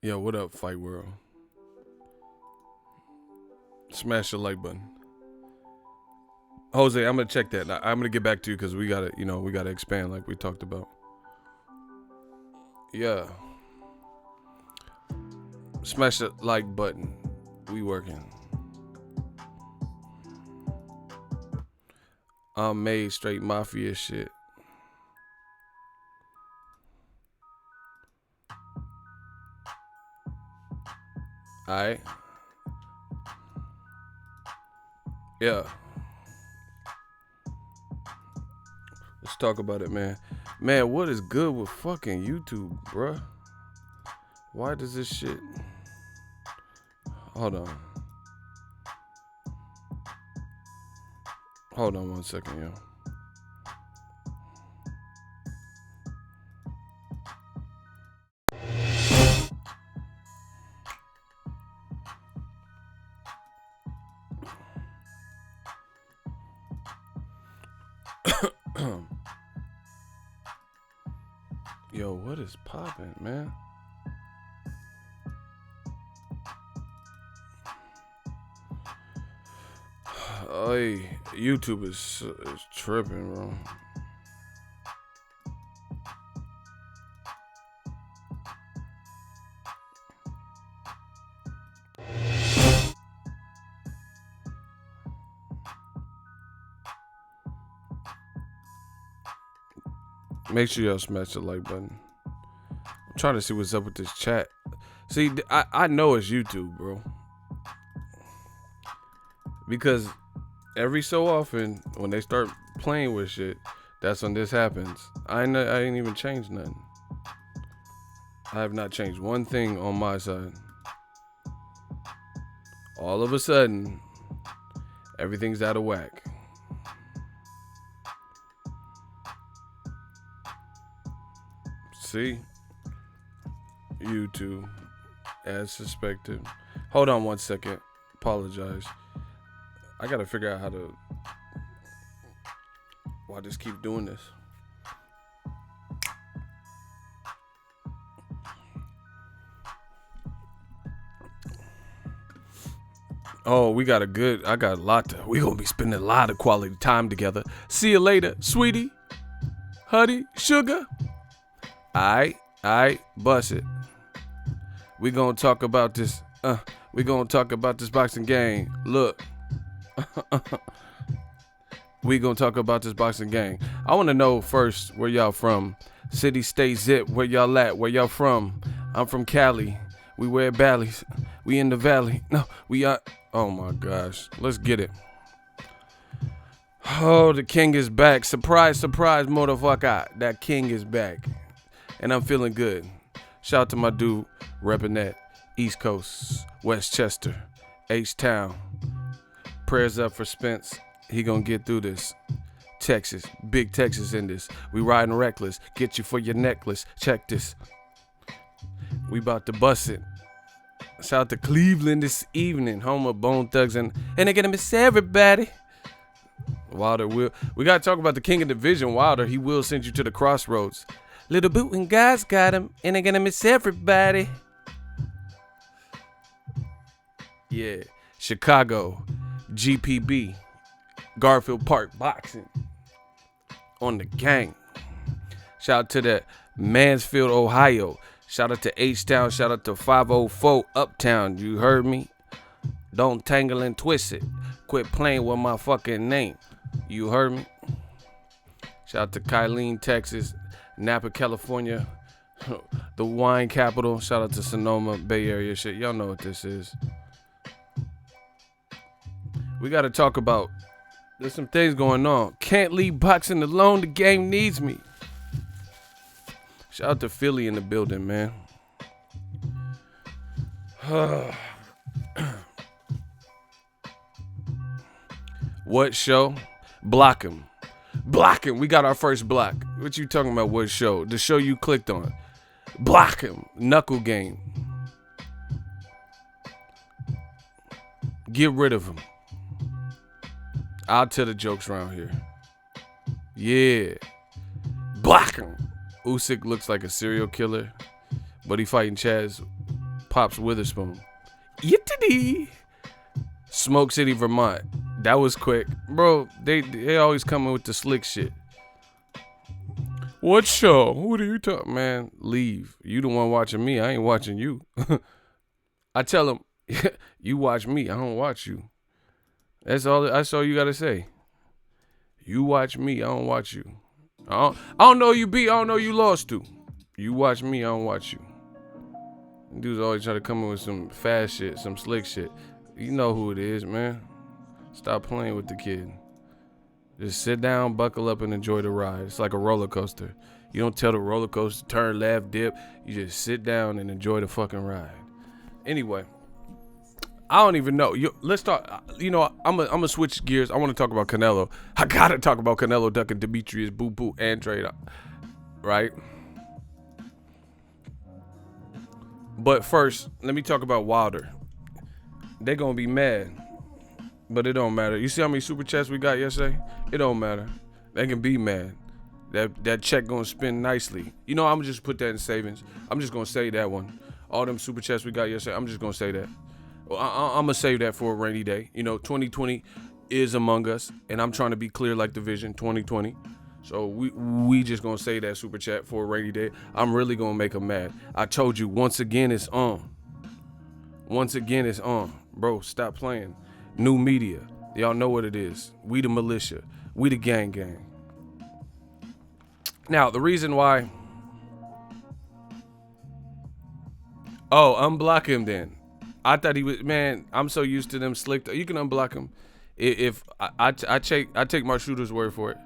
Yo, what up, Fight World? Smash the like button. Jose, I'm gonna check that. I'm gonna get back to you because we gotta expand like we talked about. Yeah. Smash the like button. We working. I'm made straight mafia shit. Alright. Yeah. Let's talk about it, man. Man, what is good with fucking YouTube, bruh? Why does this shit... Hold on. Hold on 1 second, yo. Yo, what is poppin', man? Hey, YouTube is tripping, bro. Make sure y'all smash the like button. I'm trying to see what's up with this chat. See, I know it's YouTube, bro. Because every so often, when they start playing with shit, that's when this happens. I ain't even changed nothing. I have not changed one thing on my side. All of a sudden, everything's out of whack. See? YouTube, as suspected. Hold on 1 second. Apologize. I gotta figure out how to... Why just keep doing this? Oh, I got a lot to... We gonna be spending a lot of quality time together. See you later, sweetie. Honey, sugar. Alright, bust it. We gonna talk about this. We gonna talk about this boxing game. Look. We gonna talk about this boxing game. I wanna know first where y'all from. City, state, zip. Where y'all at? Where y'all from? I'm from Cali. We wear ballies. We in the valley. No, we are. Oh my gosh. Let's get it. Oh, the king is back. Surprise, surprise, motherfucker. That king is back. And I'm feeling good. Shout out to my dude, repping that East Coast, Westchester, H-Town. Prayers up for Spence. He gonna get through this. Texas, big Texas in this. We riding reckless. Get you for your necklace. Check this. We about to bust it. Shout out to Cleveland this evening. Home of Bone Thugs and they're gonna miss everybody. Wilder will. We gotta talk about the king of division, Wilder. He will send you to the crossroads. Little boot and guys got him, and they're gonna miss everybody. Yeah, Chicago, GPB, Garfield Park Boxing on the gang. Shout out to the Mansfield, Ohio. Shout out to H-Town. Shout out to 504 Uptown. You heard me? Don't tangle and twist it. Quit playing with my fucking name. You heard me? Shout out to Kylene, Texas. Napa, California, the wine capital. Shout out to Sonoma, Bay Area shit. Y'all know what this is. We got to talk about, there's some things going on. Can't leave boxing alone. The game needs me. Shout out to Philly in the building, man. What show? Block him. Block him. We got our first block. What you talking about? What show? The show you clicked on. Block him. Knuckle game. Get rid of him. I'll tell the jokes around here. Yeah. Block him. Usyk looks like a serial killer, but he fighting Chaz Pops Witherspoon. Yittity. Smoke City, Vermont. That was quick. Bro, they always coming with the slick shit. What show? What are you talking? Man, leave. You the one watching me. I ain't watching you. I tell them, you watch me. I don't watch you. That's all you got to say. You watch me. I don't watch you. I don't know you beat. I don't know you lost to. You watch me. I don't watch you. Dudes always try to come in with some fast shit, some slick shit. You know who it is, man. Stop playing with the kid. Just sit down, buckle up, and enjoy the ride. It's like a roller coaster. You don't tell the roller coaster, turn left, dip. You just sit down and enjoy the fucking ride. Anyway, I don't even know. Let's talk. I'm gonna switch gears. I want to talk about Canelo. I gotta talk about Canelo ducking Demetrius Boo Boo Andrade, right? But first, let me talk about Wilder. They're gonna be mad. But it don't matter. You see how many super chats we got yesterday? It don't matter. They can be mad. That check gonna spin nicely. I'm gonna just put that in savings. I'm just gonna say that one. All them super chats we got yesterday, I'm just gonna say that. Well, I'm gonna save that for a rainy day. 2020 is among us, and I'm trying to be clear like the vision 2020. So we just gonna say that super chat for a rainy day. I'm really gonna make them mad. I told you once again it's on. Once again it's on. Bro, stop playing. New media. Y'all know what it is. We the militia. We the gang. Now, the reason why... Oh, unblock him then. I thought he was... Man, I'm so used to them slick... You can unblock him. If I take my shooter's word for it.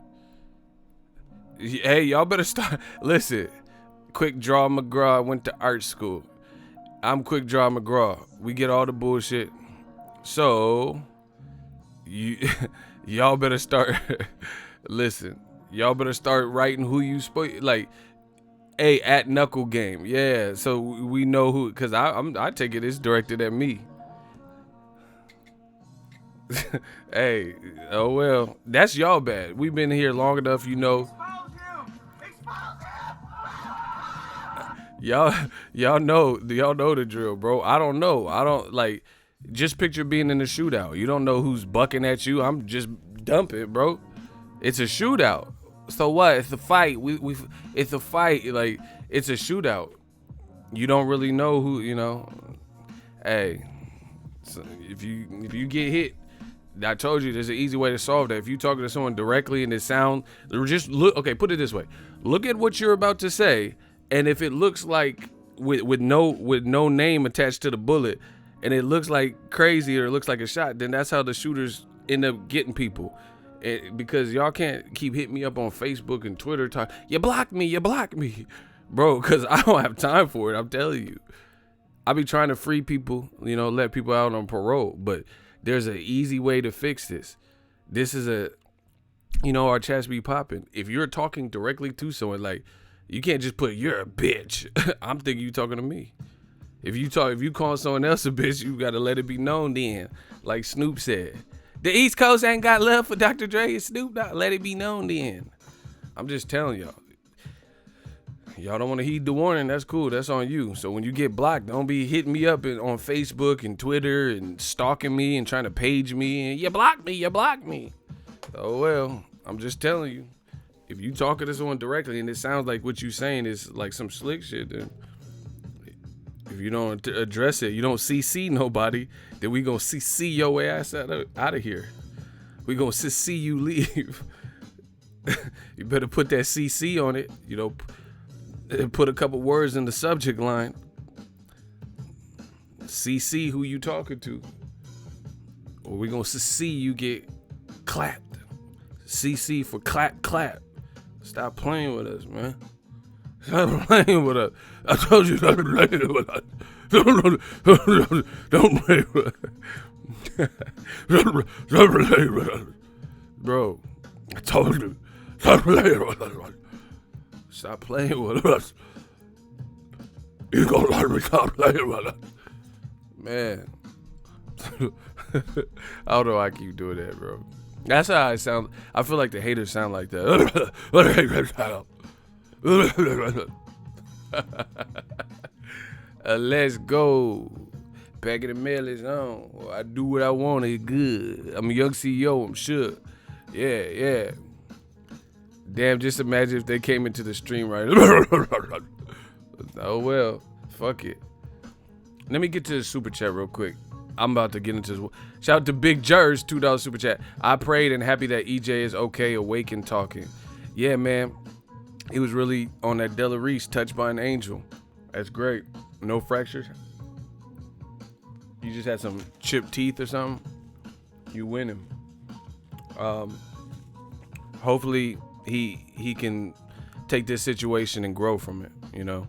Hey, y'all better start... Listen. Quick Draw McGraw went to art school. I'm Quick Draw McGraw. We get all the bullshit. So, y'all better start, listen, y'all better start writing who you like, hey, at Knuckle Game, yeah, so we know who, because I take it it's directed at me. Hey, oh well, that's y'all bad. We've been here long enough, Y'all know the drill, bro. I don't know. Just picture being in a shootout. You don't know who's bucking at you. I'm just dumping, bro. It's a shootout. So what? It's a fight. It's a fight. Like, it's a shootout. You don't really know who, Hey, so if you get hit, I told you there's an easy way to solve that. If you talking to someone directly and it sound, just look. Okay, put it this way. Look at what you're about to say, and if it looks like with no name attached to the bullet, and it looks like crazy or it looks like a shot, then that's how the shooters end up getting people. Because y'all can't keep hitting me up on Facebook and Twitter talking, you blocked me. Bro, because I don't have time for it, I'm telling you. I be trying to free people, let people out on parole. But there's an easy way to fix this. This is our chats be popping. If you're talking directly to someone, like, you can't just put, you're a bitch. I'm thinking you talking to me. If you call someone else a bitch, you gotta let it be known then. Like Snoop said. The East Coast ain't got love for Dr. Dre and Snoop Dogg. Let it be known then. I'm just telling y'all. Y'all don't want to heed the warning, that's cool. That's on you. So when you get blocked, don't be hitting me up on Facebook and Twitter and stalking me and trying to page me and you blocked me. Oh well, I'm just telling you. If you talking to someone directly and it sounds like what you saying is like some slick shit, then if you don't address it, you don't CC nobody, then we gonna CC your ass out of here. We gonna CC you leave. You better put that CC on it, put a couple words in the subject line. CC who you talking to. Or we gonna see you get clapped. CC for clap. Stop playing with us, man. Stop playing with us. I told you not to play with us. Don't play with us. Don't play with us. Bro, I told you. Stop playing with us. Stop playing with us. You gonna let me stop playing with us. Man. I don't know why I keep doing that, bro. That's how I sound. I feel like the haters sound like that. Let's go. Back in the mail is on. I do what I want. It's good. I'm a young CEO. I'm sure. Yeah. Damn, just imagine if they came into the stream right. Oh, well. Fuck it. Let me get to the super chat real quick. I'm about to get into this. Shout out to Big Jers, $2 super chat. I prayed and happy that EJ is okay, awake and talking. Yeah, man. He was really on that Della Reese, touched by an angel. That's great. No fractures. You just had some chipped teeth or something. You win him. Hopefully he can take this situation and grow from it. You know,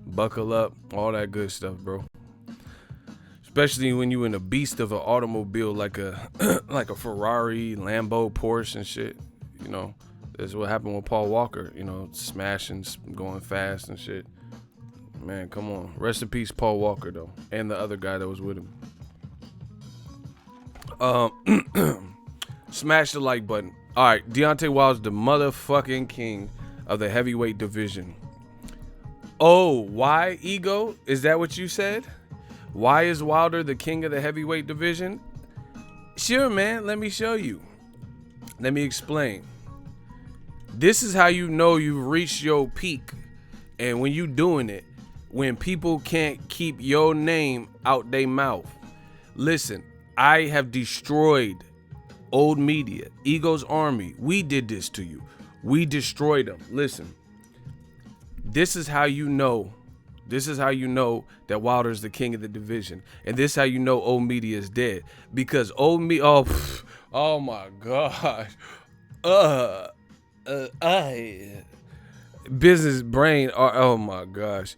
buckle up, all that good stuff, bro. Especially when you in a beast of an automobile like a like a Ferrari, Lambo, Porsche and shit. You know, that's what happened with Paul Walker. You know, smashing, going fast and shit. Man, come on. Rest in peace, Paul Walker, though. And the other guy that was with him. Smash the like button. All right, Deontay Wilder's the motherfucking king of the heavyweight division. Oh, why, Ego? Is that what you said? Why is Wilder the king of the heavyweight division? Sure, man. Let me show you. Let me explain. This is how you know you've reached your peak. And when you doing it, when people can't keep your name out their mouth. Listen, I have destroyed old media, Ego's army. We did this to you. We destroyed them. Listen, this is how you know. This is how you know that Wilder is the king of the division. And this is how you know old media is dead. Because old media, oh my gosh. Business brain, oh my gosh.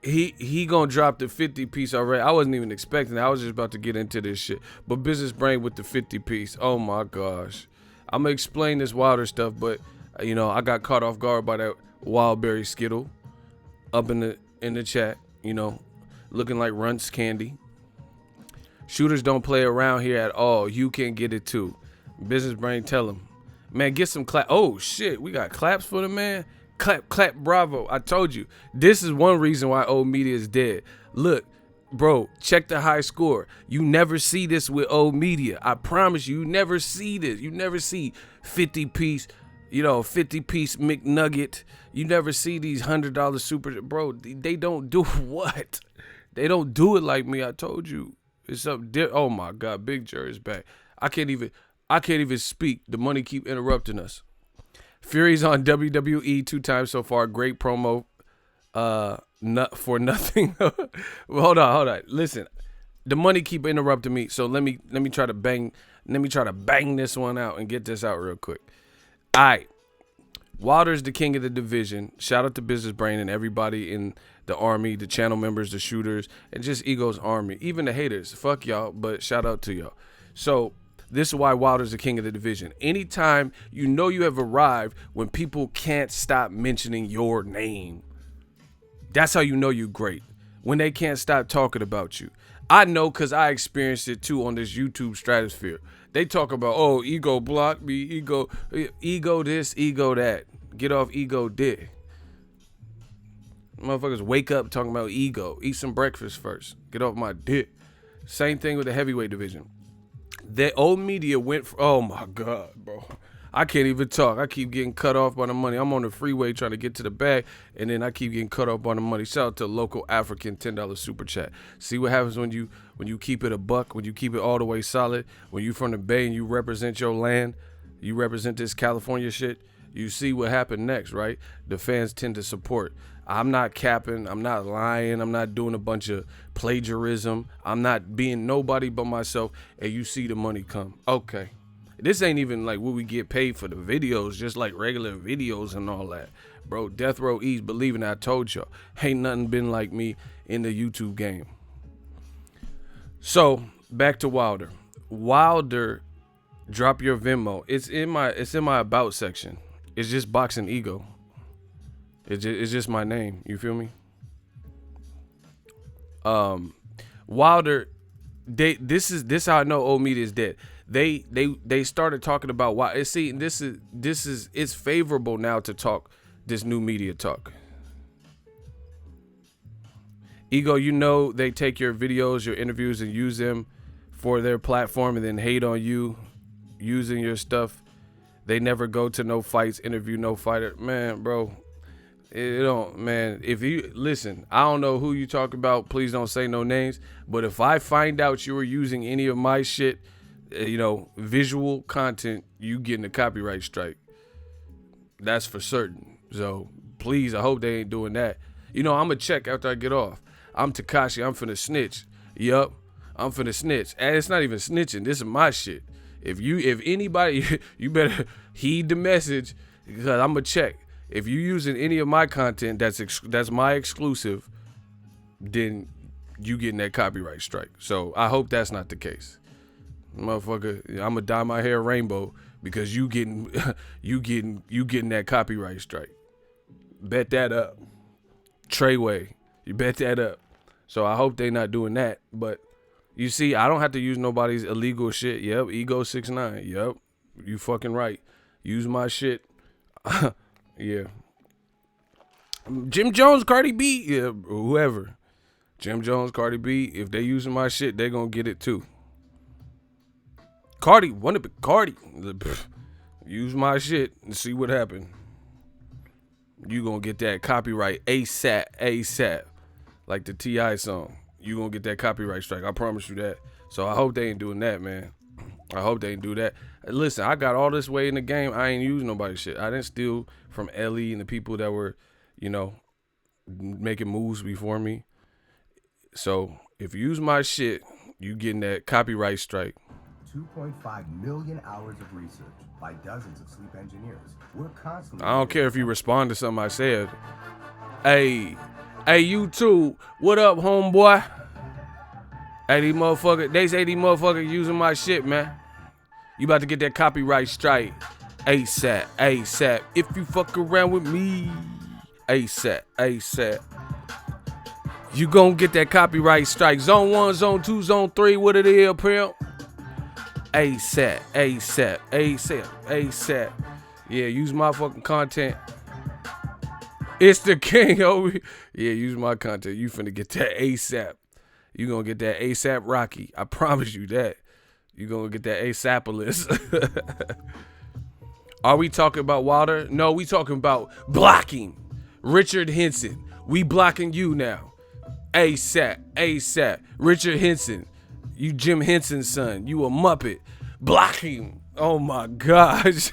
He gonna drop the 50 piece already. I wasn't even expecting it. I was just about to get into this shit. But business brain with the 50 piece. Oh my gosh. I'm gonna explain this Wilder stuff, but you know, I got caught off guard by that Wildberry Skittle up in the chat, you know, looking like Runts candy. Shooters don't play around here at all. You can get it too. Business brain, tell him. Man, get some clap. Oh shit, we got claps for the man. Clap, bravo. I told you. This is one reason why old media is dead. Look, bro, check the high score. You never see this with old media. I promise you never see this. You never see 50 piece, 50 piece McNugget. You never see these $100 super. Bro, they don't do what? They don't do it like me. I told you. It's up there. Oh my God, Big Jerry's back. I can't even speak. The money keep interrupting us. Fury's on WWE 2 times so far. Great promo. For nothing. Hold on. Listen, the money keep interrupting me. So let me try to bang this one out and get this out real quick. All right. Wilder's the king of the division. Shout out to Business Brain and everybody in the army, the channel members, the shooters, and just Ego's army. Even the haters. Fuck y'all, but shout out to y'all. So this is why Wilder's the king of the division. Anytime you know you have arrived, when people can't stop mentioning your name, that's how you know you're great. When they can't stop talking about you. I know because I experienced it too on this YouTube stratosphere. They talk about, oh, Ego blocked me, ego this, ego that. Get off ego dick. Motherfuckers wake up talking about ego. Eat some breakfast first. Get off my dick. Same thing with the heavyweight division. The old media went for, oh my God, bro. I can't even talk. I keep getting cut off by the money. I'm on the freeway trying to get to the bag, and then I keep getting cut off by the money. Shout out to local African $10 super chat. See what happens when you keep it a buck, when you keep it all the way solid, when you from the Bay and you represent your land, you represent this California shit, you see what happened next, right? The fans tend to support. I'm not capping. I'm not lying. I'm not doing a bunch of plagiarism. I'm not being nobody but myself, and you see the money come. Okay. This ain't even like what we get paid for the videos, just like regular videos and all that. Bro, Death Row East, believing I told y'all. Ain't nothing been like me in the YouTube game. So, back to Wilder. Wilder, drop your Venmo. It's in my about section. It's just Boxingego. It's just my name. You feel me? Wilder, this is how I know old media is dead. They started talking about why. See, it's favorable now to talk this new media talk. Ego, you know they take your videos, your interviews, and use them for their platform and then hate on you using your stuff. They never go to no fights, interview no fighter. Man, bro, it don't, man. If you, listen, I don't know who you talk about. Please don't say no names. But if I find out you were using any of my shit, visual content, you getting a copyright strike. That's for certain. So please, I hope they ain't doing that. I'm going to check after I get off. I'm Tekashi. I'm finna snitch. Yup. I'm finna snitch. And it's not even snitching. This is my shit. If anybody, you better heed the message because I'm going to check. If you using any of my content that's my exclusive, then you getting that copyright strike. So I hope that's not the case. Motherfucker, I'm going to dye my hair rainbow because you getting that copyright strike. Bet that up. Treyway. You bet that up. So I hope they not doing that. But you see, I don't have to use nobody's illegal shit. Yep, Ego 6ix9ine. Yep, you fucking right. Use my shit. Yeah. Jim Jones, Cardi B. Yeah, whoever. Jim Jones, Cardi B. If they using my shit, they gonna get it too. Cardi. Use my shit and see what happened. You gonna get that copyright ASAP. Like the T.I. song. You gonna get that copyright strike. I promise you that. So I hope they ain't doing that, man. I hope they ain't do that. Listen, I got all this way in the game. I ain't using nobody's shit. I didn't steal from Ellie and the people that were, making moves before me. So if you use my shit, you getting that copyright strike. 2.5 million hours of research by dozens of sleep engineers. We're constantly. I don't care if you respond to something I said. Hey, YouTube, what up, homeboy? Hey, these motherfuckers, they say these motherfuckers using my shit, man. You about to get that copyright strike. ASAP. If you fuck around with me, ASAP. You gonna get that copyright strike. Zone 1, Zone 2, Zone 3, what it is, pimp? ASAP. Yeah, use my fucking content. It's the king, over. Yeah, use my content. You finna get that ASAP. You gonna get that ASAP Rocky. I promise you that. You gonna get that ASAPolis. Are we talking about Wilder? No, we talking about blocking. Richard Henson. We blocking you now. ASAP. Richard Henson. You Jim Henson's son. You a Muppet. Blocking. Oh my gosh.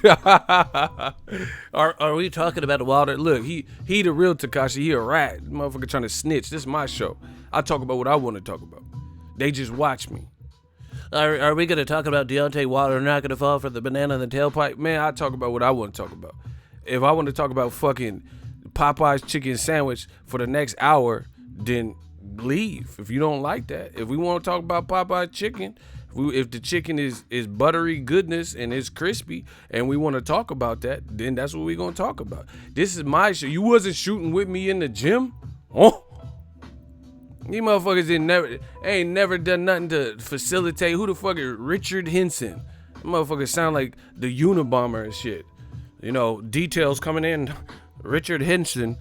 Are we talking about Wilder? Look, he the real Tekashi. He a rat. Motherfucker trying to snitch. This is my show. I talk about what I want to talk about. They just watch me. Are we going to talk about Deontay Wilder not going to fall for the banana in the tailpipe? Man, I talk about what I want to talk about. If I want to talk about fucking Popeye's chicken sandwich for the next hour, then leave. If you don't like that. If we want to talk about Popeye's chicken, if the chicken is buttery goodness and it's crispy and we want to talk about that, then that's what we're going to talk about. This is my show. You wasn't shooting with me in the gym? Oh. These motherfuckers ain't never done nothing to facilitate. Who the fuck is Richard Henson? Motherfuckers sound like the Unabomber and shit. Details coming in. Richard Henson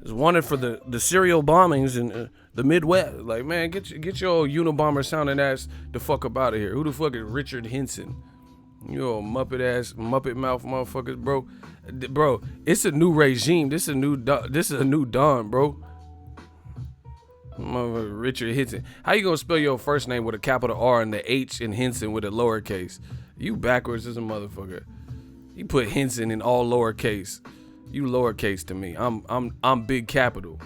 is wanted for the serial bombings in the Midwest. Like, man, get your old Unabomber sounding ass the fuck up out of here. Who the fuck is Richard Henson? You old Muppet ass, Muppet mouth motherfuckers, bro. Bro, it's a new regime. This is a new dawn, bro. Motherfucker, Richard Henson. How you gonna spell your first name with a capital R and the H in Henson with a lowercase? You backwards as a motherfucker. You put Henson in all lowercase. You lowercase to me. I'm big capital.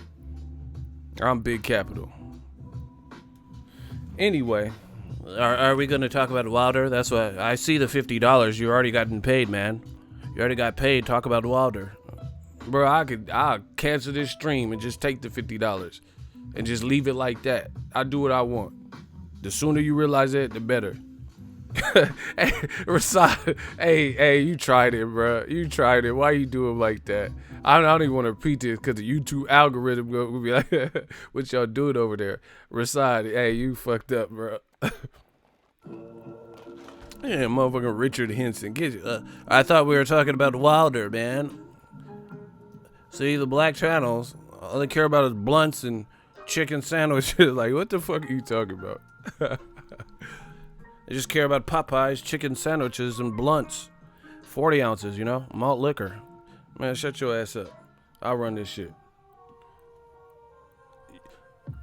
I'm big capital. Anyway, are we gonna talk about Wilder? That's what I see. The $50 you already gotten paid, man. You already got paid. Talk about Wilder, bro. I'll cancel this stream and just take the $50. And just leave it like that. I do what I want. The sooner you realize that, the better. Hey, Rasad, hey, you tried it, bro. You tried it. Why you do it like that? I don't even want to repeat this because the YouTube algorithm will be like, what y'all doing over there? Rasad, hey, you fucked up, bro. Yeah, motherfucking Richard Henson. I thought we were talking about Wilder, man. See, the black channels, all they care about is blunts and chicken sandwiches. Like, what the fuck are you talking about? They just care about Popeyes, chicken sandwiches, and blunts. 40 ounces, you know? Malt liquor. Man, shut your ass up. I'll run this shit.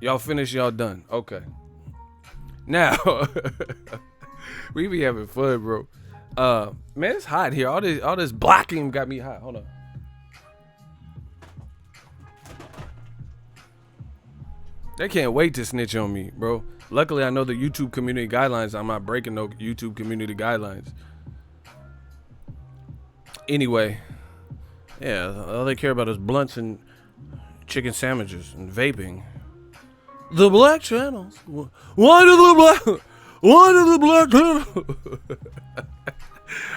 Y'all finished, y'all done. Okay. Now, we be having fun, bro. Man, it's hot here. All this blocking got me hot. Hold on. They can't wait to snitch on me, bro. Luckily, I know the YouTube community guidelines. I'm not breaking no YouTube community guidelines. Anyway, yeah, all they care about is blunts and chicken sandwiches and vaping. The black channels. Why do the black channels?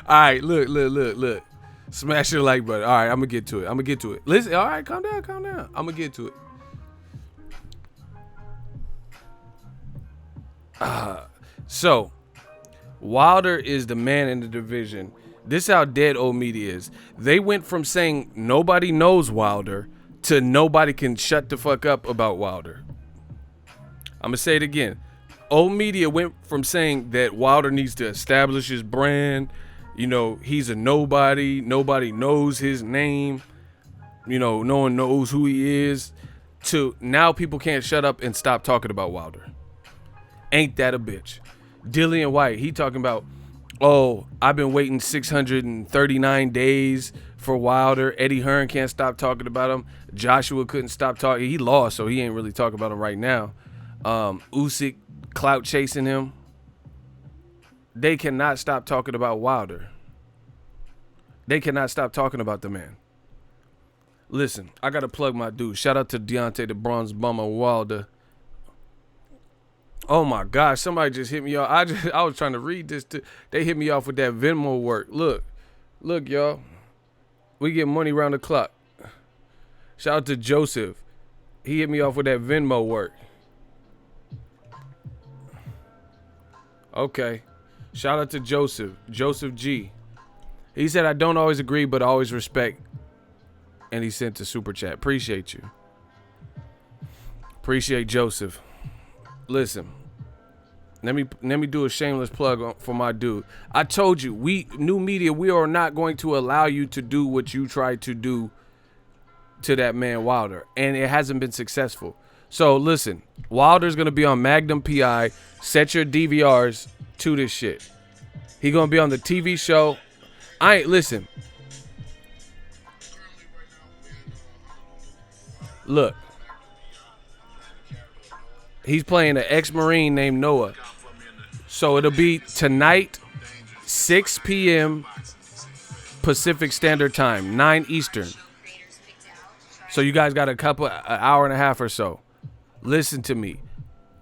All right, look. Smash your like button. All right, I'm gonna get to it. Listen, all right, calm down. I'm gonna get to it. So, Wilder is the man in the division. This is how dead old media is. They went from saying nobody knows Wilder to nobody can shut the fuck up about Wilder. I'm going to say it again. Old media went from saying that Wilder needs to establish his brand. You know, he's a nobody. Nobody knows his name. You know, no one knows who he is. To now people can't shut up and stop talking about Wilder. Ain't that a bitch? Dillian White, he talking about, oh, I've been waiting 639 days for Wilder. Eddie Hearn can't stop talking about him. Joshua couldn't stop talking. He lost, so he ain't really talking about him right now. Usyk clout chasing him. They cannot stop talking about Wilder. They cannot stop talking about the man. Listen, I got to plug my dude. Shout out to Deontay the Bronze Bomber Wilder. Oh my gosh, somebody just hit me off. I was trying to read this too. They hit me off with that Venmo work. Look, y'all. We get money round the clock. Shout out to Joseph. He hit me off with that Venmo work. Okay. Shout out to Joseph G. He said, I don't always agree, but I always respect. And he sent a super chat. Appreciate you. Appreciate Joseph. Listen, let me do a shameless plug for my dude. I told you, new media, we are not going to allow you to do what you tried to do to that man Wilder, and it hasn't been successful. So listen, Wilder's gonna be on Magnum PI. Set your DVRs to this shit. He gonna be on the TV show. Listen. Look. He's playing an ex-Marine named Noah. So it'll be tonight, 6 p.m. Pacific Standard Time, 9 Eastern. So you guys got an hour and a half or so. Listen to me.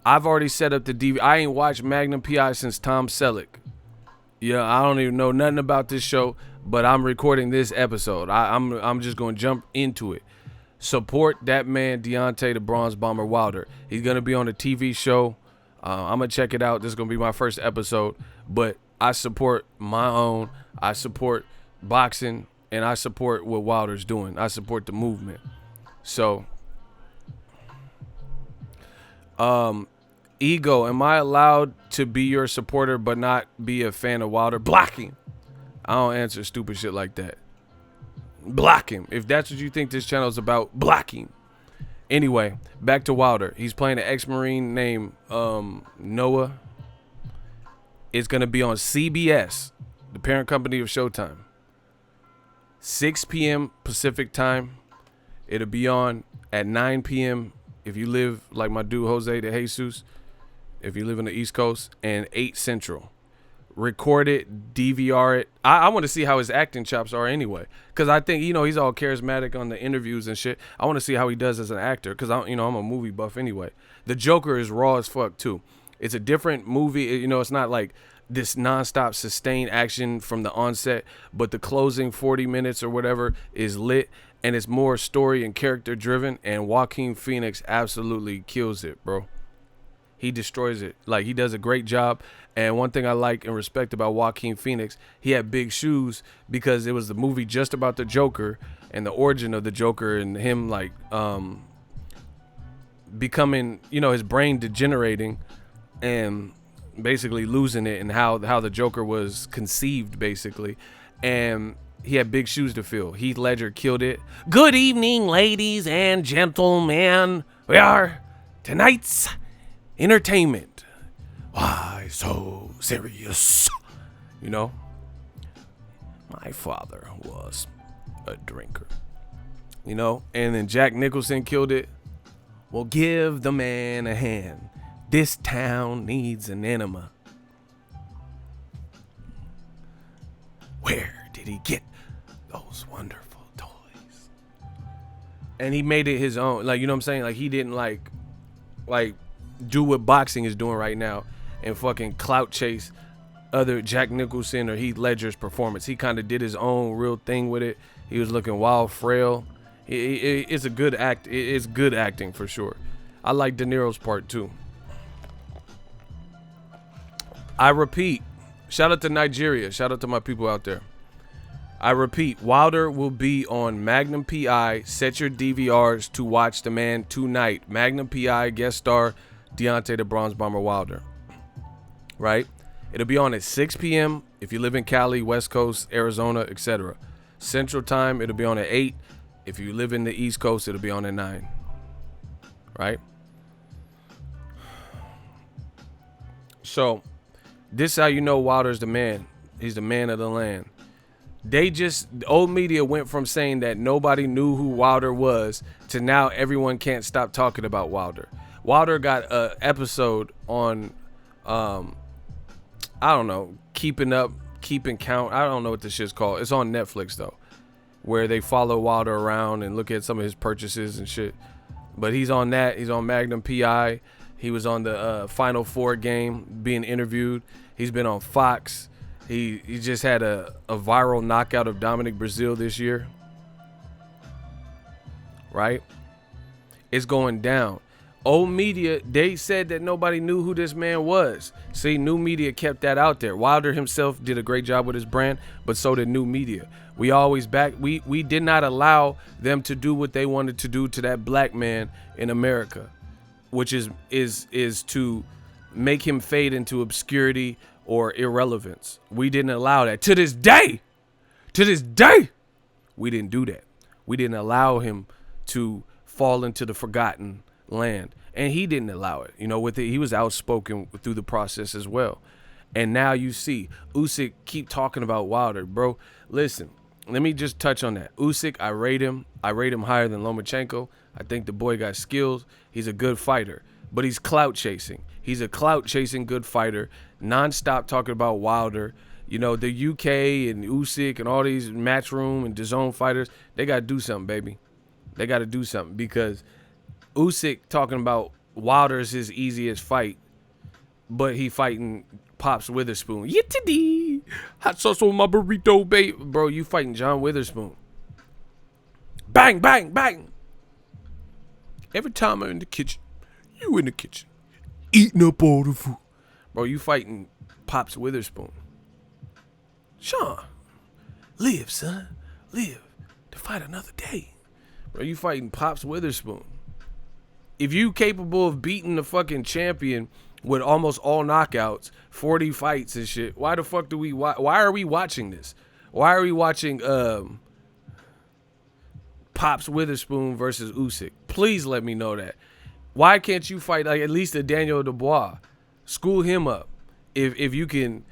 I've already set up the DVD. I ain't watched Magnum PI since Tom Selleck. Yeah, I don't even know nothing about this show, but I'm recording this episode. I'm just going to jump into it. Support that man, Deontay the Bronze Bomber Wilder. He's going to be on a TV show. I'm going to check it out. This is going to be my first episode. But I support my own. I support boxing. And I support what Wilder's doing. I support the movement. So, Ego, am I allowed to be your supporter but not be a fan of Wilder? Block him. I don't answer stupid shit like that. Block him. If that's what you think this channel is about, block him. Anyway, back to Wilder. He's playing an ex-Marine named Noah. It's going to be on CBS, the parent company of Showtime. 6 p.m. Pacific time. It'll be on at 9 p.m. if you live like my dude Jose de Jesus, if you live in the East Coast, and 8 Central. Record it, DVR it. I want to see how his acting chops are anyway, because I think, he's all charismatic on the interviews and shit. I want to see how he does as an actor, because I'm a movie buff anyway. The Joker is raw as fuck too. It's a different movie. It's not like this nonstop sustained action from the onset, but the closing 40 minutes or whatever is lit, and it's more story and character driven, and Joaquin Phoenix absolutely kills it, bro. He destroys it. Like, he does a great job. And one thing I like and respect about Joaquin Phoenix, he had big shoes because it was the movie just about the Joker and the origin of the Joker and him, like, becoming, his brain degenerating and basically losing it, and how the Joker was conceived, basically. And he had big shoes to fill. Heath Ledger killed it. Good evening, ladies and gentlemen. We are tonight's entertainment. Why so serious? My father was a drinker. And then Jack Nicholson killed it. Well, give the man a hand. This town needs an enema. Where did he get those wonderful toys? And he made it his own. Like, you know what I'm saying? Like, he didn't like do what boxing is doing right now and fucking clout chase other Jack Nicholson or Heath Ledger's performance. He kind of did his own real thing with it. He was looking wild, frail. It's a good act. It's good acting for sure. I like De Niro's part too. I repeat, shout out to Nigeria. Shout out to my people out there. I repeat, Wilder will be on Magnum PI. Set your DVRs to watch the man tonight. Magnum PI guest star Deontay the Bronze Bomber Wilder. Right? It'll be on at 6 p.m. if you live in Cali, West Coast, Arizona, etc. Central Time, it'll be on at 8. If you live in the East Coast, it'll be on at 9. Right? So, this is how you know Wilder's the man. He's the man of the land. The old media went from saying that nobody knew who Wilder was to now everyone can't stop talking about Wilder. Wilder got an episode on, I don't know, keeping count. I don't know what this shit's called. It's on Netflix though, where they follow Wilder around and look at some of his purchases and shit. But he's on that. He's on Magnum PI. He was on the Final Four game being interviewed. He's been on Fox. He just had a viral knockout of Dominic Breazeale this year. Right? It's going down. Old media, they said that nobody knew who this man was. See, new media kept that out there. Wilder himself did a great job with his brand, but so did new media. We did not allow them to do what they wanted to do to that black man in America, which is to make him fade into obscurity or irrelevance. We didn't allow that. To this day, we didn't do that. We didn't allow him to fall into the forgotten land, and he didn't allow it. With it, he was outspoken through the process as well. And now you see Usyk keep talking about Wilder, bro. Listen, let me just touch on that. Usyk, I rate him higher than Lomachenko. I think the boy got skills. He's a good fighter, but he's clout chasing. He's a clout chasing good fighter, nonstop talking about Wilder. The UK and Usyk and all these Matchroom and DAZN fighters, they got to do something, baby. They got to do something, because Usyk talking about Wilder's his easiest fight, but he fighting Pops Witherspoon. Yittity! Hot sauce on my burrito, babe. Bro, you fighting John Witherspoon. Bang, bang, bang. Every time I'm in the kitchen, you in the kitchen, eating up all the food. Bro, you fighting Pops Witherspoon. Sean, live, son. Live to fight another day. Bro, you fighting Pops Witherspoon. If you capable of beating the fucking champion with almost all knockouts, 40 fights and shit, why the fuck why are we watching this? Why are we watching Pops Witherspoon versus Usyk? Please let me know that. Why can't you fight like at least a Daniel Dubois? School him up if you can,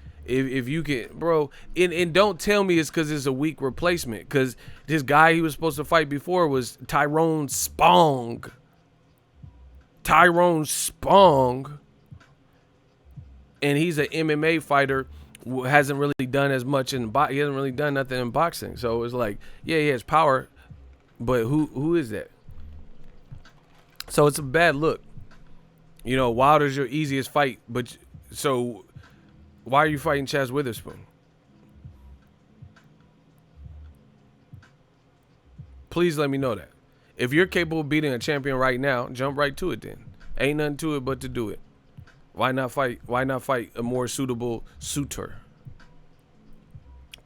bro. And don't tell me it's because it's a weak replacement, because this guy he was supposed to fight before was Tyrone Spong. And he's an MMA fighter who hasn't really done as much he hasn't really done nothing in boxing. So it's like, yeah, he has power, but who is that? So it's a bad look. Wilder's your easiest fight, but so why are you fighting Chaz Witherspoon? Please let me know that. If you're capable of beating a champion right now, jump right to it then. Ain't nothing to it but to do it. Why not fight a more suitable suitor?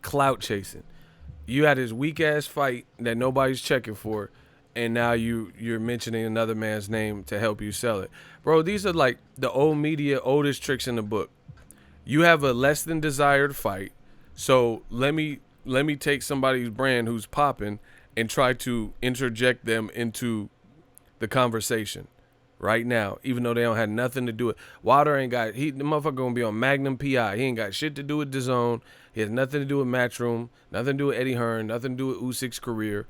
Clout chasing. You had this weak ass fight that nobody's checking for, and now you're mentioning another man's name to help you sell it. Bro, these are like the old media oldest tricks in the book. You have a less than desired fight, so let me take somebody's brand who's popping and try to interject them into the conversation right now, even though they don't have nothing to do with Wilder. The motherfucker gonna be on Magnum PI. He ain't got shit to do with DAZN. He has nothing to do with Matchroom, nothing to do with Eddie Hearn, nothing to do with Usyk's career.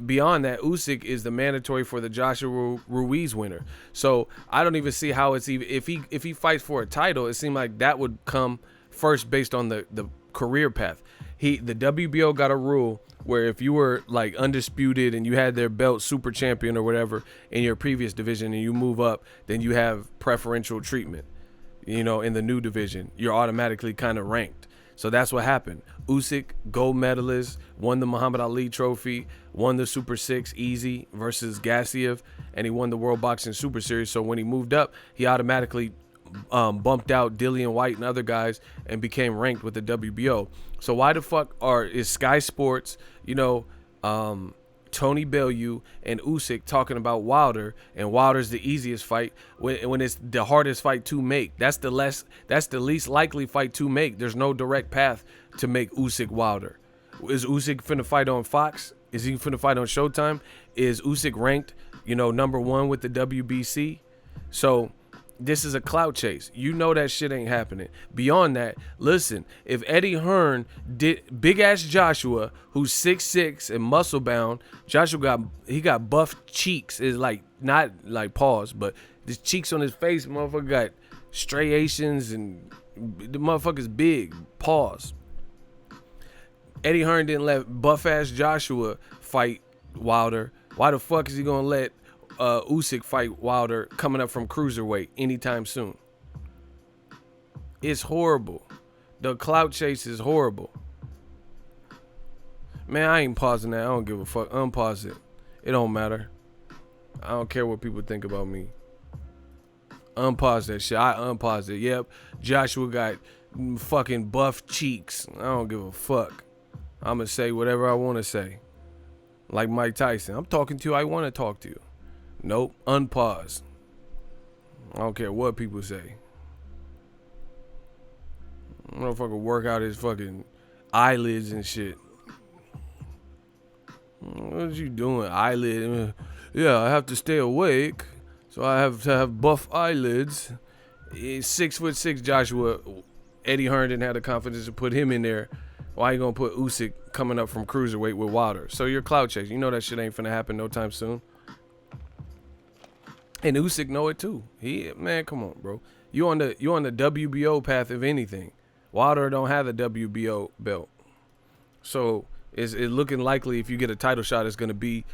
Beyond that, Usyk is the mandatory for the Joshua Ruiz winner. So I don't even see how it's even if he fights for a title, it seemed like that would come first based on the career path. The WBO got a rule where if you were like undisputed and you had their belt super champion or whatever in your previous division and you move up, then you have preferential treatment. You know, in the new division, you're automatically kind of ranked. So that's what happened. Usyk, gold medalist, won the Muhammad Ali trophy, won the Super 6 easy versus Gassiev, and he won the World Boxing Super Series. So when he moved up, he automatically bumped out Dillian White and other guys and became ranked with the WBO. So why the fuck is Sky Sports, Tony Bellew and Usyk talking about Wilder, and Wilder's the easiest fight when it's the hardest fight to make? That's the least likely fight to make. There's no direct path to make Usyk Wilder. Is Usyk finna fight on Fox? Is he finna fight on Showtime? Is Usyk ranked, number 1 with the WBC? So this is a clout chase. You know that shit ain't happening. Beyond that, listen, if Eddie Hearn did big ass Joshua, who's 6'6" and muscle bound, Joshua got buff cheeks. Is like not like pause, but the cheeks on his face, motherfucker got striations and the motherfucker's big. Pause. Eddie Hearn didn't let buff ass Joshua fight Wilder. Why the fuck is he gonna let Usyk fight Wilder coming up from cruiserweight anytime soon? It's horrible. The clout chase is horrible. Man, I ain't pausing that. I don't give a fuck. Unpause it. It don't matter. I don't care what people think about me. Unpause that shit. I unpaused it. Yep. Joshua got fucking buff cheeks. I don't give a fuck. I'm gonna say whatever I want to say. Like Mike Tyson. I'm talking to you. I want to talk to you. Nope, unpause. I don't care what people say. Motherfucker work out his fucking eyelids and shit. What you doing? Eyelid? Yeah, I have to stay awake, so I have to have buff eyelids. 6'6" Joshua. Eddie Hearn didn't have the confidence to put him in there. Why you gonna put Usyk coming up from cruiserweight with Wilder? So you're clout chasing. You know that shit ain't finna happen no time soon. And Usyk know it too. Man, come on, bro. You on the WBO path if anything. Wilder don't have the WBO belt. So it's looking likely if you get a title shot, it's gonna be,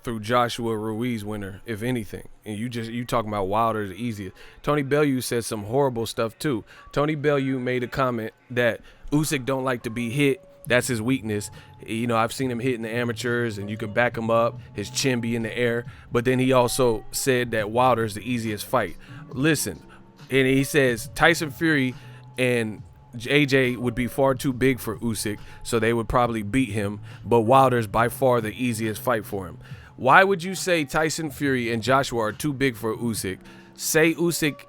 through Joshua Ruiz winner, if anything. And you talking about Wilder is the easiest. Tony Bellew said some horrible stuff too. Tony Bellew made a comment that Usyk don't like to be hit. That's his weakness. I've seen him hit in the amateurs and you can back him up. His chin be in the air. But then he also said that Wilder's the easiest fight. Listen, and he says Tyson Fury and AJ would be far too big for Usyk, so they would probably beat him. But Wilder's by far the easiest fight for him. Why would you say Tyson Fury and Joshua are too big for Usyk? Say Usyk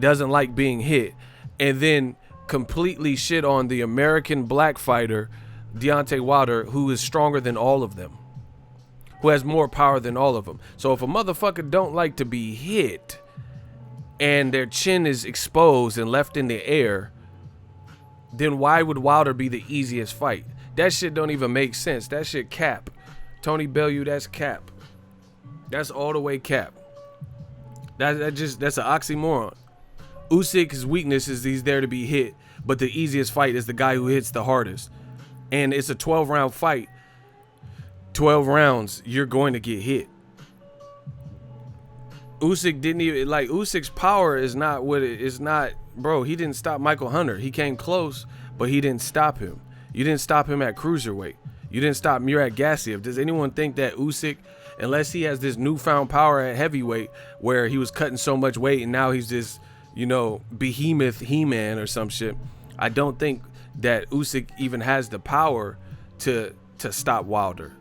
doesn't like being hit, and then completely shit on the American black fighter Deontay Wilder, who is stronger than all of them, who has more power than all of them. So if a motherfucker don't like to be hit and their chin is exposed and left in the air, then why would Wilder be the easiest fight? That shit don't even make sense. That shit cap. Tony Bellew, that's cap. That's all the way cap. That's an oxymoron. Usyk's weakness is he's there to be hit, but the easiest fight is the guy who hits the hardest. And it's a 12-round fight. 12 rounds, you're going to get hit. Usyk didn't even, Usyk's power is not what it is. Not, bro, he didn't stop Michael Hunter. He came close, but he didn't stop him. You didn't stop him at cruiserweight. You didn't stop Murat Gassiev. Does anyone think that Usyk, unless he has this newfound power at heavyweight where he was cutting so much weight and now he's this, behemoth He-Man or some shit, I don't think that Usyk even has the power to stop Wilder.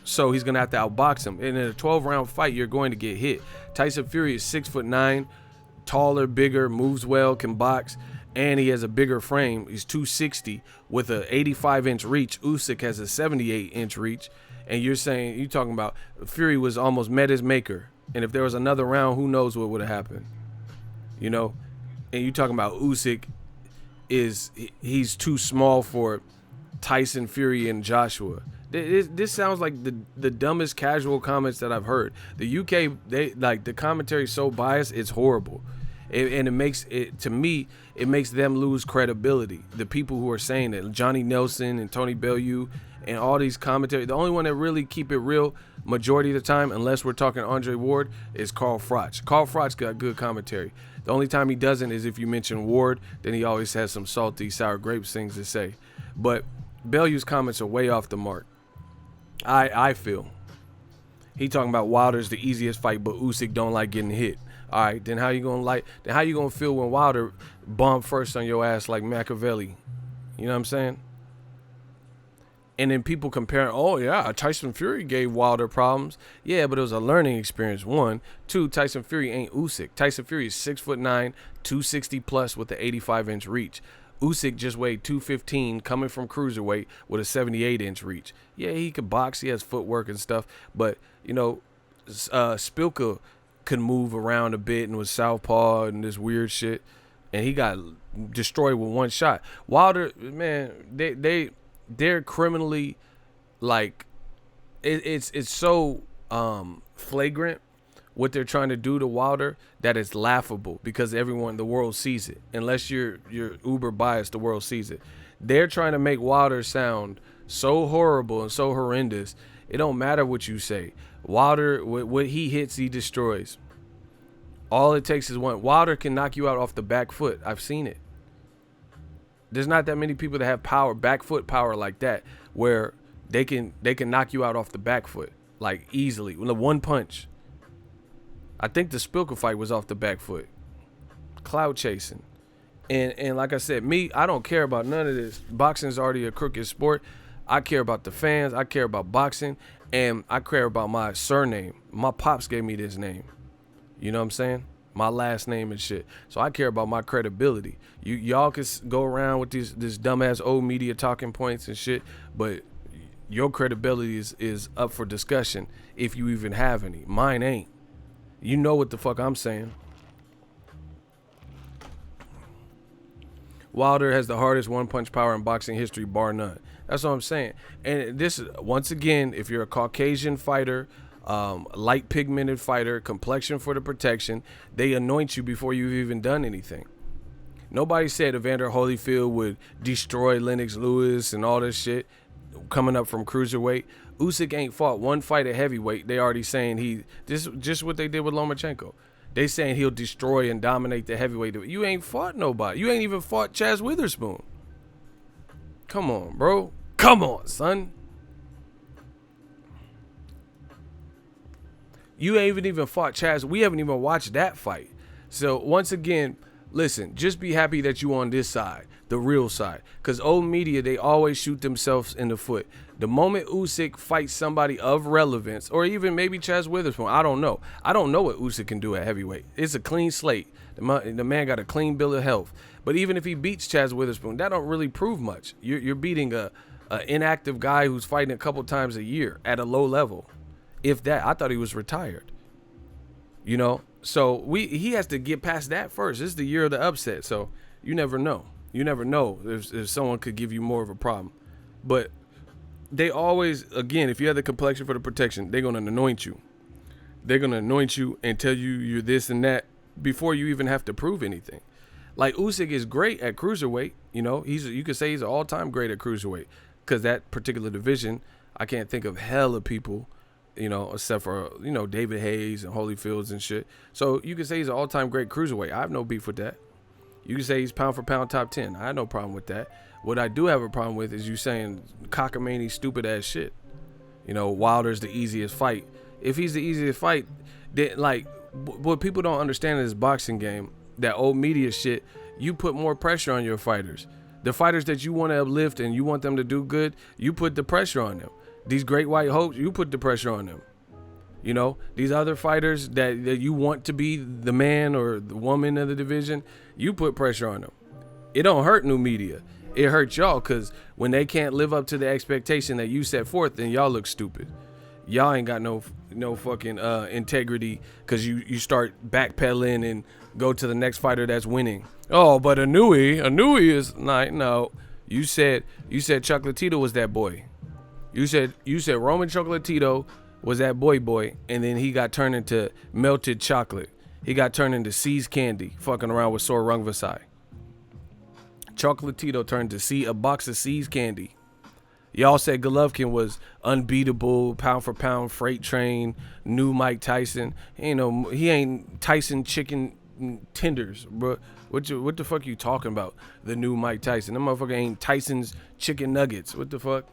So he's gonna have to outbox him. And in a 12-round fight, you're going to get hit. Tyson Fury is 6'9", taller, bigger, moves well, can box, and he has a bigger frame. He's 260 with a 85-inch reach. Usyk has a 78-inch reach. And you're talking about Fury was almost met his maker. And if there was another round, who knows what would have happened, you know? And you talking about Usyk he's too small for Tyson Fury and Joshua. This sounds like the dumbest casual comments that I've heard. The UK, the commentary is so biased, it's horrible. And it makes them lose credibility. The people who are saying that, Johnny Nelson and Tony Bellew and all these commentary, the only one that really keep it real majority of the time, unless we're talking Andre Ward, is Carl Froch. Carl Froch got good commentary. The only time he doesn't is if you mention Ward, then he always has some salty, sour grapes things to say. But Bellew's comments are way off the mark. I feel. He talking about Wilder's the easiest fight, but Usyk don't like getting hit. All right, then how you gonna feel when Wilder bombed first on your ass like Machiavelli? You know what I'm saying? And then people compare, oh yeah, Tyson Fury gave Wilder problems. Yeah, but it was a learning experience. 1, 2, Tyson Fury ain't Usyk. Tyson Fury is 6'9", 260 plus with an 85-inch reach. Usyk just weighed 215, coming from cruiserweight with a 78-inch reach. Yeah, he could box, he has footwork and stuff, but you know, Spilka could move around a bit and was southpaw and this weird shit, and he got destroyed with one shot. Wilder, man, they're criminally, like, it's so flagrant what they're trying to do to Wilder that it's laughable, because the world sees it. Unless you're uber biased, the world sees it. They're trying to make Wilder sound so horrible and so horrendous. It don't matter what you say. Wilder, what he hits, he destroys. All it takes is one. Wilder can knock you out off the back foot. I've seen it. There's not that many people that have power, back foot power like that, where they can knock you out off the back foot like easily with one punch. I think the Spilka fight was off the back foot. Cloud chasing. And like I said, I don't care about none of this. Boxing's already a crooked sport. I care about the fans. I care about boxing. And I care about my surname. My pops gave me this name. You know what I'm saying? My last name and shit. So I care about my credibility. Y'all can go around with this dumbass old media talking points and shit, but your credibility is up for discussion if you even have any. Mine ain't. You know what the fuck I'm saying. Wilder has the hardest one-punch power in boxing history, bar none. That's what I'm saying. And this is, once again, if you're a Caucasian fighter, light pigmented fighter, complexion for the protection, they anoint you before you've even done anything. Nobody said Evander Holyfield would destroy Lennox Lewis and all this shit coming up from cruiserweight. Usyk ain't fought one fight at heavyweight. They already saying this just what they did with Lomachenko. They saying he'll destroy and dominate the heavyweight. You ain't fought nobody. You ain't even fought Chaz Witherspoon. Come on, bro. Come on, son. You ain't even fought Chaz. We haven't even watched that fight. So once again, listen, just be happy that you on this side, the real side. Because old media, they always shoot themselves in the foot. The moment Usyk fights somebody of relevance, or even maybe Chaz Witherspoon, I don't know. I don't know what Usyk can do at heavyweight. It's a clean slate. The man got a clean bill of health. But even if he beats Chaz Witherspoon, that don't really prove much. You're beating a inactive guy who's fighting a couple times a year at a low level. If that, I thought he was retired. You know, so he has to get past that first. This is the year of the upset, so you never know. You never know if someone could give you more of a problem. But they always, again, if you have the complexion for the protection, they're gonna anoint you. They're gonna anoint you and tell you you're this and that before you even have to prove anything. Like Usyk is great at cruiserweight. You know, you could say he's an all-time great at cruiserweight, because that particular division, I can't think of hella people, you know, except for, you know, David Hayes and Holyfields and shit. So you could say he's an all-time great cruiserweight. I have no beef with that. You can say he's pound for pound top 10. I have no problem with that. What I do have a problem with is you saying cockamamie stupid ass shit. You know, Wilder's the easiest fight. If he's the easiest fight, then, like, what people don't understand in this boxing game, that old media shit, you put more pressure on your fighters. The fighters that you want to uplift and you want them to do good, you put the pressure on them. These great white hopes, you put the pressure on them. You know, these other fighters that you want to be the man or the woman of the division, you put pressure on them. It don't hurt new media. It hurts y'all, because when they can't live up to the expectation that you set forth, then y'all look stupid. Y'all ain't got no fucking integrity, because you start backpedaling and go to the next fighter that's winning. Oh, but Anui is not. No, you said Chocolatito was that boy. You said Roman Chocolatito was that boy, and then he got turned into melted chocolate. He got turned into See's candy, fucking around with Sor Rungvisai. Chocolatito turned to a box of See's candy. Y'all said Golovkin was unbeatable, pound for pound, freight train, new Mike Tyson. He ain't Tyson chicken tenders, bro. What the fuck you talking about? The new Mike Tyson. That motherfucker ain't Tyson's chicken nuggets. What the fuck?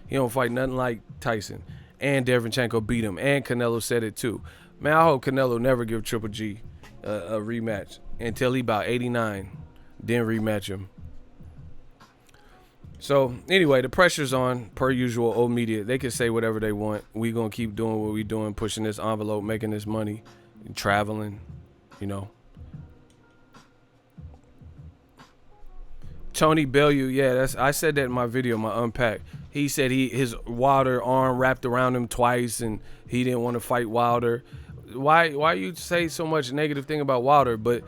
He don't fight nothing like Tyson. And Derevchenko beat him. And Canelo said it too. Man, I hope Canelo never give Triple G a rematch until he about 89. Then rematch him. So, anyway, the pressure's on, per usual, old media. They can say whatever they want. We going to keep doing what we doing, pushing this envelope, making this money, and traveling, Tony Bellew, yeah, I said that in my video, my unpack. He said his Wilder arm wrapped around him twice, and he didn't want to fight Wilder. Why you say so much negative thing about Wilder? But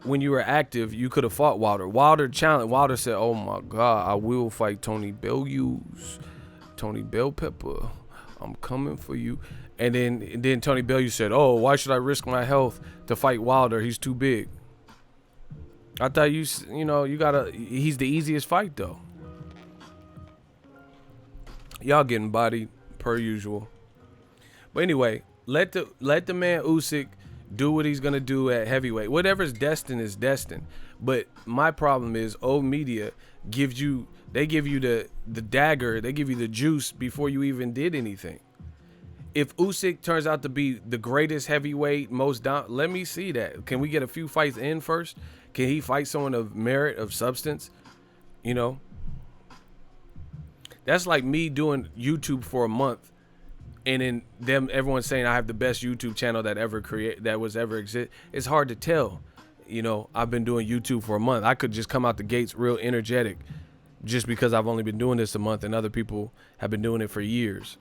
when you were active, you could have fought Wilder. Wilder challenged. Wilder said, "Oh my God, I will fight Tony Bellew, Tony Bell Pepper. I'm coming for you." And then Tony Bellew said, "Oh, why should I risk my health to fight Wilder? He's too big." I thought you gotta. He's the easiest fight though. Y'all getting bodied per usual. But anyway, let the man Usyk do what he's gonna do at heavyweight. Whatever's destined is destined. But my problem is old media give you the dagger, they give you the juice before you even did anything. If Usyk turns out to be the greatest heavyweight, let me see that. Can we get a few fights in first? Can he fight someone of merit, of substance? That's like me doing YouTube for a month, and then everyone saying I have the best YouTube channel that was ever exist. It's hard to tell. I've been doing YouTube for a month. I could just come out the gates real energetic, just because I've only been doing this a month, and other people have been doing it for years.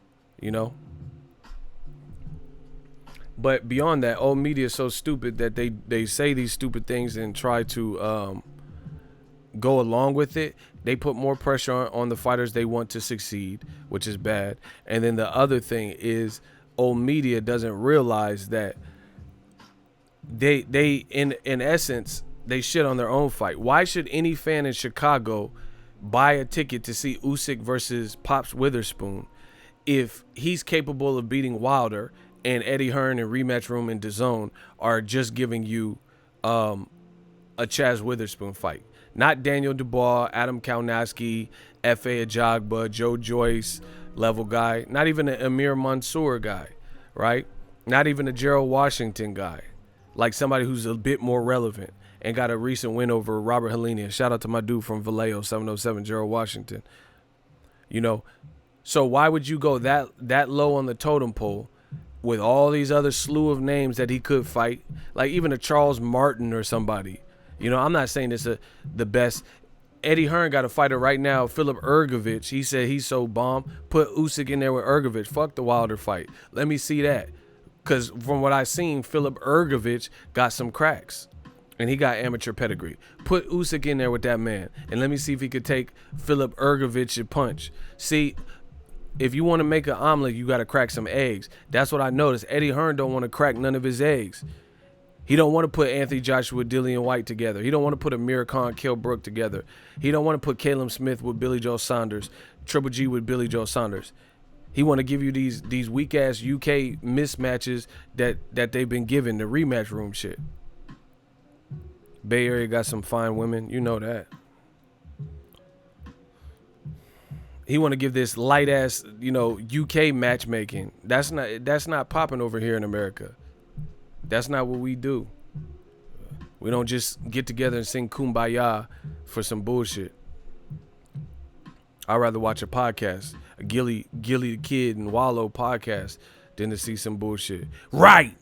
But beyond that, old media is so stupid that they say these stupid things and try to go along with it. They put more pressure on the fighters they want to succeed, which is bad. And then the other thing is old media doesn't realize that they in essence, they shit on their own fight. Why should any fan in Chicago buy a ticket to see Usyk versus Pops Witherspoon if he's capable of beating Wilder, and Eddie Hearn and Rematch Room and DAZN are just giving you a Chaz Witherspoon fight? Not Daniel Dubois, Adam Kalinowski, F.A. Ajagba, Joe Joyce level guy. Not even an Amir Mansour guy, right? Not even a Gerald Washington guy. Like somebody who's a bit more relevant and got a recent win over Robert Helenius. Shout out to my dude from Vallejo, 707, Gerald Washington. So why would you go that low on the totem pole with all these other slew of names that he could fight? Like even a Charles Martin or somebody. I'm not saying this is the best. Eddie Hearn got a fighter right now, Philip Ergovich. He said he's so bomb. Put Usyk in there with Ergovich. Fuck the Wilder fight. Let me see that. Because from what I've seen, Philip Ergovich got some cracks. And he got amateur pedigree. Put Usyk in there with that man. And let me see if he could take Philip Ergovich and punch. See, if you want to make an omelet, you got to crack some eggs. That's what I noticed. Eddie Hearn don't want to crack none of his eggs. He don't want to put Anthony Joshua, Dillian White together. He don't want to put Amir Khan, Kell Brook together. He don't want to put Caleb Smith with Billy Joe Saunders, Triple G with Billy Joe Saunders. He want to give you these weak ass UK mismatches that they've been given, the Rematch Room shit. Bay Area got some fine women, you know that. He want to give this light ass, UK matchmaking. That's not popping over here in America. That's not what we do. We don't just get together and sing Kumbaya for some bullshit. I'd rather watch a podcast. Gilly the Kid and Wallow podcast than to see some bullshit. Right.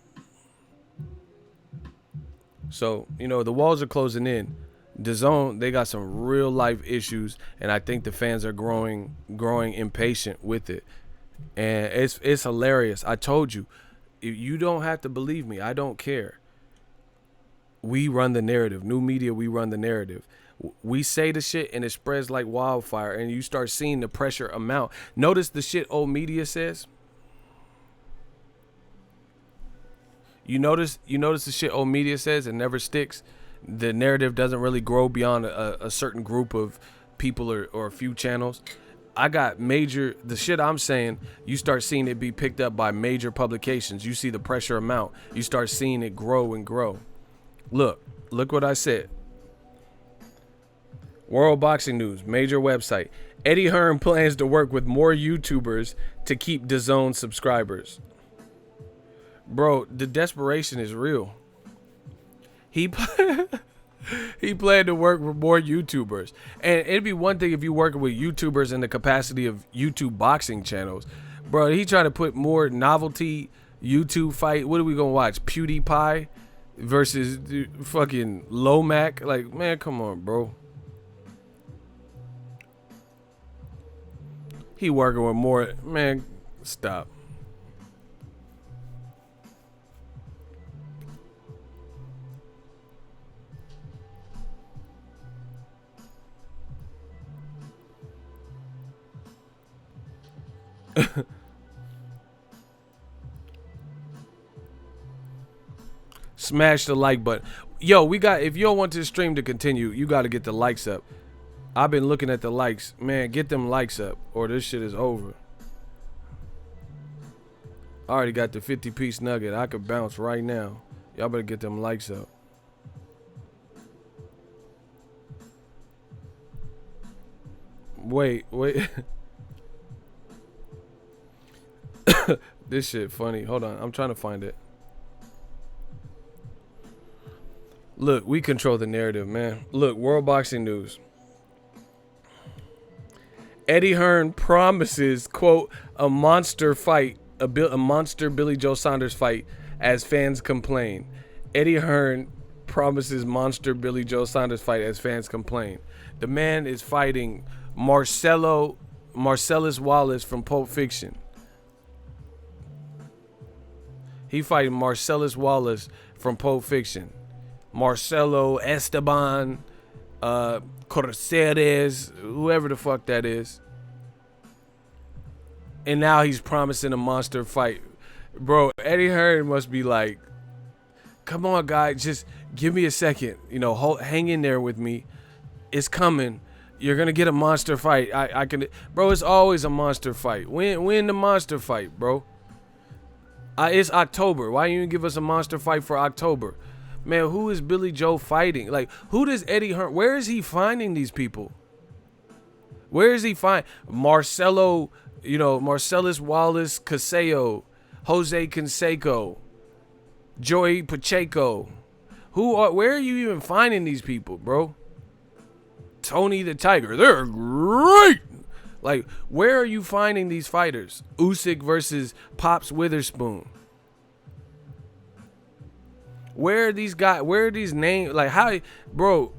So, you know, the walls are closing in. DAZN, they got some real life issues, and I think the fans are growing impatient with it. And it's hilarious. I told you, you don't have to believe me. I don't care. We run the narrative. New media, we run the narrative. We say the shit and it spreads like wildfire, and you start seeing the pressure amount. Notice the shit old media says. You notice the shit old media says, it never sticks. The narrative doesn't really grow beyond a certain group of people or a few channels. I got the shit I'm saying, you start seeing it be picked up by major publications. You see the pressure amount. You start seeing it grow and grow. Look what I said. World Boxing News, major website. Eddie Hearn plans to work with more YouTubers to keep DAZN subscribers. Bro, the desperation is real. He planned to work with more YouTubers. And it'd be one thing if you working with YouTubers in the capacity of YouTube boxing channels. Bro, he trying to put more novelty YouTube fight. What are we going to watch? PewDiePie versus fucking Lomac? Like, man, come on, bro. He working with more. Man, stop. Smash the like button. Yo, if you don't want this stream to continue, you got to get the likes up. I've been looking at the likes. Man, get them likes up or this shit is over. I already got the 50-piece nugget. I could bounce right now. Y'all better get them likes up. Wait. This shit funny. Hold on. I'm trying to find it. Look, we control the narrative, man. Look, World Boxing News. Eddie Hearn promises, quote, a monster fight, a monster Billy Joe Saunders fight as fans complain. Eddie Hearn promises monster Billy Joe Saunders fight as fans complain. The man is fighting Marcellus Wallace from Pulp Fiction. He fighting Marcellus Wallace from Pulp Fiction. Marcelo Esteban, Corceres, whoever the fuck that is. And now he's promising a monster fight. Bro, Eddie Hearn must be like, come on, guys, just give me a second. You know, hang in there with me. It's coming. You're going to get a monster fight. I can, bro, it's always a monster fight. Win the monster fight, bro. It's October. Why you give us a monster fight for October? Man, who is Billy Joe fighting? Like, who does Eddie Hearn? Where is he finding these people? Where is he find Marcellus Wallace Caseo, Jose Canseco, Joey Pacheco? Where are you even finding these people, bro? Tony the Tiger, they're great. Like, where are you finding these fighters? Usyk versus Pops Witherspoon. Where are these guys? Where are these names? Like, how, bro?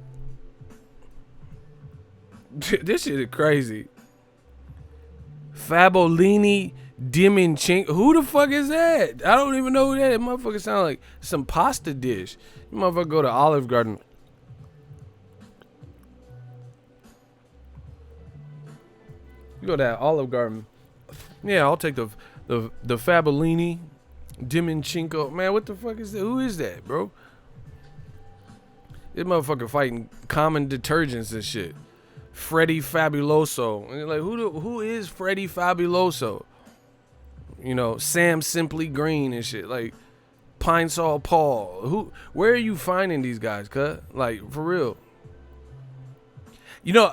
This shit is crazy. Fabolini Diminchink. Who the fuck is that? I don't even know who that is. Motherfucker sound like some pasta dish. You motherfucker go to Olive Garden. You go to that Olive Garden. Yeah, I'll take the Fabolini Diminchenko. Man, what the fuck is that? Who is that, bro? This motherfucker fighting common detergents and shit. Freddie Fabuloso. And like, who is Freddie Fabuloso? You know, Sam Simply Green and shit. Like, Pine Sol Paul. Where are you finding these guys, cut? Like, for real. You know,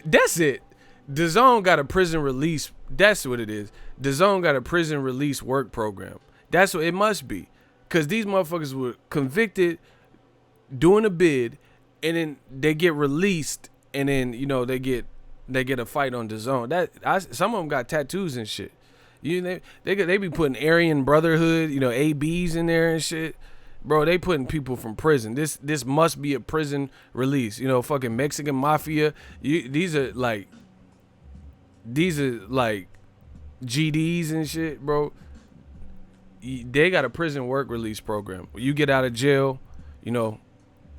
that's it. DAZN got a prison release. That's what it is. DAZN got a prison release work program. That's what it must be. Because these motherfuckers were convicted doing a bid, and then they get released, and then, you know, they get they get a fight on DAZN. Some of them got tattoos and shit. They be putting Aryan Brotherhood, ABs in there and shit. Bro, they putting people from prison. This must be a prison release. Fucking Mexican mafia. These are like GDs and shit, bro. They got a prison work release program. You get out of jail,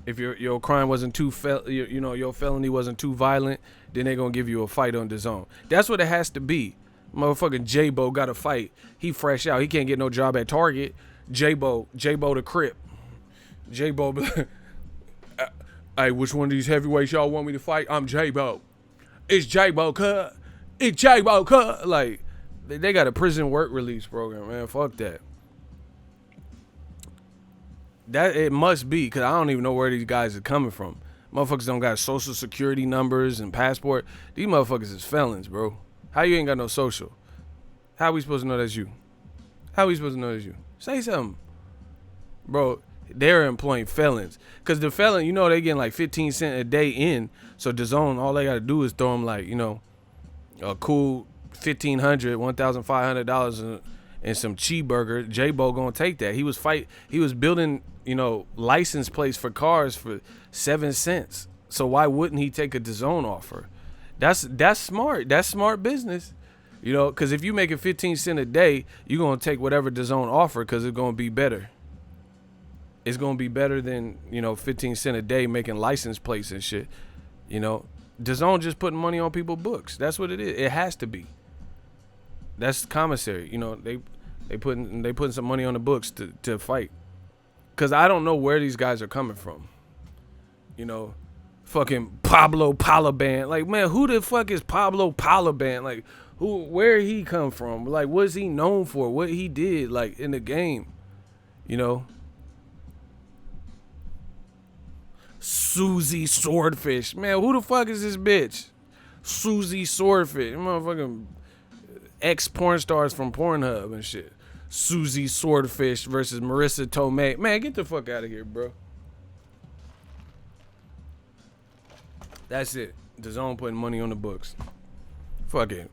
if your crime wasn't too your felony wasn't too violent, then they gonna give you a fight on DAZN. That's what it has to be. Motherfucking J-Bo got a fight. He fresh out. He can't get no job at Target. J-Bo the Crip. J-Bo, hey, which one of these heavyweights y'all want me to fight? I'm J-Bo. It's J-Bo, cuz. It's J-Bo, cuz. Like, they got a prison work release program, man. Fuck that. That it must be, because I don't even know where these guys are coming from. Motherfuckers don't got social security numbers and passport. These motherfuckers is felons, bro. How you ain't got no social? How we supposed to know that's you? How we supposed to know that's you? Say something. Bro, they're employing felons. Because the felon, they getting like 15 cents a day in. So DAZN, all they got to do is throw them like, a cool $1,500, $1,500 and some cheeseburger. J-Bo gonna take that. He was building, license plates for cars for 7 cents. So why wouldn't he take a DAZN offer? That's smart. That's smart business. Because if you make it 15 cents a day, you're going to take whatever DAZN offer because it's going to be better. It's going to be better than, 15 cents a day making license plates and shit. DAZN just putting money on people's books. That's what it is. It has to be. That's commissary. They putting some money on the books to fight. Because I don't know where these guys are coming from. Fucking Pablo Palaban. Like, man, who the fuck is Pablo Palaban? Like, where he come from? Like, what's he known for? What he did, like, in the game? Susie Swordfish. Man, who the fuck is this bitch? Susie Swordfish. Motherfucking ex-porn stars from Pornhub and shit. Susie Swordfish versus Marissa Tomei. Man, get the fuck out of here, bro. That's it. DAZN putting money on the books. Fuck it.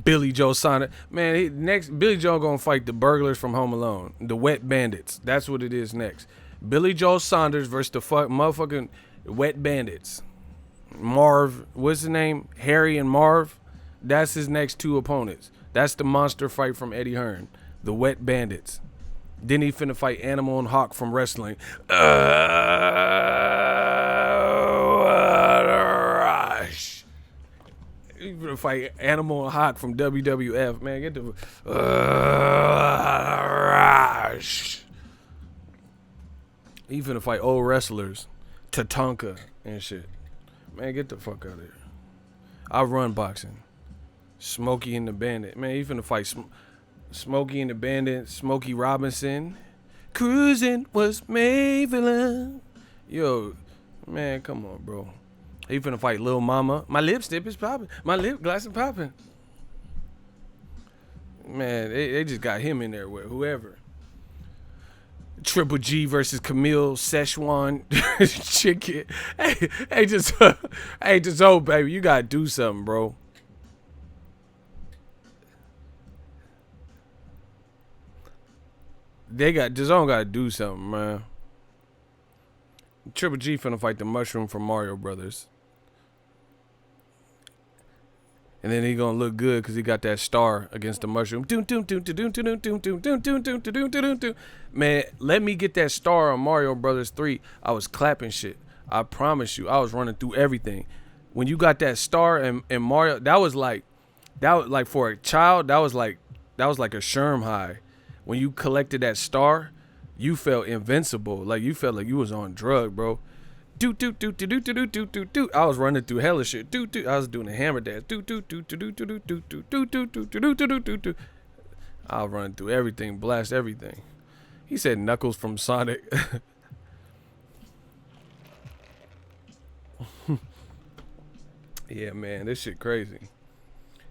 Billy Joe Saunders. Man, next Billy Joe gonna fight the burglars from Home Alone. The Wet Bandits. That's what it is next. Billy Joe Saunders versus the motherfucking Wet Bandits. Marv, what's his name? Harry and Marv. That's his next two opponents. That's the monster fight from Eddie Hearn. The Wet Bandits. Then he finna fight Animal and Hawk from wrestling. He finna fight Animal and Hawk from WWF. Man, get the... He finna fight old wrestlers. Tatanka and shit. Man, get the fuck out of here. I run boxing. Smokey and the Bandit. Man, he finna fight Smokey and the Bandit. Smokey Robinson. Cruising was Mayville. Yo, man, come on, bro. He finna fight Lil Mama. My lipstick is popping. My lip gloss is popping. Man, they just got him in there with whoever. Triple G versus Camille Szechuan chicken. Hey, just hope, baby. You gotta do something, bro. DAZN gotta do something, man. Triple G finna fight the Mushroom from Mario Brothers. And then he gonna look good because he got that star against the Mushroom. Man, let me get that star on Mario Brothers 3. I was clapping shit. I promise you, I was running through everything. When you got that star in Mario, that was like for a child, that was like a Sherm high. When you collected that star, you felt invincible. Like you felt like you was on drug, bro. I was running through hella shit. I was doing a hammer dance. I was running through everything, blast everything. He said Knuckles from Sonic. Yeah, man, this shit crazy.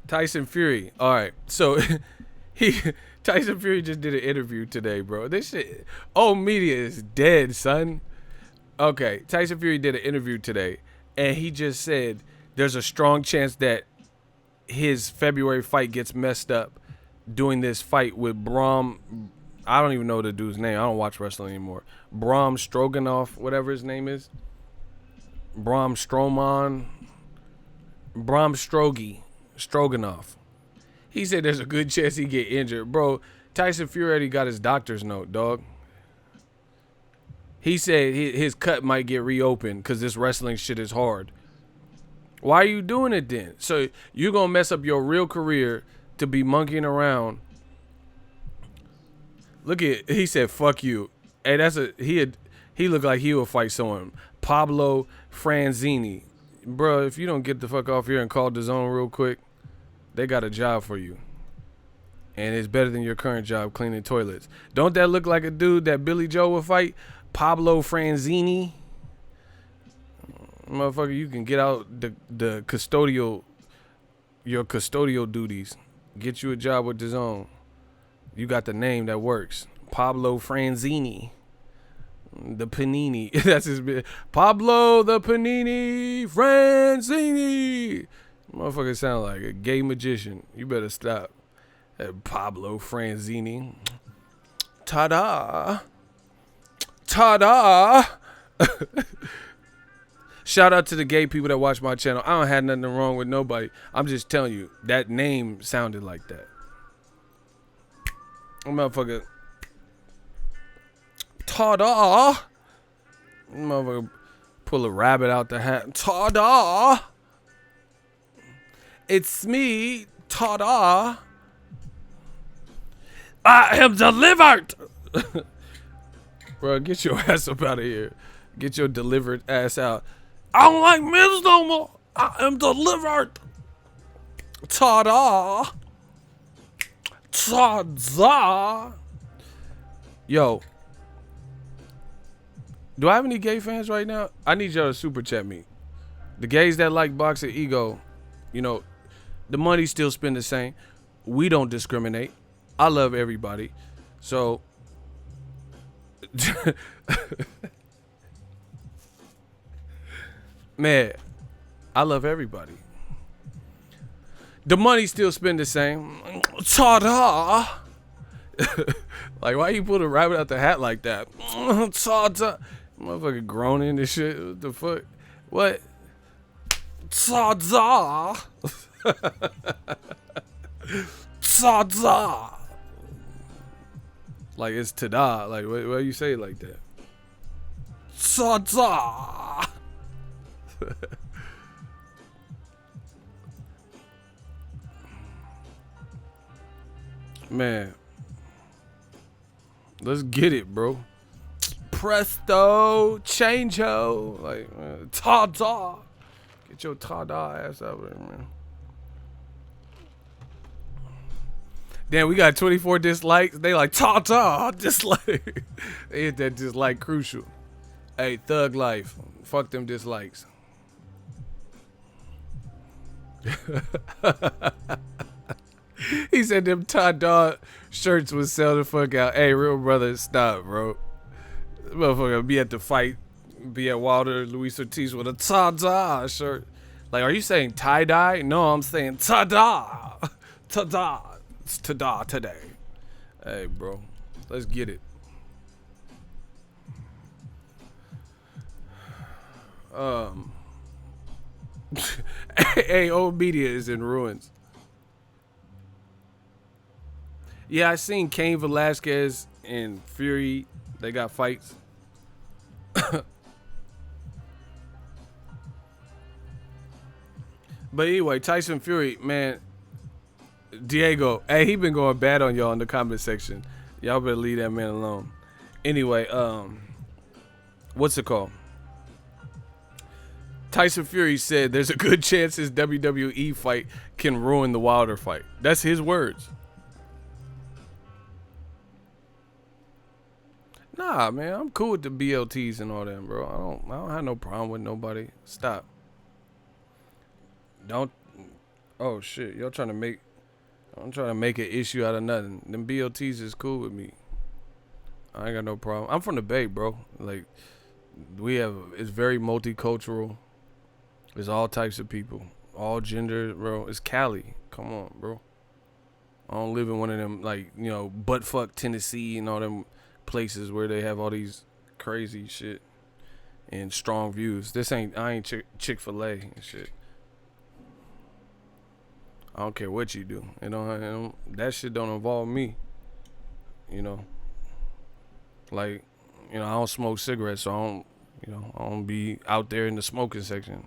Tyson Fury. All right, so Tyson Fury just did an interview today, bro. This shit, old media is dead, son. Okay, Tyson Fury did an interview today, and he just said there's a strong chance that his February fight gets messed up doing this fight with Braun. I don't even know the dude's name. I don't watch wrestling anymore. Braun Stroganoff, whatever his name is. Braun Strowman. Braun Stroganoff. He said there's a good chance he get injured. Bro, Tyson Fury already got his doctor's note, dog. He said his cut might get reopened because this wrestling shit is hard. Why are you doing it then? So you're going to mess up your real career to be monkeying around. Look at, he said, fuck you. Hey, he looked like he would fight someone. Pablo Franzini. Bro, if you don't get the fuck off here and call DAZN real quick, they got a job for you. And it's better than your current job cleaning toilets. Don't that look like a dude that Billy Joe would fight? Pablo Franzini. Motherfucker, you can get out the custodial, your custodial duties. Get you a job with DAZN. You got the name that works. Pablo Franzini. The Panini. That's his bit. Pablo the Panini Franzini. Motherfucker sound like a gay magician. You better stop. Pablo Franzini. Ta-da. Ta-da. Shout out to the gay people that watch my channel. I don't have nothing wrong with nobody. I'm just telling you, that name sounded like that. Motherfucker. Ta-da. Motherfucker pull a rabbit out the hat. Ta-da. It's me. Ta-da. I am delivered. Bro, get your ass up out of here. Get your delivered ass out. I don't like men's no more. I am delivered. Ta-da. Ta-da. Yo. Do I have any gay fans right now? I need y'all to super chat me. The gays that like Boxingego, you know, the money still spend the same. We don't discriminate. I love everybody. So man, I love everybody. The money still spend the same. Ta-da. Like, why you pull a rabbit out the hat like that? Ta-da. Motherfucker groaning and shit. What the fuck? What? Ta-da. Ta-da. Like, it's ta-da. Like, why you say it like that? Ta-da. Man, let's get it, bro. Presto, change-o. Like, ta-da. Get your ta-da ass out there, man. Damn, we got 24 dislikes. They like, ta-da, dislike. They hit that dislike crucial. Hey, thug life. Fuck them dislikes. He said them ta-da shirts would sell the fuck out. Hey, real brother, stop, bro. Motherfucker be at the fight, be at Wilder, Luis Ortiz with a ta-da shirt. Like, are you saying tie-dye? No, I'm saying ta-da. Ta-da. It's ta-da today. Hey, bro. Let's get it. Hey, old media is in ruins. Yeah, I seen Cain Velasquez and Fury. They got fights. But anyway, Tyson Fury, man. Diego, hey, he been going bad on y'all in the comment section. Y'all better leave that man alone. Anyway, what's it called? Tyson Fury said there's a good chance his WWE fight can ruin the Wilder fight. That's his words. Nah, man, I'm cool with the BLTs and all that, bro. I don't have no problem with nobody. Stop. Don't. Oh shit, y'all trying to make. I'm trying to make an issue out of nothing. Them BLTs is cool with me. I ain't got no problem. I'm from the Bay, bro. Like, it's very multicultural. There's all types of people, all genders, bro. It's Cali. Come on, bro. I don't live in one of them, like, you know, buttfuck Tennessee and all them places where they have all these crazy shit and strong views. I ain't Chick-fil-A and shit. I don't care what you do. That shit don't involve me. You know, like, you know, I don't smoke cigarettes, so I don't be out there in the smoking section.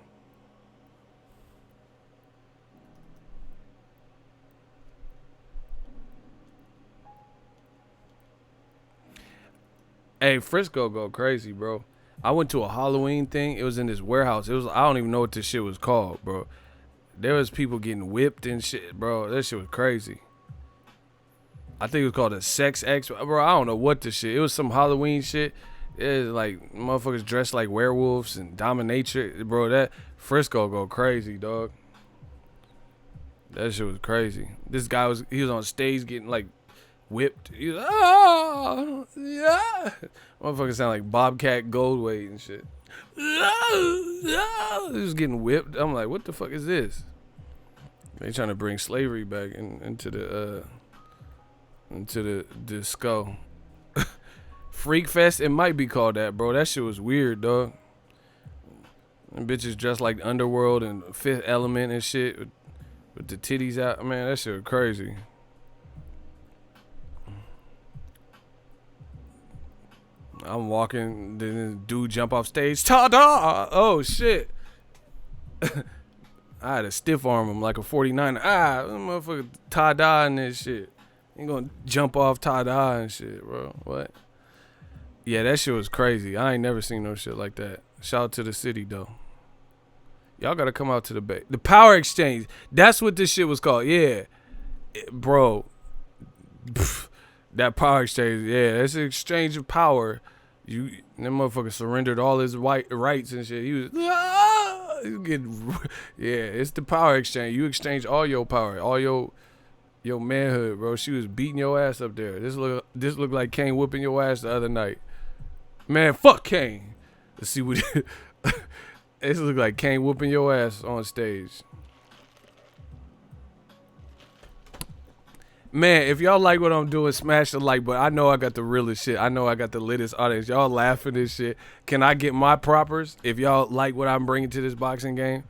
Hey, Frisco go crazy, bro. I went to a Halloween thing. It was in this warehouse. I don't even know what this shit was called, bro. There was people getting whipped and shit, bro. That shit was crazy. I think it was called a sex X, bro. I don't know what the shit. It was some Halloween shit. It was like motherfuckers dressed like werewolves and dominatrix, bro. That Frisco go crazy, dog. That shit was crazy. This guy was on stage getting like whipped. He was yeah. Motherfucker sound like Bobcat Goldthwait and shit. He was getting whipped. I'm like, what the fuck is this? They trying to bring slavery back into the skull. Freak Fest, it might be called that, bro. That shit was weird, dog. And bitches dressed like Underworld and Fifth Element and shit with the titties out. Man, that shit was crazy. I'm walking, then this dude jump off stage. Ta-da! Oh, shit. I had to stiff arm him like a 49er. Motherfucker ta-da and this shit. You gonna jump off ta-da and shit, bro. What? Yeah, that shit was crazy. I ain't never seen no shit like that. Shout out to the city, though. Y'all gotta come out to the Bay. The Power Exchange. That's what this shit was called. Yeah. Bro. That Power Exchange. Yeah, that's an exchange of power. That motherfucker surrendered all his rights and shit. He was getting, yeah, it's the Power Exchange. You exchange all your power, all your manhood, bro. She was beating your ass up there. This looked like Kane whooping your ass the other night. Man, fuck Kane. Let's see what this looked like Kane whooping your ass on stage. Man, if y'all like what I'm doing, smash the like button. I know I got the realest shit. I know I got the littest audience. Y'all laughing this shit. Can I get my propers if y'all like what I'm bringing to this boxing game?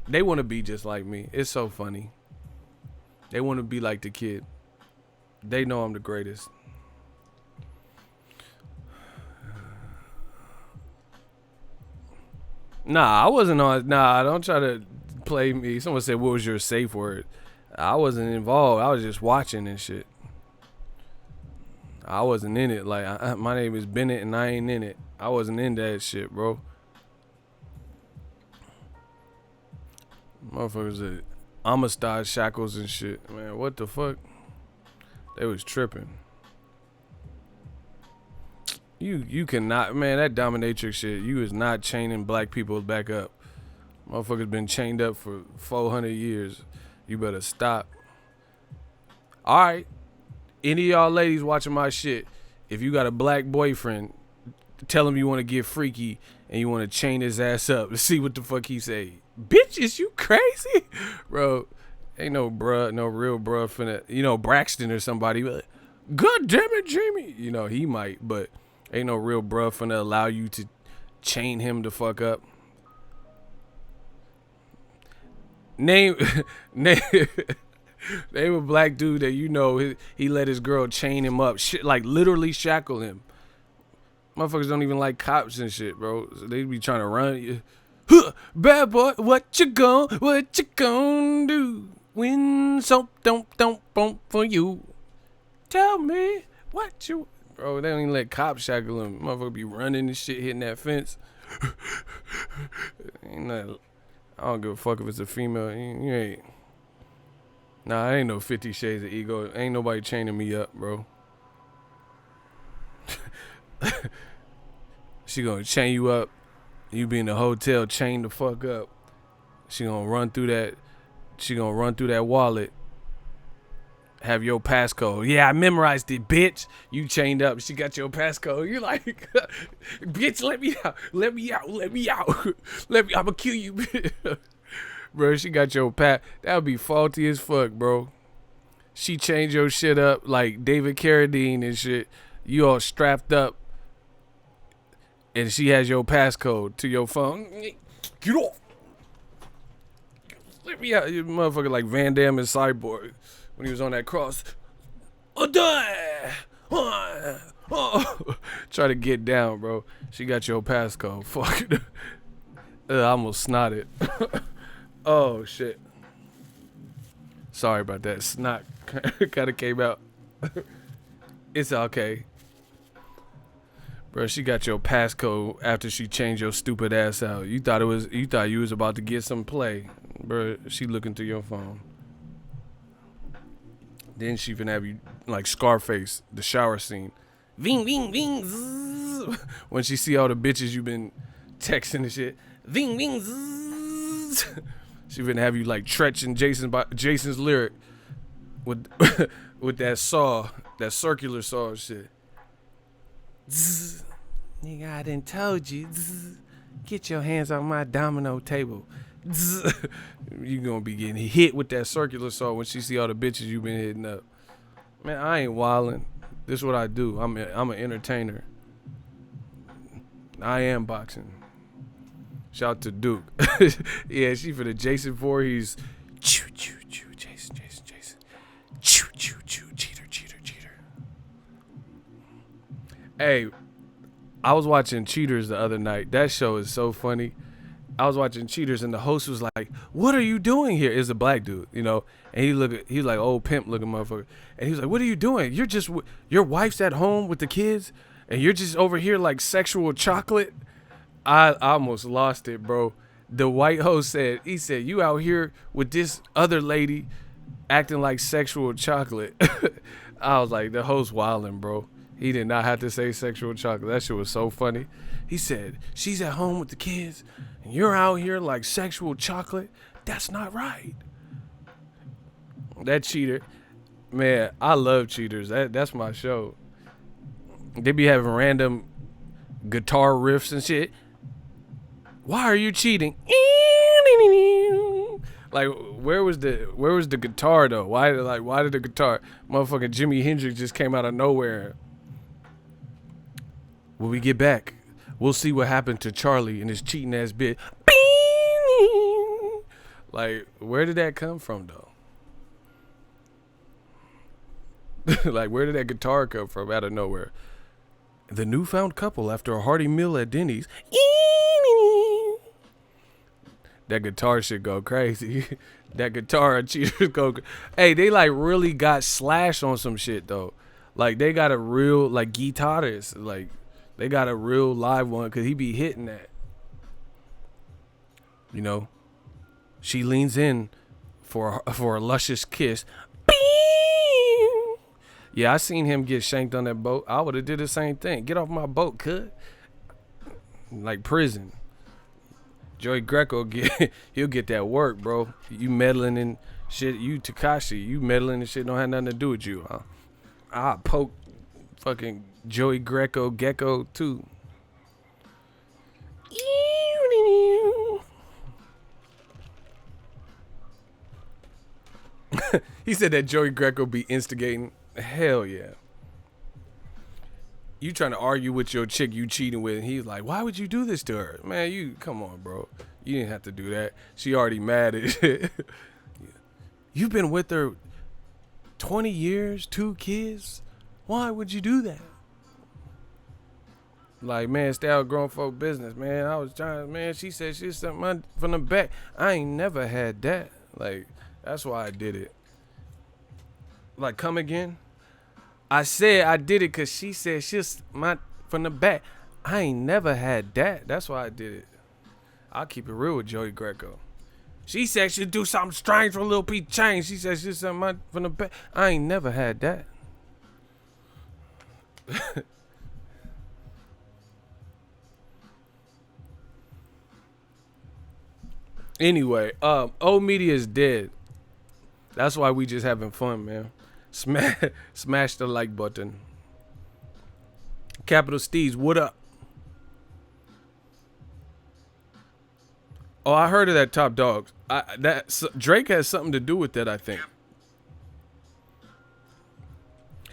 They want to be just like me. It's so funny. They want to be like the kid. They know I'm the greatest. Nah, I wasn't on. Nah, don't try to play me. Someone said, what was your safe word? I wasn't involved. I was just watching and shit. I wasn't in it. Like, my name is Bennett and I ain't in it. I wasn't in that shit, bro. Motherfuckers at Amistad shackles and shit. Man, what the fuck? They was tripping. You cannot, man, that dominatrix shit, you is not chaining black people back up. Motherfuckers been chained up for 400 years. You better stop. All right. Any of y'all ladies watching my shit, if you got a black boyfriend, tell him you want to get freaky and you want to chain his ass up to see what the fuck he say. Bitch, is you crazy? Bro, ain't no real bruh finna, you know, Braxton or somebody. Like, God damn it, Jamie. You know, he might, but ain't no real bruh finna allow you to chain him the fuck up. Name a black dude that you know he let his girl chain him up, shit, like literally shackle him. Motherfuckers don't even like cops and shit, bro. So they be trying to run you. Huh, bad boy, what you gonna do when something don't bump for you? Tell me what you, bro. They don't even let cops shackle him. Motherfucker be running and shit, hitting that fence. Ain't nothing. I don't give a fuck if it's a female. You ain't. Nah, I ain't no 50 Shades of Ego. Ain't nobody chaining me up, bro. She gonna chain you up. You be in the hotel, chain the fuck up. She gonna run through that. She gonna run through that wallet. have your passcode. Yeah, I memorized it, bitch. You chained up. She got your passcode. You're like, bitch, let me out. Let me out. Let me out. Let me. I'ma kill you, bro. She got your pass. That would be faulty as fuck, bro. She changed your shit up like David Carradine and shit. You all strapped up, and she has your passcode to your phone. Get off. Let me out. You motherfucker like Van Damme and Cyborg when he was on that cross. Try to get down, bro. She got your passcode. Fuck it. I almost snotted. Oh, shit. Sorry about that. Snot kind of came out. It's okay. Bro, she got your passcode after she changed your stupid ass out. You thought you was about to get some play. Bro, she looking through your phone. Then she finna have you like Scarface, the shower scene. Ving, ving, ving, zzz. When she see all the bitches you been texting and shit. Ving, ving, zzz. She finna have you like Tretch Jason's lyric with with that saw, that circular saw and shit. Zzz. Nigga, I done told you. Zzz. Get your hands on my domino table. You gonna be getting hit with that circular saw when she see all the bitches you been hitting up. Man, I ain't wildin'. This is what I do. I'm an entertainer. I am boxing. Shout out to Duke. Yeah, she for the Jason Voorhees. Choo choo choo. Jason. Choo choo choo. Cheater. Hey, I was watching Cheaters the other night. That show is so funny. I was watching Cheaters and the host was like, "What are you doing here?" It's a black dude, you know, and he's like old pimp looking motherfucker, and he was like, "What are you doing? You're just your wife's at home with the kids, and you're just over here like sexual chocolate." I almost lost it, bro. The white host said, "You out here with this other lady, acting like sexual chocolate." I was like, the host wilding, bro. He did not have to say sexual chocolate. That shit was so funny. He said, "She's at home with the kids, and you're out here like sexual chocolate. That's not right." That Cheater, man, I love Cheaters. That's my show. They be having random guitar riffs and shit. Why are you cheating? Like, where was the guitar though? Why did the guitar? Motherfucking Jimi Hendrix just came out of nowhere. When we get back, we'll see what happened to Charlie and his cheating ass bitch. Like, where did that come from though? Like, where did that guitar come from out of nowhere? The newfound couple after a hearty meal at Denny's. That guitar shit go crazy. That guitar Cheaters go. Hey, they like really got Slash on some shit though. Like, they got a real like guitarist. Like, they got a real live one because he be hitting that. You know, she leans in for a luscious kiss. Yeah, I seen him get shanked on that boat. I would have did the same thing. Get off my boat, cuz. Like prison. Joey Greco he'll get that work, bro. You meddling in shit. You Tekashi. You meddling in shit don't have nothing to do with you, huh? I poke fucking Joey Gecko too. He said that Joey Greco be instigating. Hell yeah. You trying to argue with your chick you cheating with, and he's like, "Why would you do this to her?" Man, you come on, bro. You didn't have to do that. She already mad at it. You've been with her 20 years, 2 kids. Why would you do that? Like, man, stay out grown folk business, man. I was trying, man. She said she's something from the back. I ain't never had that. Like, that's why I did it. Like, come again? I said I did it because she said she's from the back. I ain't never had that. That's why I did it. I'll keep it real with Joey Greco. She said she'd do something strange for a little piece of change. She said she's something from the back. I ain't never had that. Anyway, old media is dead. That's why we just having fun, man. Smash the like button. Capital Steez, what up? Oh, I heard of that Top Dogs. Drake has something to do with that, I think.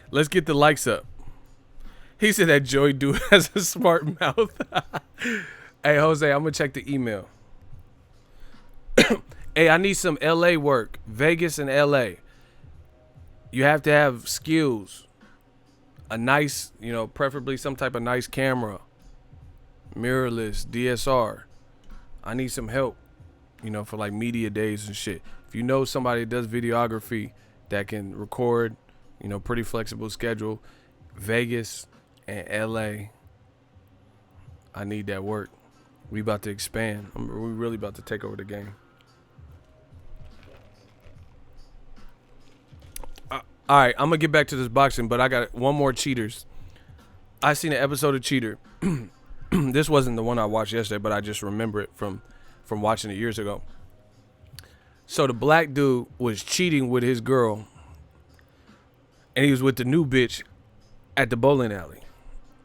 Let's get the likes up. He said that Joey dude has a smart mouth. Hey, Jose, I'm going to check the email. Hey, I need some LA work. Vegas and LA. You have to have skills. A nice, preferably some type of nice camera. Mirrorless, DSR. I need some help, for like media days and shit. If you know somebody that does videography that can record, pretty flexible schedule, Vegas and LA, I need that work. We about to expand. We really about to take over the game. All right, I'm going to get back to this boxing, but I got one more Cheaters. I seen an episode of Cheater. This wasn't the one I watched yesterday, but I just remember it from watching it years ago. So the black dude was cheating with his girl, and he was with the new bitch at the bowling alley.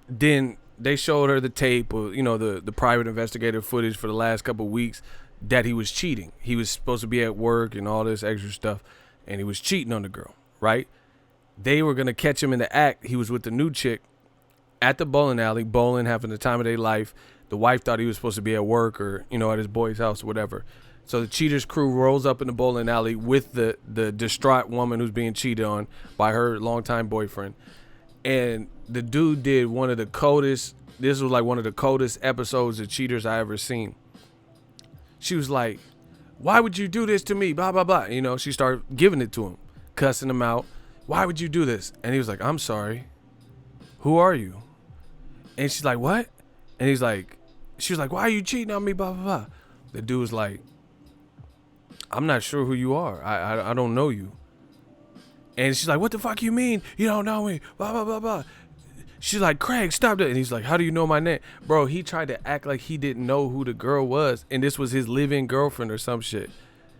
Then they showed her the tape, or the private investigative footage for the last couple of weeks that he was cheating. He was supposed to be at work and all this extra stuff, and he was cheating on the girl, right? They were gonna catch him in the act. He was with the new chick at the bowling alley, bowling, having the time of their life. The wife thought he was supposed to be at work or, at his boy's house or whatever. So the Cheaters crew rolls up in the bowling alley with the distraught woman who's being cheated on by her longtime boyfriend. And the dude did one of the coldest, this was like one of the coldest episodes of Cheaters I ever seen. She was like, why would you do this to me? Blah, blah, blah. She started giving it to him, cussing him out. Why would you do this? And he was like, I'm sorry. Who are you? And she's like, what? And she was like, why are you cheating on me? Blah, blah, blah. The dude was like, I'm not sure who you are. I don't know you. And she's like, what the fuck you mean? You don't know me. Blah, blah, blah, blah. She's like, Craig, stop that. And he's like, how do you know my name? Bro, he tried to act like he didn't know who the girl was. And this was his live-in girlfriend or some shit.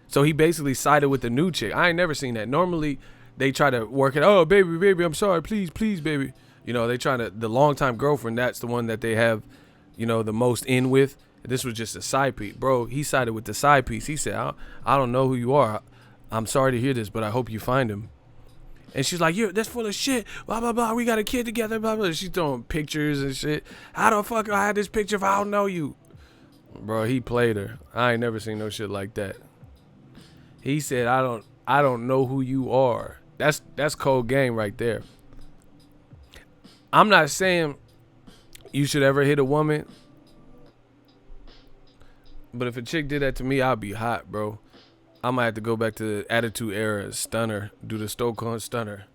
So he basically sided with the new chick. I ain't never seen that. Normally, they try to work it. Oh, baby, I'm sorry. Please, baby. They try to, the longtime girlfriend, that's the one that they have, the most in with. This was just a side piece. Bro, he sided with the side piece. He said, I don't know who you are. I'm sorry to hear this, but I hope you find him. And she's like, that's full of shit. Blah, blah, blah. We got a kid together. Blah, blah. She's throwing pictures and shit. How the fuck I had this picture if I don't know you? Bro, he played her. I ain't never seen no shit like that. He said, I don't know who you are. That's cold game right there. I'm not saying you should ever hit a woman, but if a chick did that to me, I'd be hot, bro. I might have to go back to the Attitude Era, stunner, do the Stone Cold Stunner.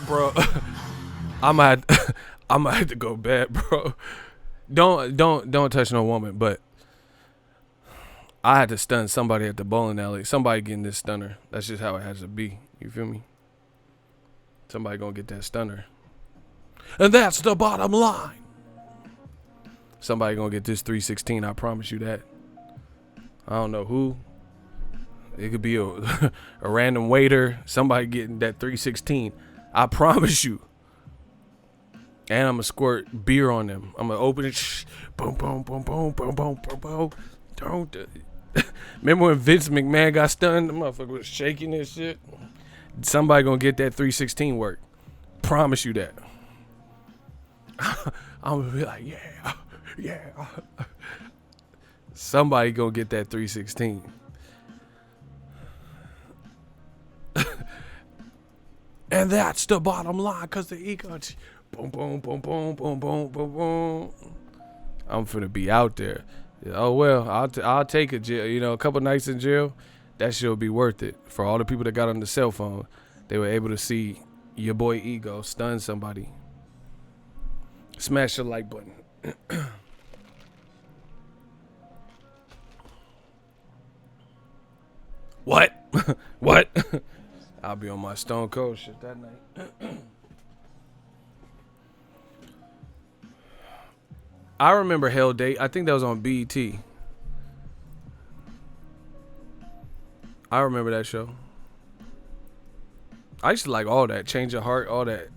Bro, I might have to go bad, bro. Don't touch no woman, but I had to stun somebody at the bowling alley. Somebody getting this stunner. That's just how it has to be. You feel me? Somebody gonna get that stunner. And that's the bottom line. Somebody gonna get this 316. I promise you that. I don't know who. It could be a random waiter. Somebody getting that 316. I promise you. And I'm gonna squirt beer on them. I'm gonna open it. Boom, boom, boom, boom, boom, boom, boom, boom. Don't. Remember when Vince McMahon got stunned? The motherfucker was shaking this shit. Somebody gonna get that 316 work. Promise you that. I'm gonna be like, yeah. Somebody gonna get that 316. And that's the bottom line, cause the ego. Boom, boom, boom, boom, boom, boom, boom, boom. I'm finna be out there. Oh well, I'll take a jail. A couple nights in jail, that shit'll be worth it. For all the people that got on the cell phone, they were able to see your boy Ego stun somebody. Smash the like button. What? What? I'll be on my Stone Cold shit that night. I remember Hell Day. I think that was on BET. I remember that show. I used to like all that. Change Your Heart, all that.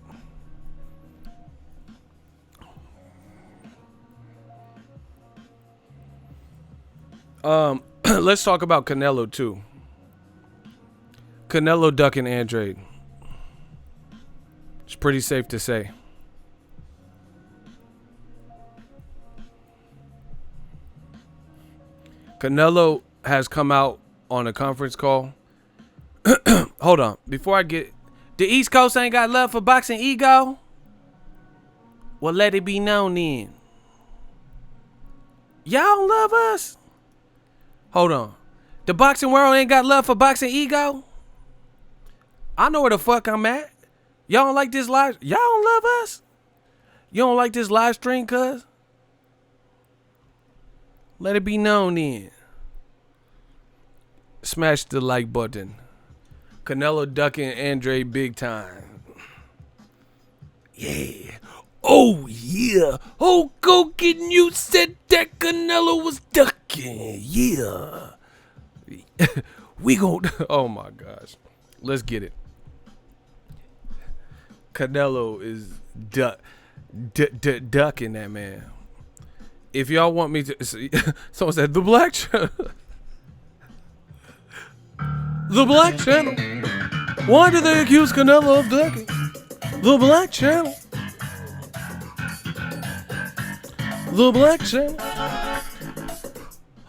Let's talk about Canelo too. Canelo ducking Andrade. It's pretty safe to say. Canelo has come out on a conference call. Hold on. Before I get... The East Coast ain't got love for Boxingego? Well, let it be known then. Y'all don't love us? Hold on. The boxing world ain't got love for Boxingego? I know where the fuck I'm at. Y'all don't like this live... Y'all don't love us? You don't like this live stream, cuz? Let it be known then. Smash the like button. Canelo ducking Andrade big time. Yeah. Oh, yeah. Oh, go getting you said that Canelo was ducking. Yeah. We gon' oh, my gosh. Let's get it. Canelo is ducking that man. If y'all want me to... Someone said, the Black Channel. The Black Channel. Why do they accuse Canelo of ducking? The Black Channel. The Black Channel.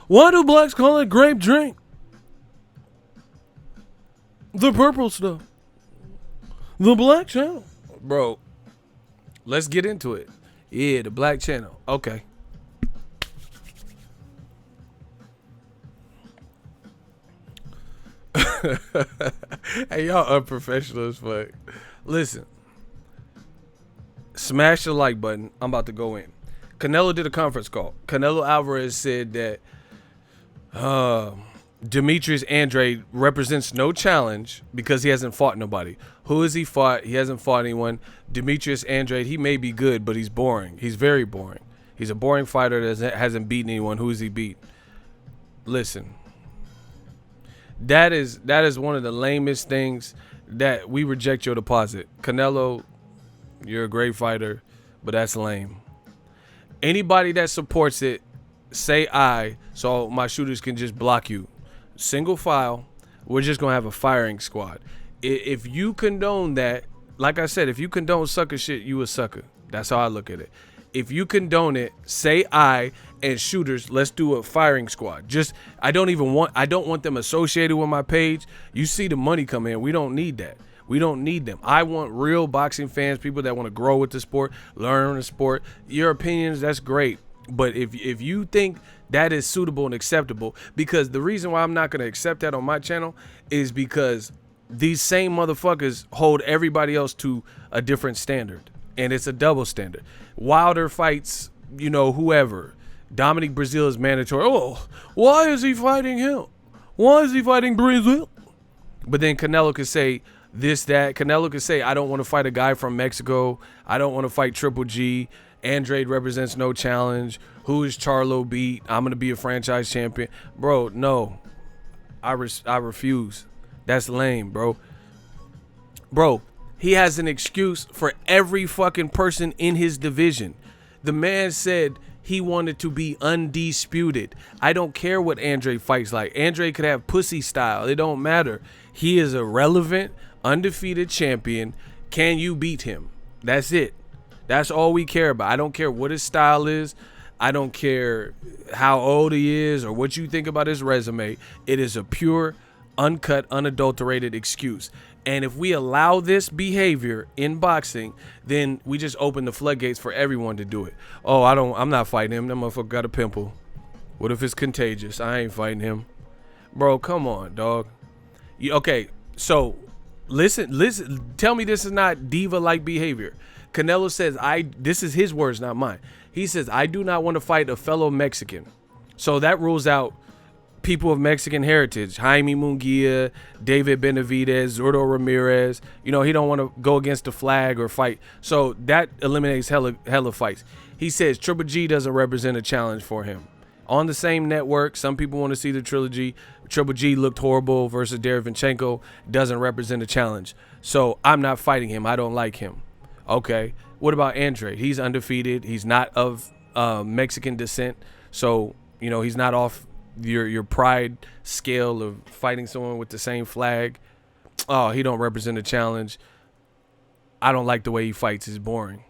Why do blacks call it grape drink? The purple stuff. The Black Channel. Bro, let's get into it. Yeah, the Black Channel. Okay. Hey, y'all unprofessional as fuck. Listen. Smash the like button. I'm about to go in. Canelo did a conference call. Canelo Alvarez said that Demetrius Andrade represents no challenge because he hasn't fought nobody. Who has he fought? He hasn't fought anyone. Demetrius Andrade, he may be good, but he's boring. He's very boring. He's a boring fighter that hasn't beaten anyone. Who has he beat? Listen. That is one of the lamest things that we reject your deposit. Canelo, you're a great fighter, but that's lame. Anybody that supports it, say aye, so my shooters can just block you. Single file, we're just going to have a firing squad. If you condone that, like I said, if you condone sucker shit, you a sucker. That's how I look at it. If you condone it, say aye, and shooters, let's do a firing squad. Just, I don't want them associated with my page. You see the money come in. We don't need that. We don't need them. I want real boxing fans, people that want to grow with the sport, learn the sport. Your opinions, that's great. But if you think that is suitable and acceptable, because the reason why I'm not going to accept that on my channel is because these same motherfuckers hold everybody else to a different standard. And it's a double standard. Wilder fights, whoever. Dominic Brazil is mandatory. Oh, why is he fighting him? Why is he fighting Brazil? But then Canelo could say this, that. Canelo could say, I don't want to fight a guy from Mexico. I don't want to fight Triple G. Andrade represents no challenge. Who is Charlo beat? I'm going to be a franchise champion. Bro, no. I refuse. That's lame, bro. Bro, he has an excuse for every fucking person in his division. The man said he wanted to be undisputed. I don't care what Andrade fights like. Andrade could have pussy style. It don't matter. He is a relevant, undefeated champion. Can you beat him? That's it. That's all we care about. I don't care what his style is. I don't care how old he is or what you think about his resume. It is a pure, uncut, unadulterated excuse. And if we allow this behavior in boxing, then we just open the floodgates for everyone to do it. Oh, I'm not fighting him. That motherfucker got a pimple. What if it's contagious? I ain't fighting him. Bro, come on, dog. Okay, so listen. Tell me this is not diva-like behavior. Canelo says, this is his words, not mine. He says, I do not want to fight a fellow Mexican. So that rules out people of Mexican heritage. Jaime Munguia, David Benavidez, Zurdo Ramirez. He don't want to go against the flag or fight. So that eliminates hella fights. He says Triple G doesn't represent a challenge for him. On the same network, some people want to see the trilogy. Triple G looked horrible versus Derevyanchenko. Doesn't represent a challenge. So I'm not fighting him. I don't like him. Okay. What about Andrade? He's undefeated. He's not of Mexican descent. So, you know, he's not off your pride scale of fighting someone with the same flag. Oh, he don't represent a challenge. I don't like the way he fights. He's boring.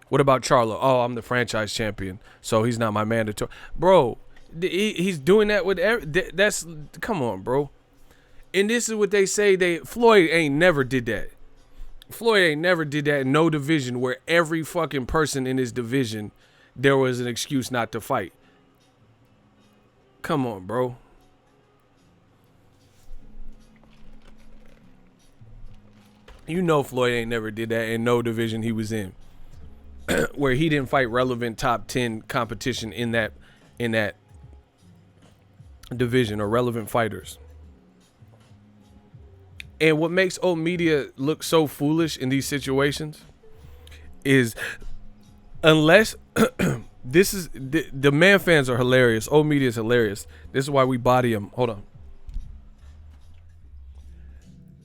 What about Charlo? Oh, I'm the franchise champion, so he's not my mandatory. Bro, he's doing that with that's come on, bro. And this is what they say. Floyd ain't never did that. Floyd ain't never did that in no division where every fucking person in his division there was an excuse not to fight. Come on, bro. You know Floyd ain't never did that in no division he was in. Where he didn't fight relevant top 10 competition in that division or relevant fighters. And what makes old media look so foolish in these situations is unless this is the man fans are hilarious. Old media is hilarious. This is why we body them. Hold on.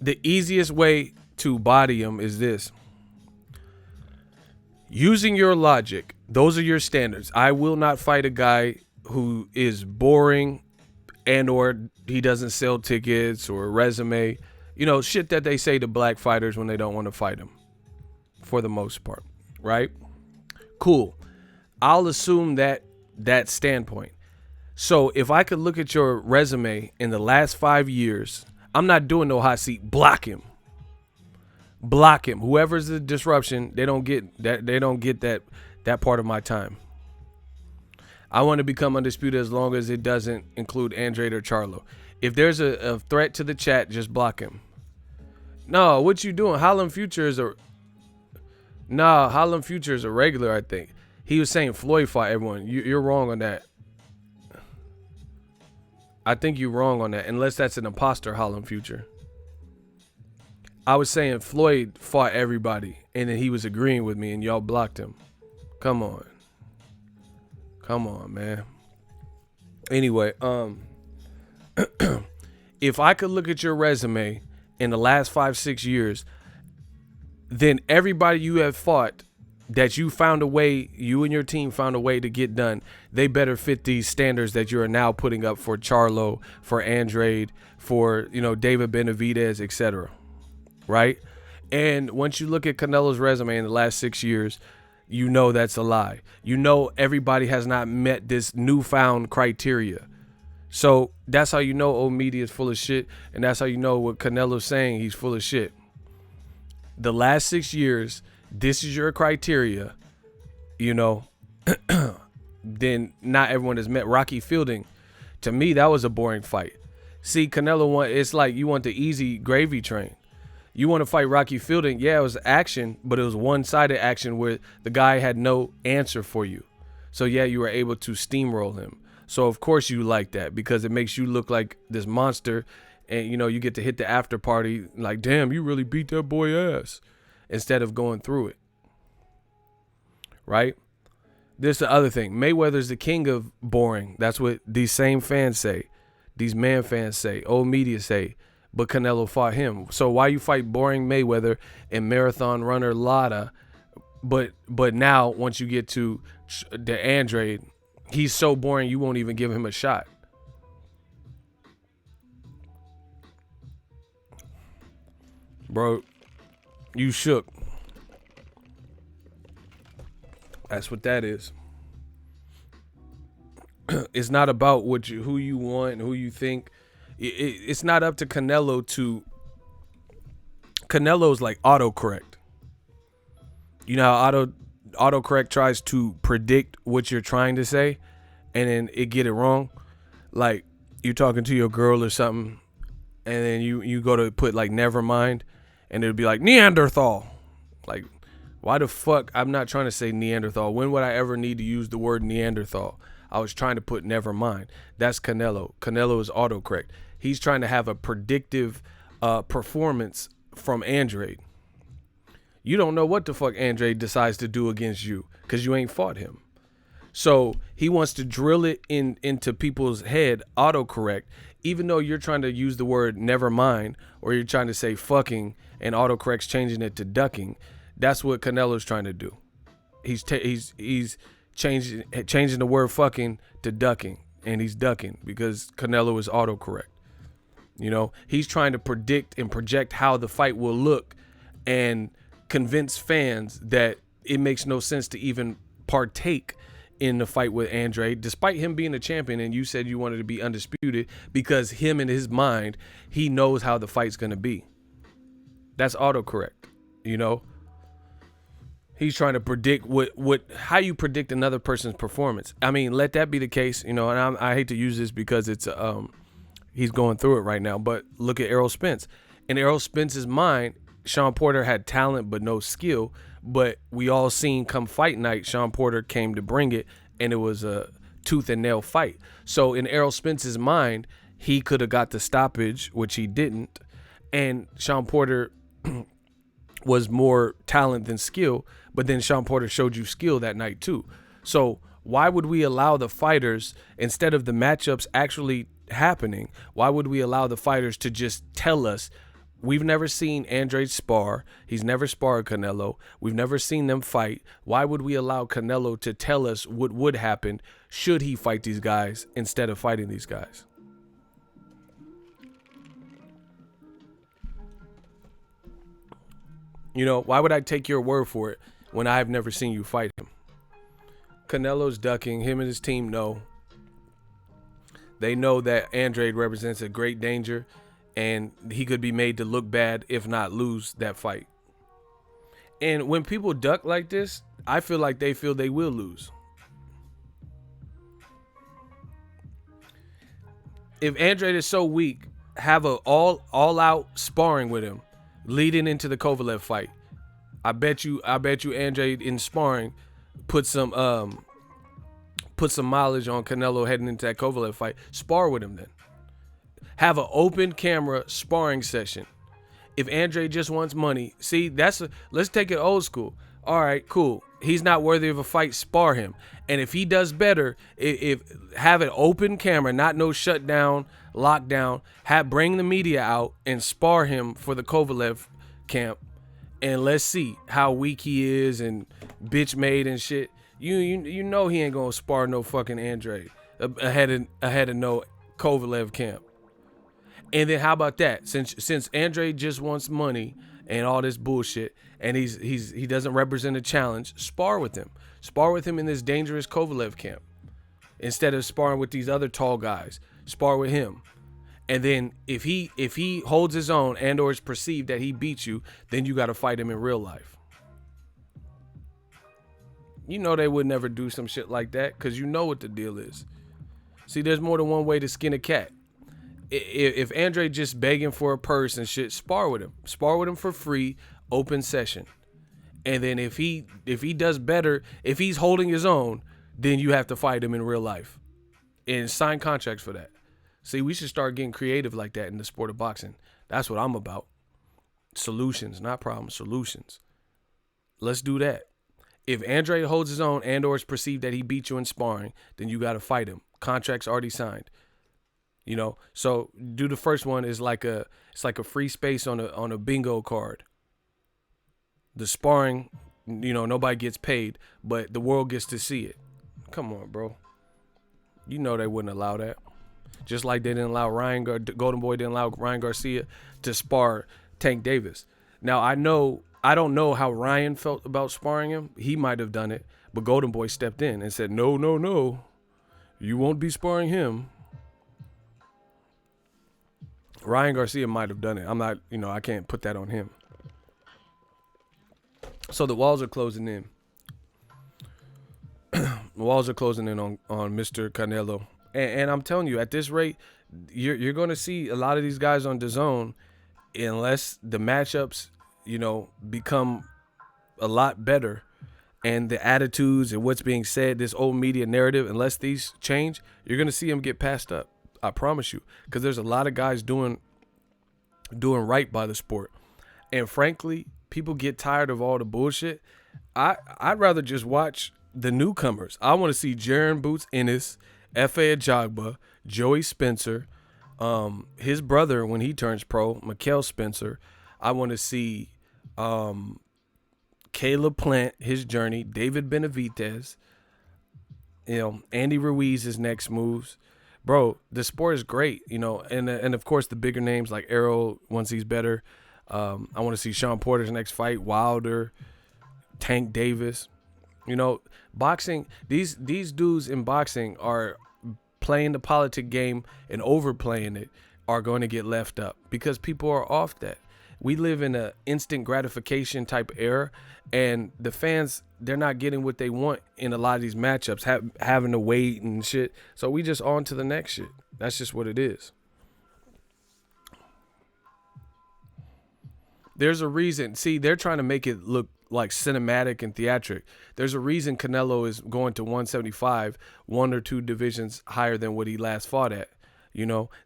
The easiest way to body them is this. Using your logic, those are your standards. I will not fight a guy who is boring and or he doesn't sell tickets or a resume. You know, shit that they say to black fighters when they don't want to fight them for the most part, right? Cool. I'll assume that standpoint. So if I could look at your resume in the last 5 years, I'm not doing no hot seat. Block him. Block him. Whoever's the disruption, they don't get that. They don't get that part of my time. I want to become undisputed as long as it doesn't include Andrade or Charlo. If there's a threat to the chat, just block him. No, what you doing? Harlem Future is a regular. I think he was saying Floyd fought everyone. You're wrong on that. I think you're wrong on that, unless that's an imposter Harlem Future. I was saying Floyd fought everybody, and then he was agreeing with me, and y'all blocked him. Come on. Come on, man. Anyway, if I could look at your resume in the last 5-6 years, then everybody you have fought that you found a way, you and your team found a way to get done, they better fit these standards that you are now putting up for Charlo, for Andrade, for, you know, David Benavidez, etc. Right? And once you look at Canelo's resume in the last 6 years, you know that's a lie. You know everybody has not met this newfound criteria. So that's how you know old media is full of shit, and that's how you know what Canelo's saying, he's full of shit. The last 6 years, this is your criteria, you know, then not everyone has met. Rocky Fielding, to me, that was a boring fight. See, Canelo it's like you want the easy gravy train. You want to fight Rocky Fielding, yeah, it was action, but it was one-sided action where the guy had no answer for you. So yeah, you were able to steamroll him. So of course you like that because it makes you look like this monster, and you know you get to hit the after party like, damn, you really beat that boy ass, instead of going through it. Right? This is the other thing. Mayweather's the king of boring. That's what these same fans say. These man fans say. Old media say. But Canelo fought him. So why you fight boring Mayweather and marathon runner Lada? But now once you get to the Andrade, he's so boring you won't even give him a shot. Bro, you shook. That's what that is. It's not about who you want and who you think. It's not up to Canelo to. Canelo's like autocorrect. You know how autocorrect tries to predict what you're trying to say, and then it get it wrong. Like you're talking to your girl or something, and then you go to put like never mind, and it'll be like Neanderthal. Like, why the fuck? I'm not trying to say Neanderthal. When would I ever need to use the word Neanderthal? I was trying to put never mind. That's Canelo. Canelo is autocorrect. He's trying to have a predictive performance from Andrade. You don't know what the fuck Andrade decides to do against you because you ain't fought him. So he wants to drill it into people's head, autocorrect, even though you're trying to use the word never mind, or you're trying to say fucking and autocorrect's changing it to ducking. That's what Canelo's trying to do. He's changing the word fucking to ducking, and he's ducking because Canelo is autocorrect. You know, he's trying to predict and project how the fight will look and convince fans that it makes no sense to even partake in the fight with Andrade, despite him being a champion. And you said you wanted to be undisputed because him in his mind, he knows how the fight's going to be. That's autocorrect. You know, he's trying to predict how you predict another person's performance. I mean, let that be the case, you know, and I hate to use this because it's, he's going through it right now, but look at Errol Spence. In Errol Spence's mind, Sean Porter had talent but no skill, but we all seen come fight night, Sean Porter came to bring it, and it was a tooth and nail fight. So in Errol Spence's mind, he could have got the stoppage, which he didn't, and Sean Porter was more talent than skill, but then Sean Porter showed you skill that night too. So why would we allow the fighters, instead of the matchups actually happening, why would we allow the fighters to just tell us? We've never seen Andrade spar. He's never sparred Canelo. We've never seen them fight. Why would we allow Canelo to tell us what would happen should he fight these guys instead of fighting these guys? You know, why would I take your word for it when I have never seen you fight him? Canelo's ducking. Him and his team know. They know that Andrade represents a great danger, and he could be made to look bad, if not lose that fight. And when people duck like this, I feel like they feel they will lose. If Andrade is so weak, have a all out sparring with him leading into the Kovalev fight. I bet you Andrade in sparring put some mileage on Canelo heading into that Kovalev fight. Spar with him then. Have an open camera sparring session. If Andrade just wants money, see, let's take it old school. All right, cool. He's not worthy of a fight, spar him. And if he does better, if have an open camera, not no shutdown, lockdown, bring the media out and spar him for the Kovalev camp. And let's see how weak he is and bitch made and shit. You know he ain't gonna spar no fucking Andrade ahead of no Kovalev camp. And then how about that? Since Andrade just wants money and all this bullshit, and he doesn't represent a challenge, spar with him. Spar with him in this dangerous Kovalev camp. Instead of sparring with these other tall guys, spar with him. And then if he holds his own and or is perceived that he beats you, then you got to fight him in real life. You know they would never do some shit like that because you know what the deal is. See, there's more than one way to skin a cat. If Andrade just begging for a purse and shit, spar with him. Spar with him for free, open session. And then if he does better, if he's holding his own, then you have to fight him in real life. And sign contracts for that. See, we should start getting creative like that in the sport of boxing. That's what I'm about. Solutions, not problems, solutions. Let's do that. If Andrade holds his own and or is perceived that he beat you in sparring, then you got to fight him. Contract's already signed. You know, so do the first one is like a free space on a bingo card. The sparring, you know, nobody gets paid, but the world gets to see it. Come on, bro. You know they wouldn't allow that. Just like they didn't allow Golden Boy didn't allow Ryan Garcia to spar Tank Davis. Now I don't know how Ryan felt about sparring him. He might have done it, but Golden Boy stepped in and said, no, you won't be sparring him. Ryan Garcia might have done it. I'm not, I can't put that on him. So the walls are closing in. The walls are closing in on Mr. Canelo. And I'm telling you, at this rate, you're going to see a lot of these guys on DAZN unless the matchups, become a lot better and the attitudes and what's being said, this old media narrative, unless these change, you're going to see them get passed up. I promise you, because there's a lot of guys doing right by the sport. And frankly, people get tired of all the bullshit. I'd rather just watch the newcomers. I want to see Jaron Boots Ennis, Efe Ajagba, Joey Spencer, his brother when he turns pro, Mikkel Spencer. I want to see Caleb Plant, his journey, David Benavidez, Andy Ruiz's next moves. Bro, the sport is great, and of course the bigger names like Errol once he's better. I want to see Sean Porter's next fight, Wilder, Tank Davis. Boxing, these dudes in boxing are playing the politic game and overplaying it, are going to get left up because people are off that. We live in an instant gratification type era, and the fans, they're not getting what they want in a lot of these matchups, having to wait and shit. So we just on to the next shit. That's just what it is. There's a reason. See, they're trying to make it look like cinematic and theatric. There's a reason Canelo is going to 175, 1 or 2 divisions higher than what he last fought at.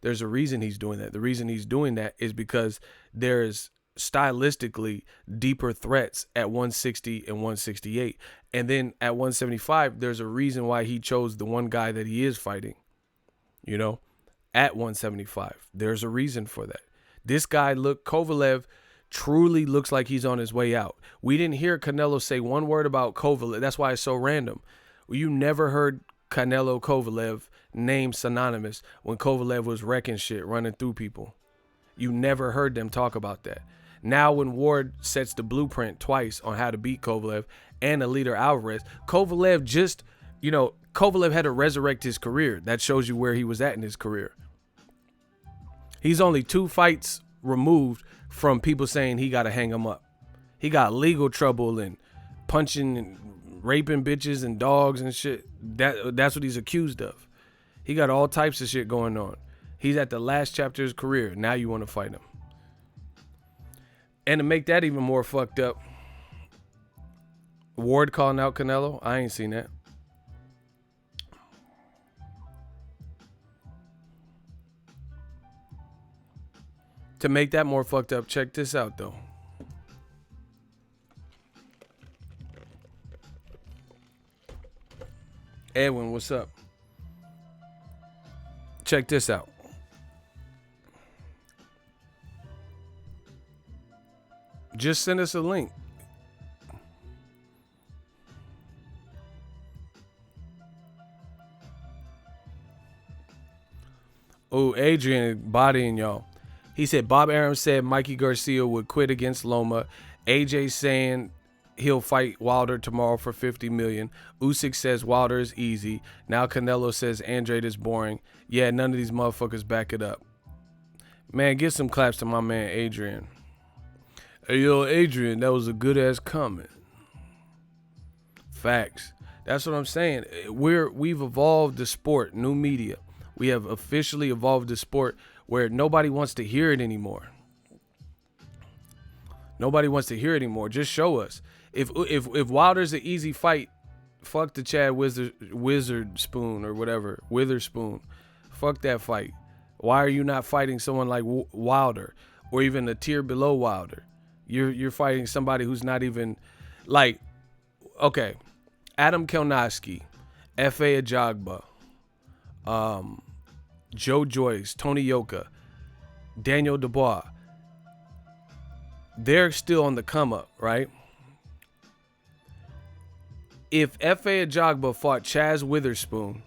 There's a reason he's doing that. The reason he's doing that is because there's stylistically deeper threats at 160 and 168. And then at 175, there's a reason why he chose the one guy that he is fighting, at 175. There's a reason for that. This guy, Kovalev truly looks like he's on his way out. We didn't hear Canelo say one word about Kovalev. That's why it's so random. You never heard Canelo Kovalev name synonymous when Kovalev was wrecking shit, running through people. You never heard them talk about that. Now when Ward sets the blueprint twice on how to beat Kovalev and Alida Alvarez, Kovalev Kovalev had to resurrect his career. That shows you where he was at in his career. He's only 2 fights removed from people saying he got to hang him up. He got legal trouble and punching and raping bitches and dogs and shit. That's what he's accused of. He got all types of shit going on. He's at the last chapter of his career. Now you want to fight him. And to make that even more fucked up, Ward calling out Canelo. I ain't seen that. To make that more fucked up, check this out though. Edwin, what's up? Check this out. Just send us a link. Oh, Adrian bodying y'all. He said Bob Arum said Mikey Garcia would quit against Loma. AJ saying he'll fight Wilder tomorrow for $50 million. Usyk says Wilder is easy. Now Canelo says Andrade is boring. Yeah, none of these motherfuckers back it up. Man, give some claps to my man Adrian. Hey, yo, Adrian, that was a good-ass comment. Facts. That's what I'm saying. We've evolved the sport, new media. We have officially evolved the sport where nobody wants to hear it anymore. Nobody wants to hear it anymore. Just show us. If Wilder's an easy fight, fuck the Chad Witherspoon or whatever. Witherspoon. Fuck that fight. Why are you not fighting someone like Wilder or even a tier below Wilder? You're fighting somebody who's not even like, okay, Adam Kelnowski, Efe Ajagba, Joe Joyce, Tony Yoka, Daniel Dubois. They're still on the come up, right? If Efe Ajagba fought Chaz Witherspoon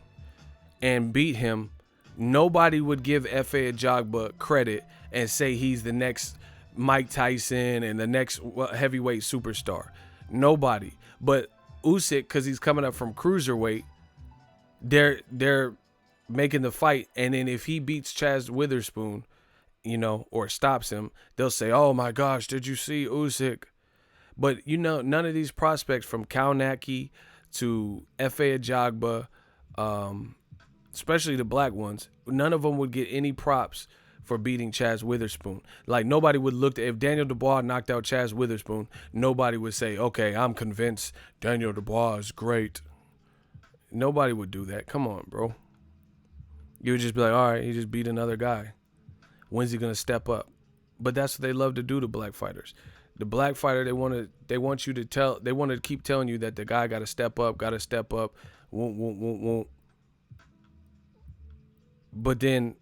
and beat him, nobody would give Efe Ajagba credit and say he's the next Mike Tyson and the next heavyweight superstar. Nobody. But Usyk, because he's coming up from cruiserweight, they're making the fight, and then if he beats Chaz Witherspoon, or stops him, they'll say, oh my gosh, did you see Usyk? But none of these prospects from Kaunaki to Efe Ajagba, especially the black ones, none of them would get any props for beating Chaz Witherspoon. Like, nobody would look if Daniel Dubois knocked out Chaz Witherspoon, nobody would say, okay, I'm convinced Daniel Dubois is great. Nobody would do that. Come on, bro. You would just be like, all right, he just beat another guy. When's he going to step up? But that's what they love to do to black fighters. The black fighter, they want to keep telling you that the guy got to step up, won't. But then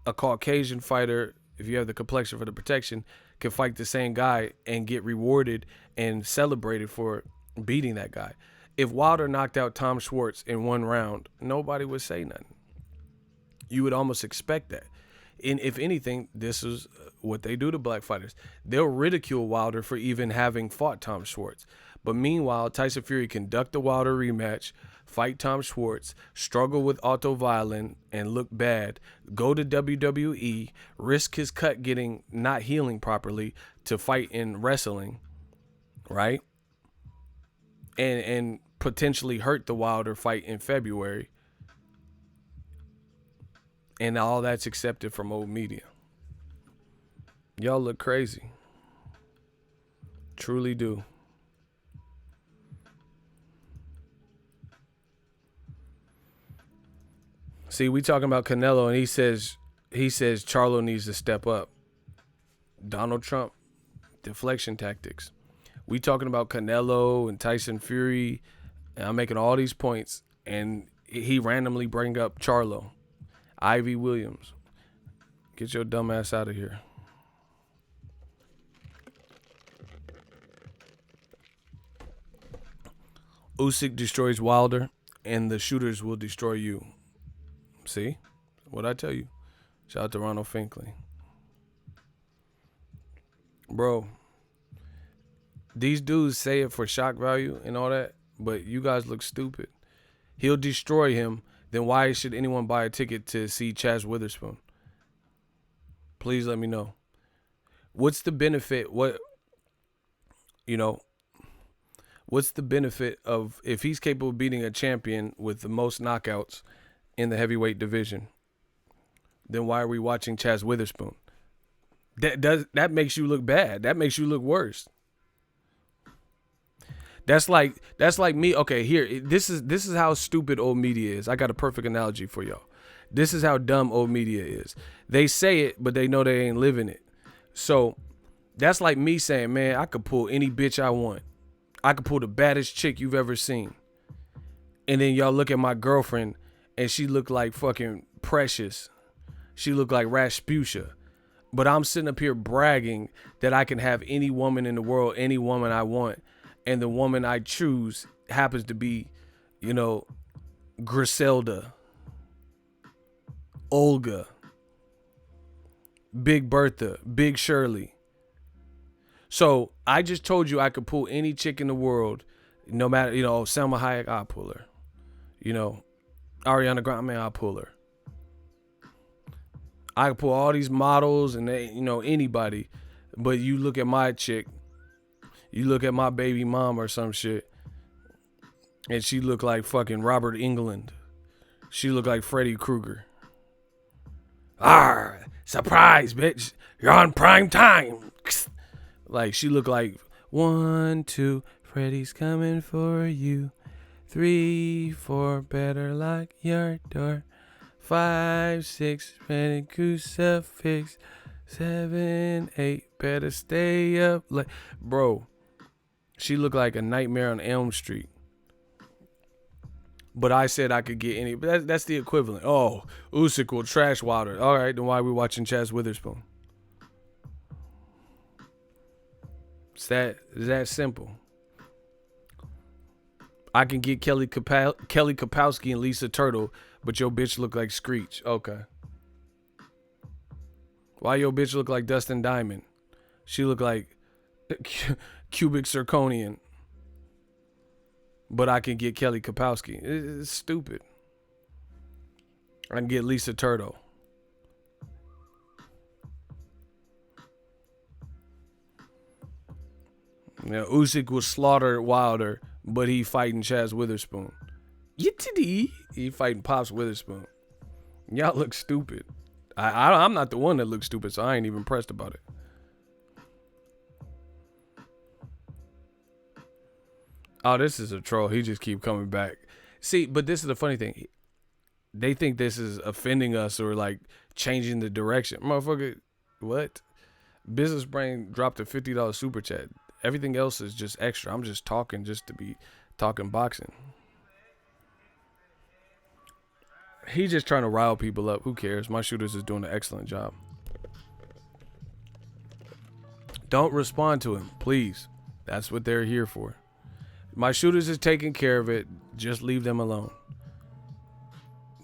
a Caucasian fighter, if you have the complexion for the protection, can fight the same guy and get rewarded and celebrated for beating that guy. If Wilder knocked out Tom Schwartz in one round, nobody would say nothing. You would almost expect that. And if anything, this is what they do to black fighters. They'll ridicule Wilder for even having fought Tom Schwartz. But meanwhile, Tyson Fury conduct the Wilder rematch, fight Tom Schwartz, struggle with Otto Valen and look bad, go to WWE, risk his cut not healing properly to fight in wrestling, right? And potentially hurt the Wilder fight in February. And all that's accepted from old media. Y'all look crazy. Truly do. See, we talking about Canelo, and he says Charlo needs to step up. Donald Trump, deflection tactics. We talking about Canelo and Tyson Fury, and I'm making all these points, and he randomly bring up Charlo. Ivy Williams, get your dumb ass out of here. Usyk destroys Wilder, and the shooters will destroy you. See? What'd I tell you? Shout out to Ronald Finkley. Bro, these dudes say it for shock value and all that, but you guys look stupid. He'll destroy him. Then why should anyone buy a ticket to see Chaz Witherspoon? Please let me know. What's the benefit? What's the benefit of if he's capable of beating a champion with the most knockouts in the heavyweight division? Then why are we watching Chaz Witherspoon? That makes you look bad. That makes you look worse. That's like me. Okay, here. This is how stupid old media is. I got a perfect analogy for y'all. This is how dumb old media is. They say it, but they know they ain't living it. So that's like me saying, man, I could pull any bitch I want. I could pull the baddest chick you've ever seen. And then y'all look at my girlfriend and she looked like fucking Precious. She looked like Rasputia. But I'm sitting up here bragging that I can have any woman in the world, any woman I want. And the woman I choose happens to be, Griselda, Olga, Big Bertha, Big Shirley. So I just told you I could pull any chick in the world, no matter, Selma Hayek, I'll pull her. Ariana Grande, I'll pull her. I could pull all these models and anybody. But you look at my chick, you look at my baby mom or some shit, and she look like fucking Robert Englund. She look like Freddy Krueger. Surprise, bitch. You're on prime time. Like, she look like 1, 2, Freddy's coming for you. 3, 4, better lock your door. 5, 6, Freddy crucifix. 7, 8, better stay up. Like, bro, she looked like a Nightmare on Elm Street. But I said I could get any. But that's the equivalent. Oh, Usyk will trash Wilder. All right, then why are we watching Chaz Witherspoon? It's that simple. I can get Kelly Kapowski and Lisa Turtle, but your bitch look like Screech. Okay. Why your bitch look like Dustin Diamond? She look like Cubic Zirconian. But I can get Kelly Kapowski. It's stupid. I can get Lisa Turtle. Usyk will slaughter Wilder, but he fighting Chaz Witherspoon. He fighting Pops Witherspoon. Y'all look stupid. I'm not the one that looks stupid, so I ain't even pressed about it. Oh, this is a troll. He just keep coming back. See, but this is the funny thing. They think this is offending us or like changing the direction. Motherfucker, what? Business Brain dropped a $50 super chat. Everything else is just extra. I'm just talking just to be talking boxing. He's just trying to rile people up. Who cares? My shooters is doing an excellent job. Don't respond to him, please. That's what they're here for. My shooters is taking care of it. Just leave them alone.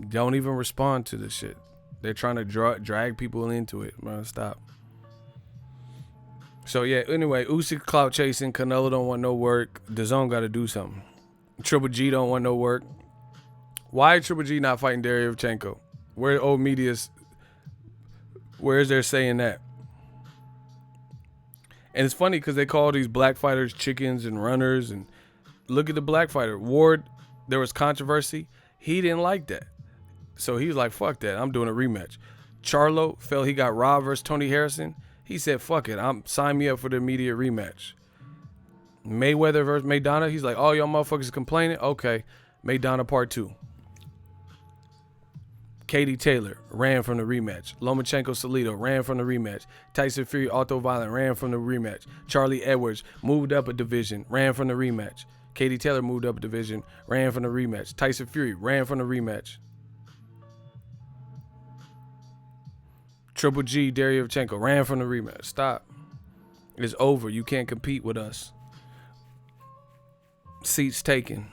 Don't even respond to this shit. They're trying to drag people into it. Man, stop. So yeah, anyway, Usyk clout chasing. Canelo don't want no work. DAZN got to do something. Triple G don't want no work. Why Triple G not fighting Deontay? Where old media's? Where is there saying that? And it's funny because they call these black fighters chickens and runners. And look at the black fighter Ward. There was controversy. He didn't like that, so he was like, "Fuck that! I'm doing a rematch." Charlo felt he got robbed versus Tony Harrison. He said, "Fuck it! Sign me up for the immediate rematch." Mayweather versus Maidana. He's like, "Oh, y'all motherfuckers complaining? Okay, Maidana Part 2." Katie Taylor ran from the rematch. Lomachenko Salido ran from the rematch. Tyson Fury Otto Violent ran from the rematch. Charlie Edwards moved up a division, ran from the rematch. Katie Taylor moved up a division, ran from the rematch. Tyson Fury ran from the rematch. Triple G Deontay ran from the rematch. Stop. It's over. You can't compete with us. Seats taken.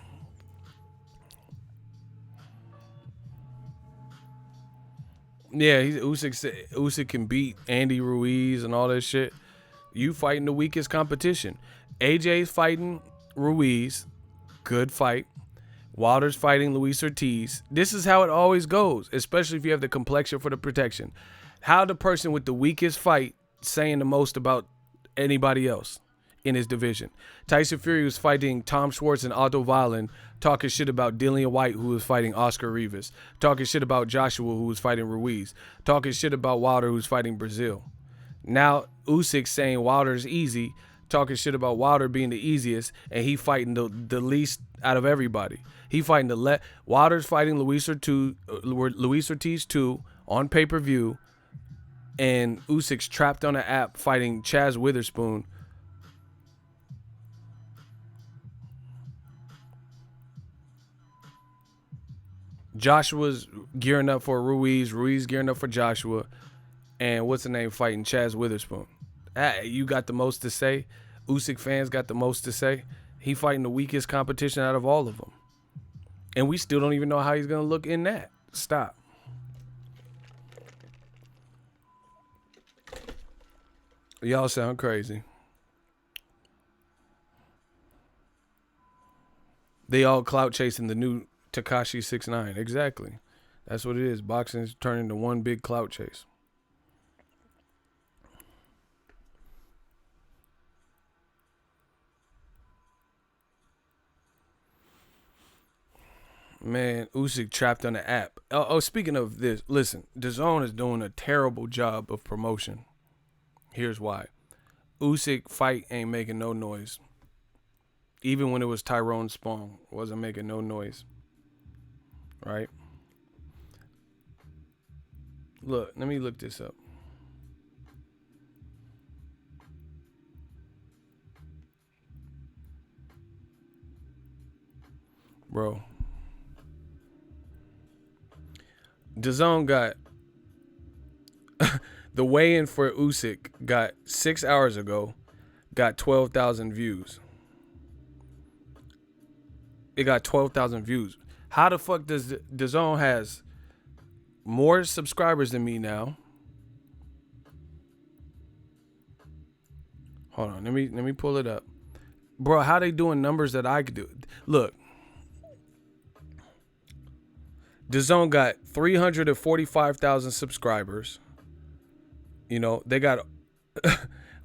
Yeah, Usyk can beat Andy Ruiz and all that shit. You fighting the weakest competition. AJ's fighting Ruiz. Good fight. Wilder's fighting Luis Ortiz. This is how it always goes, especially if you have the complexion for the protection. How the person with the weakest fight saying the most about anybody else in his division. Tyson Fury was fighting Tom Schwartz and Otto Violin, talking shit about Dillian White, who was fighting Oscar Rivas, talking shit about Joshua, who was fighting Ruiz, talking shit about Wilder, who's fighting Brazil. Now Usyk saying Wilder's easy, talking shit about Wilder being the easiest, and he fighting the least out of everybody. He fighting Wilder's fighting Luis Ortiz 2 on pay-per-view, and Usyk's trapped on an app fighting Chaz Witherspoon. Joshua's gearing up for Ruiz. Ruiz gearing up for Joshua. And what's the name fighting Chaz Witherspoon? You got the most to say. Usyk fans got the most to say. He fighting the weakest competition out of all of them. And we still don't even know how he's going to look in that. Stop. Y'all sound crazy. They all clout chasing the new Tekashi 6ix9ine. Exactly. That's what it is. Boxing's turning into one big clout chase. Man, Usyk trapped on the app. Speaking of this, listen, DAZN is doing a terrible job of promotion. Here's why. Usyk fight ain't making no noise. Even when it was Tyrone Spong, wasn't making no noise. Right? Look, let me look this up. Bro. DAZN got the weigh-in for Usyk got 6 hours ago, got 12,000 views. It got 12,000 views. How the fuck does DAZN has more subscribers than me now? Hold on, let me pull it up. Bro, how they doing numbers that I could do? Look. DAZN got 345,000 subscribers. You know, they got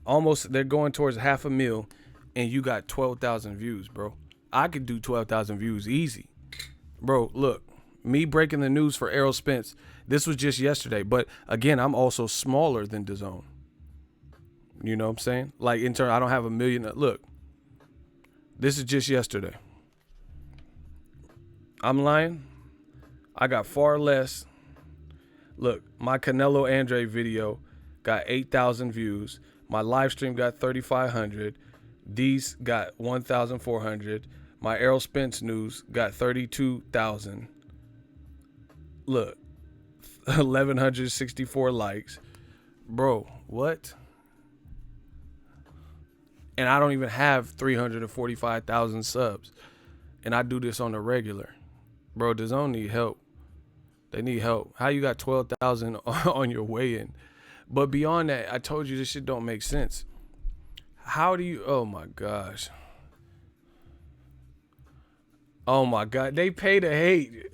almost, they're going towards 500,000, and you got 12,000 views, bro. I could do 12,000 views easy. Bro, look, me breaking the news for Errol Spence, this was just yesterday, but again, I'm also smaller than DAZN. You know what I'm saying? Like, in turn, I don't have 1 million. Look, this is just yesterday. I'm lying. I got far less. Look, my Canelo Andrade video got 8,000 views. My live stream got 3,500. These got 1,400. My Errol Spence news got 32,000. Look, 1,164 likes. Bro, what? And I don't even have 345,000 subs. And I do this on the regular. Bro, DAZN need help. They need help. How you got 12,000 on your weigh-in? But beyond that, I told you this shit don't make sense. How do you... Oh, my gosh. Oh, my God. They pay to hate.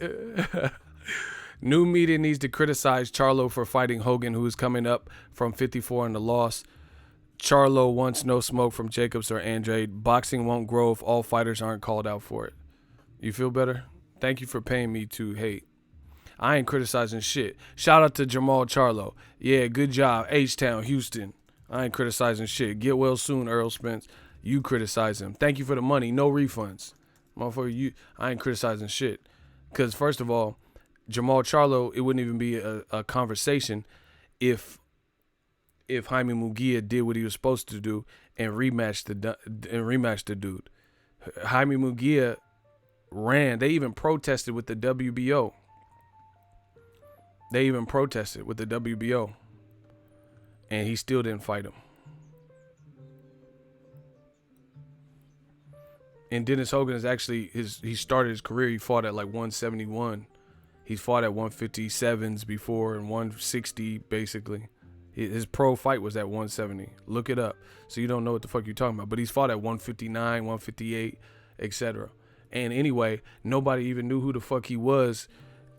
New media needs to criticize Charlo for fighting Hogan, who is coming up from 54 in the loss. Charlo wants no smoke from Jacobs or Andrade. Boxing won't grow if all fighters aren't called out for it. You feel better? Thank you for paying me to hate. I ain't criticizing shit. Shout out to Jamal Charlo. Yeah, good job. H-Town, Houston. I ain't criticizing shit. Get well soon, Earl Spence. You criticize him. Thank you for the money. No refunds. Motherfucker, I ain't criticizing shit. Because, first of all, Jamal Charlo, it wouldn't even be a conversation if Jaime Munguia did what he was supposed to do and rematched the dude. Jaime Munguia ran. They even protested with the WBO. And he still didn't fight him. And Dennis Hogan is actually, he started his career, he fought at like 171. He fought at 157s before and 160 basically. His pro fight was at 170. Look it up. So you don't know what the fuck you're talking about. But he's fought at 159, 158, etc. And anyway, nobody even knew who the fuck he was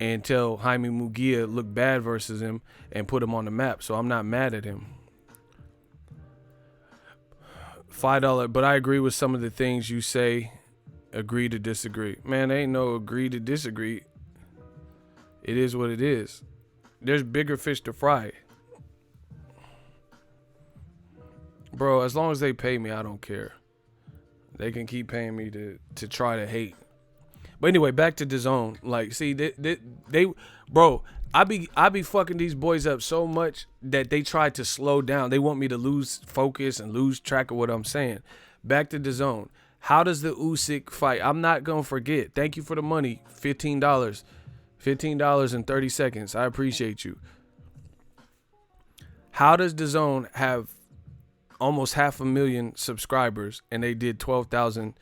until Jaime Munguia looked bad versus him and put him on the map. So I'm not mad at him. $5, but I agree with some of the things you say. Agree to disagree. Man, there ain't no agree to disagree. It is what it is. There's bigger fish to fry. Bro, as long as they pay me, I don't care. They can keep paying me to try to hate. But anyway, back to DAZN. Like, see, they bro, I be fucking these boys up so much that they try to slow down. They want me to lose focus and lose track of what I'm saying. Back to DAZN. How does the Usyk fight? I'm not gonna forget. Thank you for the money. $15. $15 in 30 seconds. I appreciate you. How does DAZN have almost 500,000 subscribers and they did 12,000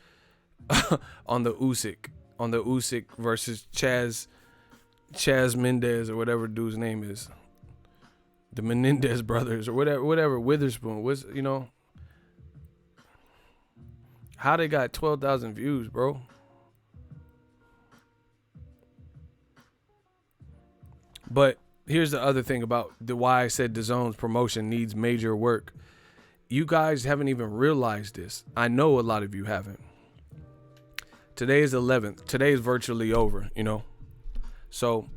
on the Usyk versus Chaz Mendez or whatever dude's name is, the Menendez brothers or whatever Witherspoon was, you know, how they got 12,000 views, bro? But here's the other thing about why I said DAZN's promotion needs major work. You guys haven't even realized this. I know a lot of you haven't. Today is 11th. Today is virtually over, you know. So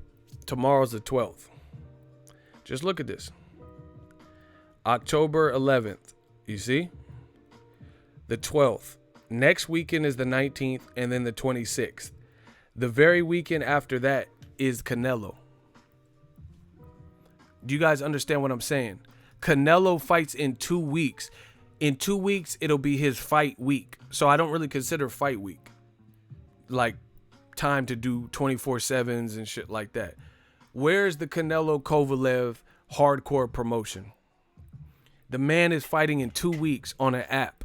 tomorrow's the 12th. Just look at this. October 11th. You see? The 12th. Next weekend is the 19th and then the 26th. The very weekend after that is Canelo. Do you guys understand what I'm saying? Canelo fights in 2 weeks. In 2 weeks, it'll be his fight week. So I don't really consider fight week like time to do 24/7s and shit like that. Where's the Canelo Kovalev hardcore promotion? The man is fighting in 2 weeks on an app.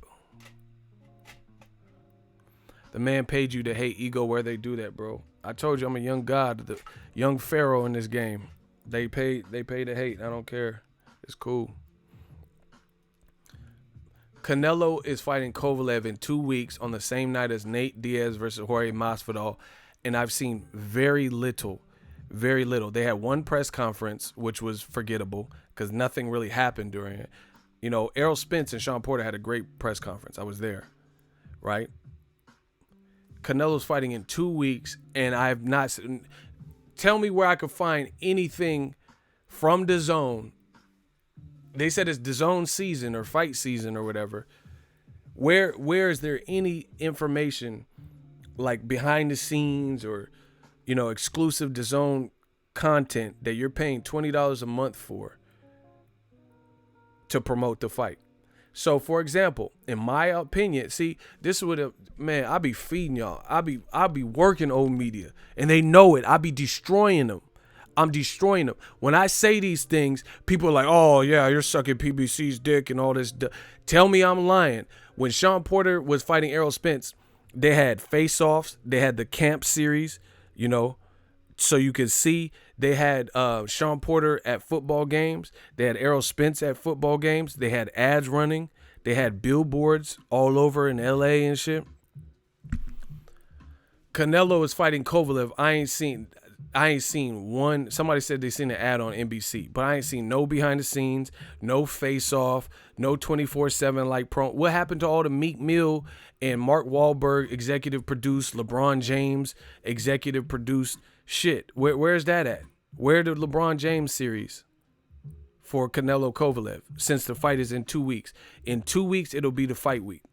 The man paid you to hate ego where they do that, bro. I told you I'm a young god, the young pharaoh in this game. They pay to hate. I don't care. It's cool. Canelo is fighting Kovalev in 2 weeks on the same night as Nate Diaz versus Jorge Masvidal, and I've seen very little. They had one press conference, which was forgettable because nothing really happened during it. You know, Errol Spence and Sean Porter had a great press conference. I was there, right? Canelo's fighting in 2 weeks, and I have not. Tell me where I could find anything from DAZN. They said it's DAZN season or fight season or whatever. Where is there any information like behind the scenes or, you know, exclusive DAZN content that you're paying $20 a month for to promote the fight? So, for example, in my opinion, see, this is what, man, I be feeding y'all. I be working old media, and they know it. I be destroying them. I'm destroying them. When I say these things, people are like, oh, yeah, you're sucking PBC's dick and all this. Tell me I'm lying. When Sean Porter was fighting Errol Spence, they had face-offs. They had the camp series, you know, so you could see. They had Sean Porter at football games. They had Errol Spence at football games. They had ads running. They had billboards all over in LA and shit. Canelo is fighting Kovalev. I ain't seen one. Somebody said they seen an ad on NBC, but I ain't seen no behind the scenes, no face off, no 24/7 like pro. What happened to all the Meek Mill and Mark Wahlberg executive produced, LeBron James executive produced shit? Where's that at? Where the LeBron James series for Canelo Kovalev? Since the fight is in 2 weeks. In 2 weeks, it'll be the fight week.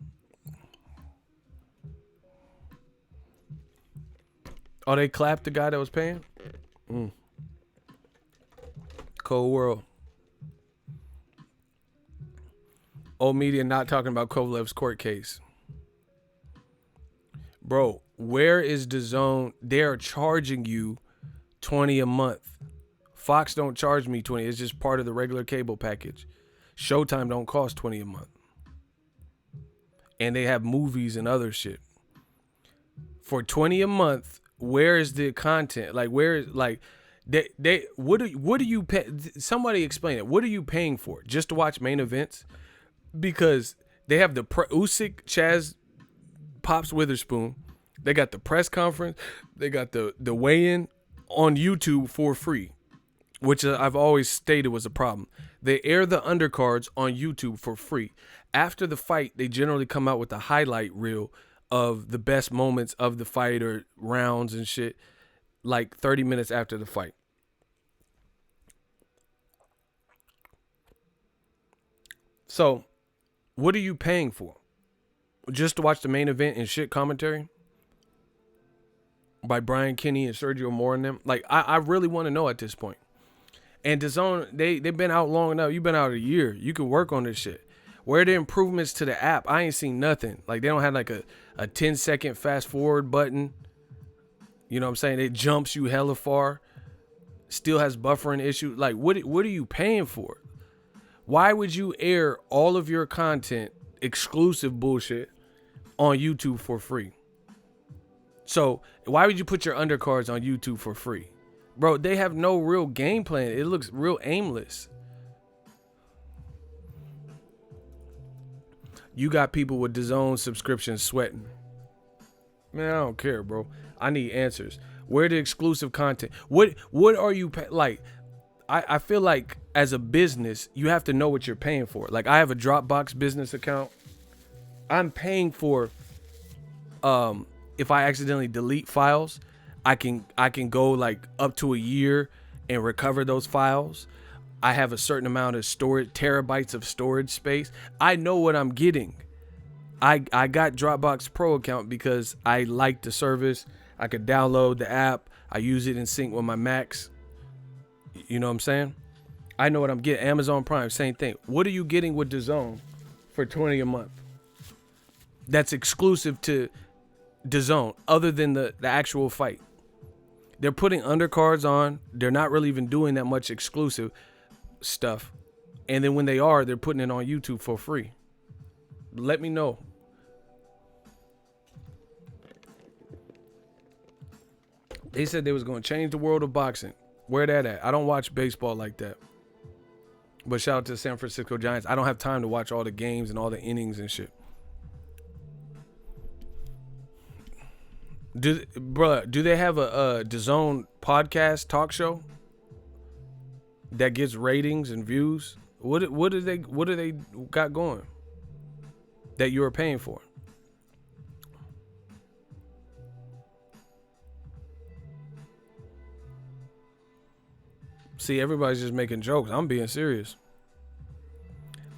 Oh, they clapped the guy that was paying? Cold world. Old media not talking about Kovalev's court case. Bro, where is DAZN? They're charging you $20 a month. Fox don't charge me $20. It's just part of the regular cable package. Showtime don't cost $20 a month. And they have movies and other shit. For $20 a month, where is the content? Like, where is, like, what do you pay? Somebody explain it. What are you paying for? Just to watch main events? Because they have the Usyk, Chaz, Pops Witherspoon. They got the press conference. They got the weigh-in on YouTube for free, which I've always stated was a problem. They air the undercards on YouTube for free. After the fight, they generally come out with a highlight reel of the best moments of the fight or rounds and shit, like 30 minutes after the fight. So, what are you paying for? Just to watch the main event and shit commentary by Brian Kinney and Sergio Moore and them? Like, I really want to know at this point. And DAZN, they've been out long enough. You've been out a year. You can work on this shit. Where are the improvements to the app? I ain't seen nothing. Like, they don't have like a 10-second fast forward button. You know what I'm saying? It jumps you hella far. Still has buffering issues. Like, what are you paying for? Why would you air all of your content, exclusive bullshit, on YouTube for free? So, why would you put your undercards on YouTube for free? Bro, they have no real game plan. It looks real aimless. You got people with DAZN subscriptions sweating. Man, I don't care, bro. I need answers. Where the exclusive content? What are you like? I feel like as a business, you have to know what you're paying for. Like, I have a Dropbox business account. I'm paying for if I accidentally delete files, I can go like up to a year and recover those files. I have a certain amount of storage, terabytes of storage space. I know what I'm getting. I got Dropbox Pro account because I like the service. I could download the app. I use it in sync with my Macs. You know what I'm saying? I know what I'm getting. Amazon Prime, same thing. What are you getting with DAZN for $20 a month? That's exclusive to DAZN, other than the actual fight. They're putting undercards on. They're not really even doing that much exclusive stuff. And then when they are, they're putting it on YouTube for free. Let me know. They said they was going to change the world of boxing. Where that at? I don't watch baseball like that. But shout out to the San Francisco Giants. I don't have time to watch all the games and all the innings and shit. Do they have a DAZN podcast talk show that gets ratings and views? What do they got going that you are paying for? See, everybody's just making jokes. I'm being serious.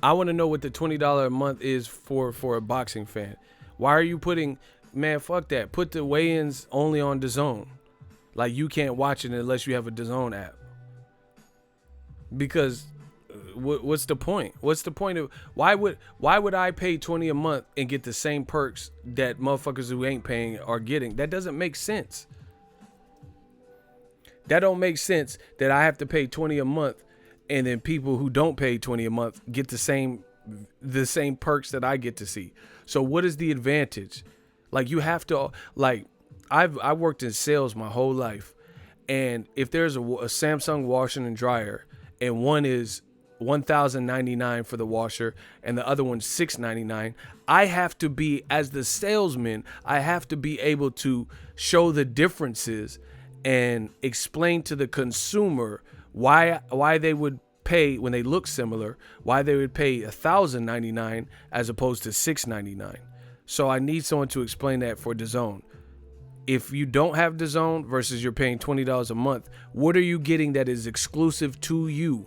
I want to know what the $20 a month is for a boxing fan. Why are you putting, man, fuck that. Put the weigh-ins only on DAZN. Like, you can't watch it unless you have a DAZN app. Because What's the point? What's the point of why would I pay $20 a month and get the same perks that motherfuckers who ain't paying are getting? That doesn't make sense. That don't make sense that I have to pay $20 a month and then people who don't pay $20 a month get the same perks that I get to see. So what is the advantage? Like, you have to, like, I worked in sales my whole life, and if there's a Samsung washer and dryer and one is $1,099 for the washer and the other one's $699, I have to be, as the salesman, I have to be able to show the differences and explain to the consumer why they would pay, when they look similar, why they would pay $1,099 as opposed to $699. So I need someone to explain that for DAZN. If you don't have DAZN versus you're paying $20 a month, what are you getting that is exclusive to you?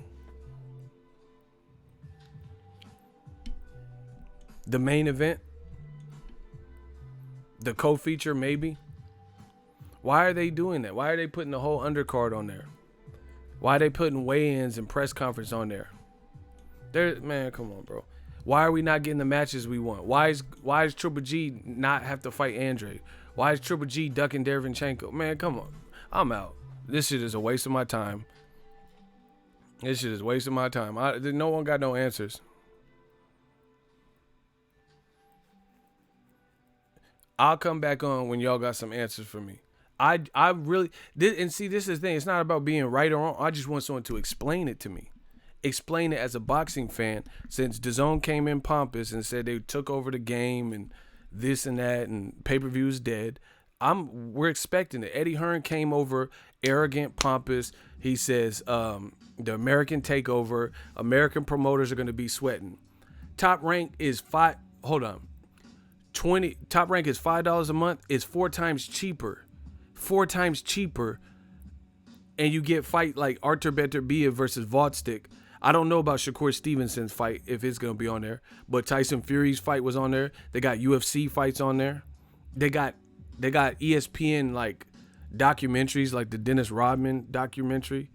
The main event? The co-feature, maybe? Why are they doing that? Why are they putting the whole undercard on there? Why are they putting weigh-ins and press conference on there? Man, come on, bro. Why are we not getting the matches we want? Why is Triple G not have to fight Andrade? Why is Triple G ducking Derevyanchenko? Man, come on. I'm out. This shit is a waste of my time. This shit is wasting my time. No one got no answers. I'll come back on when y'all got some answers for me. I really, and see, this is the thing. It's not about being right or wrong. I just want someone to explain it to me. Explain it as a boxing fan, since DAZN came in pompous and said they took over the game and this and that and pay-per-view is dead. We're expecting it. Eddie Hearn came over arrogant, pompous. He says the American takeover, American promoters are going to be sweating. Top Rank is Top Rank is $5 a month. It's 4 times cheaper. 4 times cheaper. And you get fight like Artur Beterbiev versus Vodstick. I don't know about Shakur Stevenson's fight, if it's going to be on there. But Tyson Fury's fight was on there. They got UFC fights on there. They got ESPN like documentaries, like the Dennis Rodman documentary.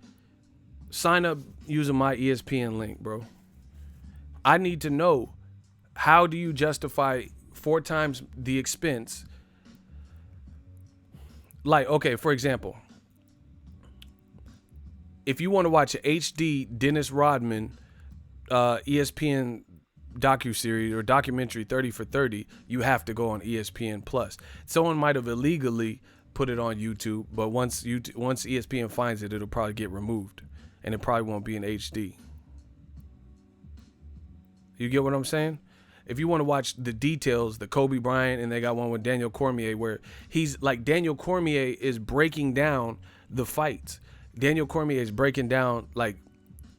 Sign up using my ESPN link, bro. I need to know, how do you justify 4 times the expense? Like, okay, for example, if you want to watch an HD Dennis Rodman ESPN docuseries or documentary 30 for 30, you have to go on ESPN Plus. Someone might have illegally put it on YouTube, but once ESPN finds it, it'll probably get removed, and it probably won't be in HD. You get what I'm saying? If you want to watch the details, the Kobe Bryant, and they got one with Daniel Cormier, where he's like, Daniel Cormier is breaking down the fights. Daniel Cormier is breaking down like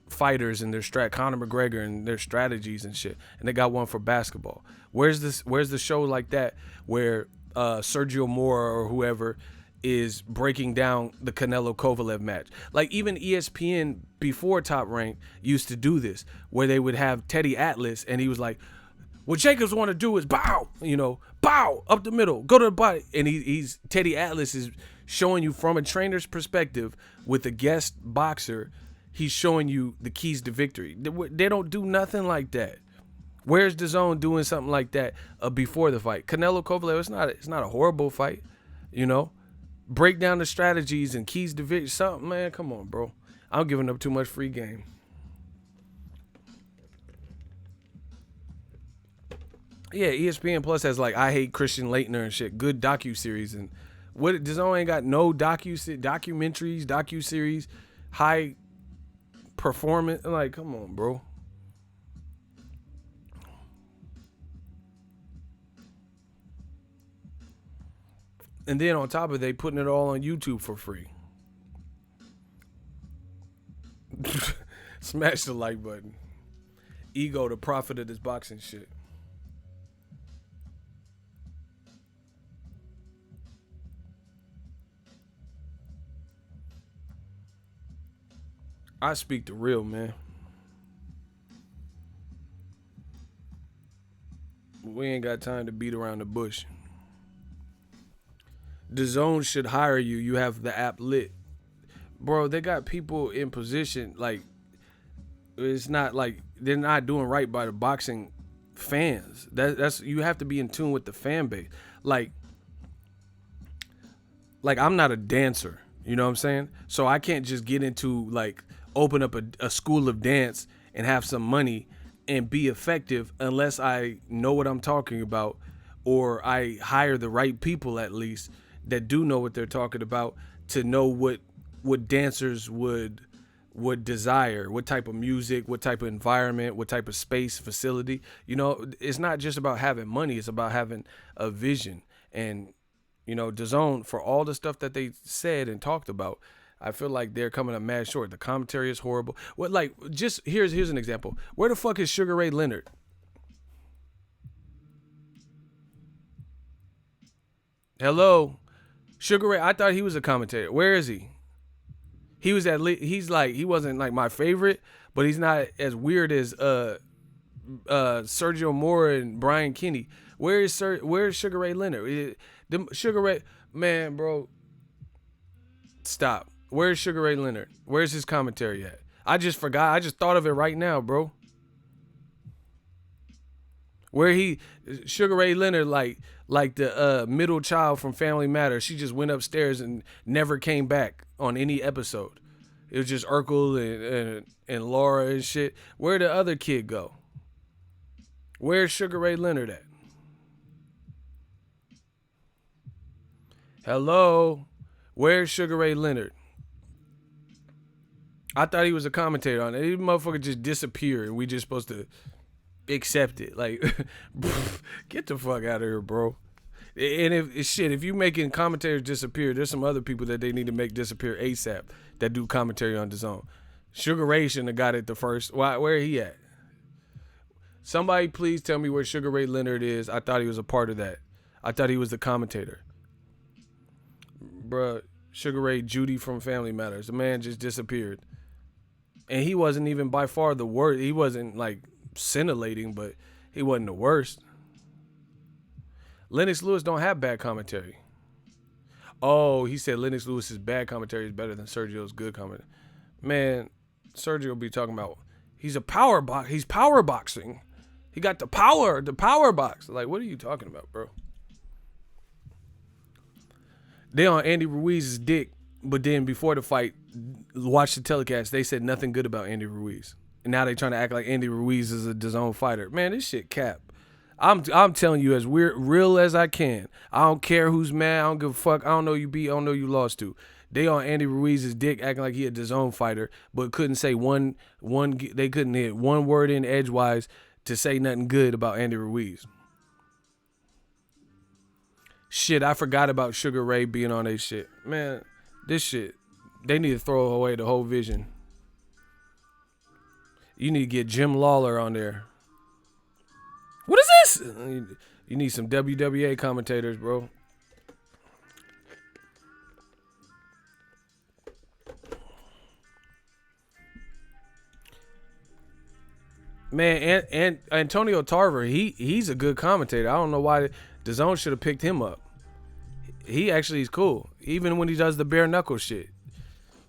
fighters and their Conor McGregor and their strategies and shit. And they got one for basketball. Where's the show like that where Sergio Mora or whoever is breaking down the Canelo Kovalev match? Like, even ESPN before Top Rank used to do this, where they would have Teddy Atlas, and he was like, what Jacobs want to do is bow, bow up the middle, go to the body. And he's Teddy Atlas is showing you from a trainer's perspective with a guest boxer. He's showing you the keys to victory. They don't do nothing like that. Where's DAZN doing something like that before the fight? Canelo Kovalev, it's not a horrible fight, Break down the strategies and keys to victory. Something, man, come on, bro. I'm giving up too much free game. Yeah, ESPN Plus has like I Hate Christian Laettner and shit. Good docuseries. And what DAZN ain't got no documentaries, docuseries, high performance. Like, come on, bro. And then on top of it, they putting it all on YouTube for free. Smash the like button. Ego, the prophet of this boxing shit. I speak the real, man. We ain't got time to beat around the bush. DAZN should hire you. You have the app lit. Bro, they got people in position. Like, it's not like they're not doing right by the boxing fans. That's you have to be in tune with the fan base. Like I'm not a dancer, you know what I'm saying? So I can't just get into like open up a school of dance and have some money and be effective unless I know what I'm talking about, or I hire the right people at least that do know what they're talking about to know what dancers would desire, what type of music, what type of environment, what type of space, facility. You know, it's not just about having money, it's about having a vision. And you know, DAZN, for all the stuff that they said and talked about, I feel like they're coming up mad short. The commentary is horrible. What, like, just here's an example. Where the fuck is Sugar Ray Leonard? Hello, Sugar Ray. I thought he was a commentator. Where is he? He was he's like, he wasn't like my favorite, but he's not as weird as Sergio Mora and Brian Kinney. Where's Sugar Ray Leonard? Sugar Ray, man, bro, stop. Where's Sugar Ray Leonard? Where's his commentary at? I just forgot. I just thought of it right now, bro. Sugar Ray Leonard, like the middle child from Family Matters. She just went upstairs and never came back on any episode. It was just Urkel and Laura and shit. Where'd the other kid go? Where's Sugar Ray Leonard at? Hello? Where's Sugar Ray Leonard? I thought he was a commentator on it. This motherfucker just disappeared and we just supposed to accept it. Like, get the fuck out of here, bro. And if you making commentators disappear, there's some other people that they need to make disappear ASAP that do commentary on DAZN. Sugar Ray shouldn't have got it the first. Where he at? Somebody please tell me where Sugar Ray Leonard is. I thought he was a part of that. I thought he was the commentator. Bruh, Sugar Ray Judy from Family Matters. The man just disappeared. And he wasn't even by far the worst. He wasn't like scintillating, but he wasn't the worst. Lennox Lewis don't have bad commentary. Oh, he said Lennox Lewis's bad commentary is better than Sergio's good commentary. Man, Sergio be talking about he's power boxing. He got the power box. Like, what are you talking about, bro? They on Andy Ruiz's dick, but then before the fight, watch the telecast, they said nothing good about Andy Ruiz. And now they trying to act like Andy Ruiz is a DAZN fighter. Man, this shit cap. I'm telling you as real as I can. I don't care who's mad. I don't give a fuck. I don't know you beat. I don't know you lost to. They on Andy Ruiz's dick acting like he a DAZN fighter, but couldn't say one. They couldn't hit one word in edgewise to say nothing good about Andy Ruiz. Shit, I forgot about Sugar Ray being on their shit. Man, this shit, they need to throw away the whole vision. You need to get Jim Lawler on there. What is this? You need some WWA commentators, bro. Man, and Antonio Tarver, he's a good commentator. I don't know why DAZN should have picked him up. He actually is cool, even when he does the bare knuckle shit.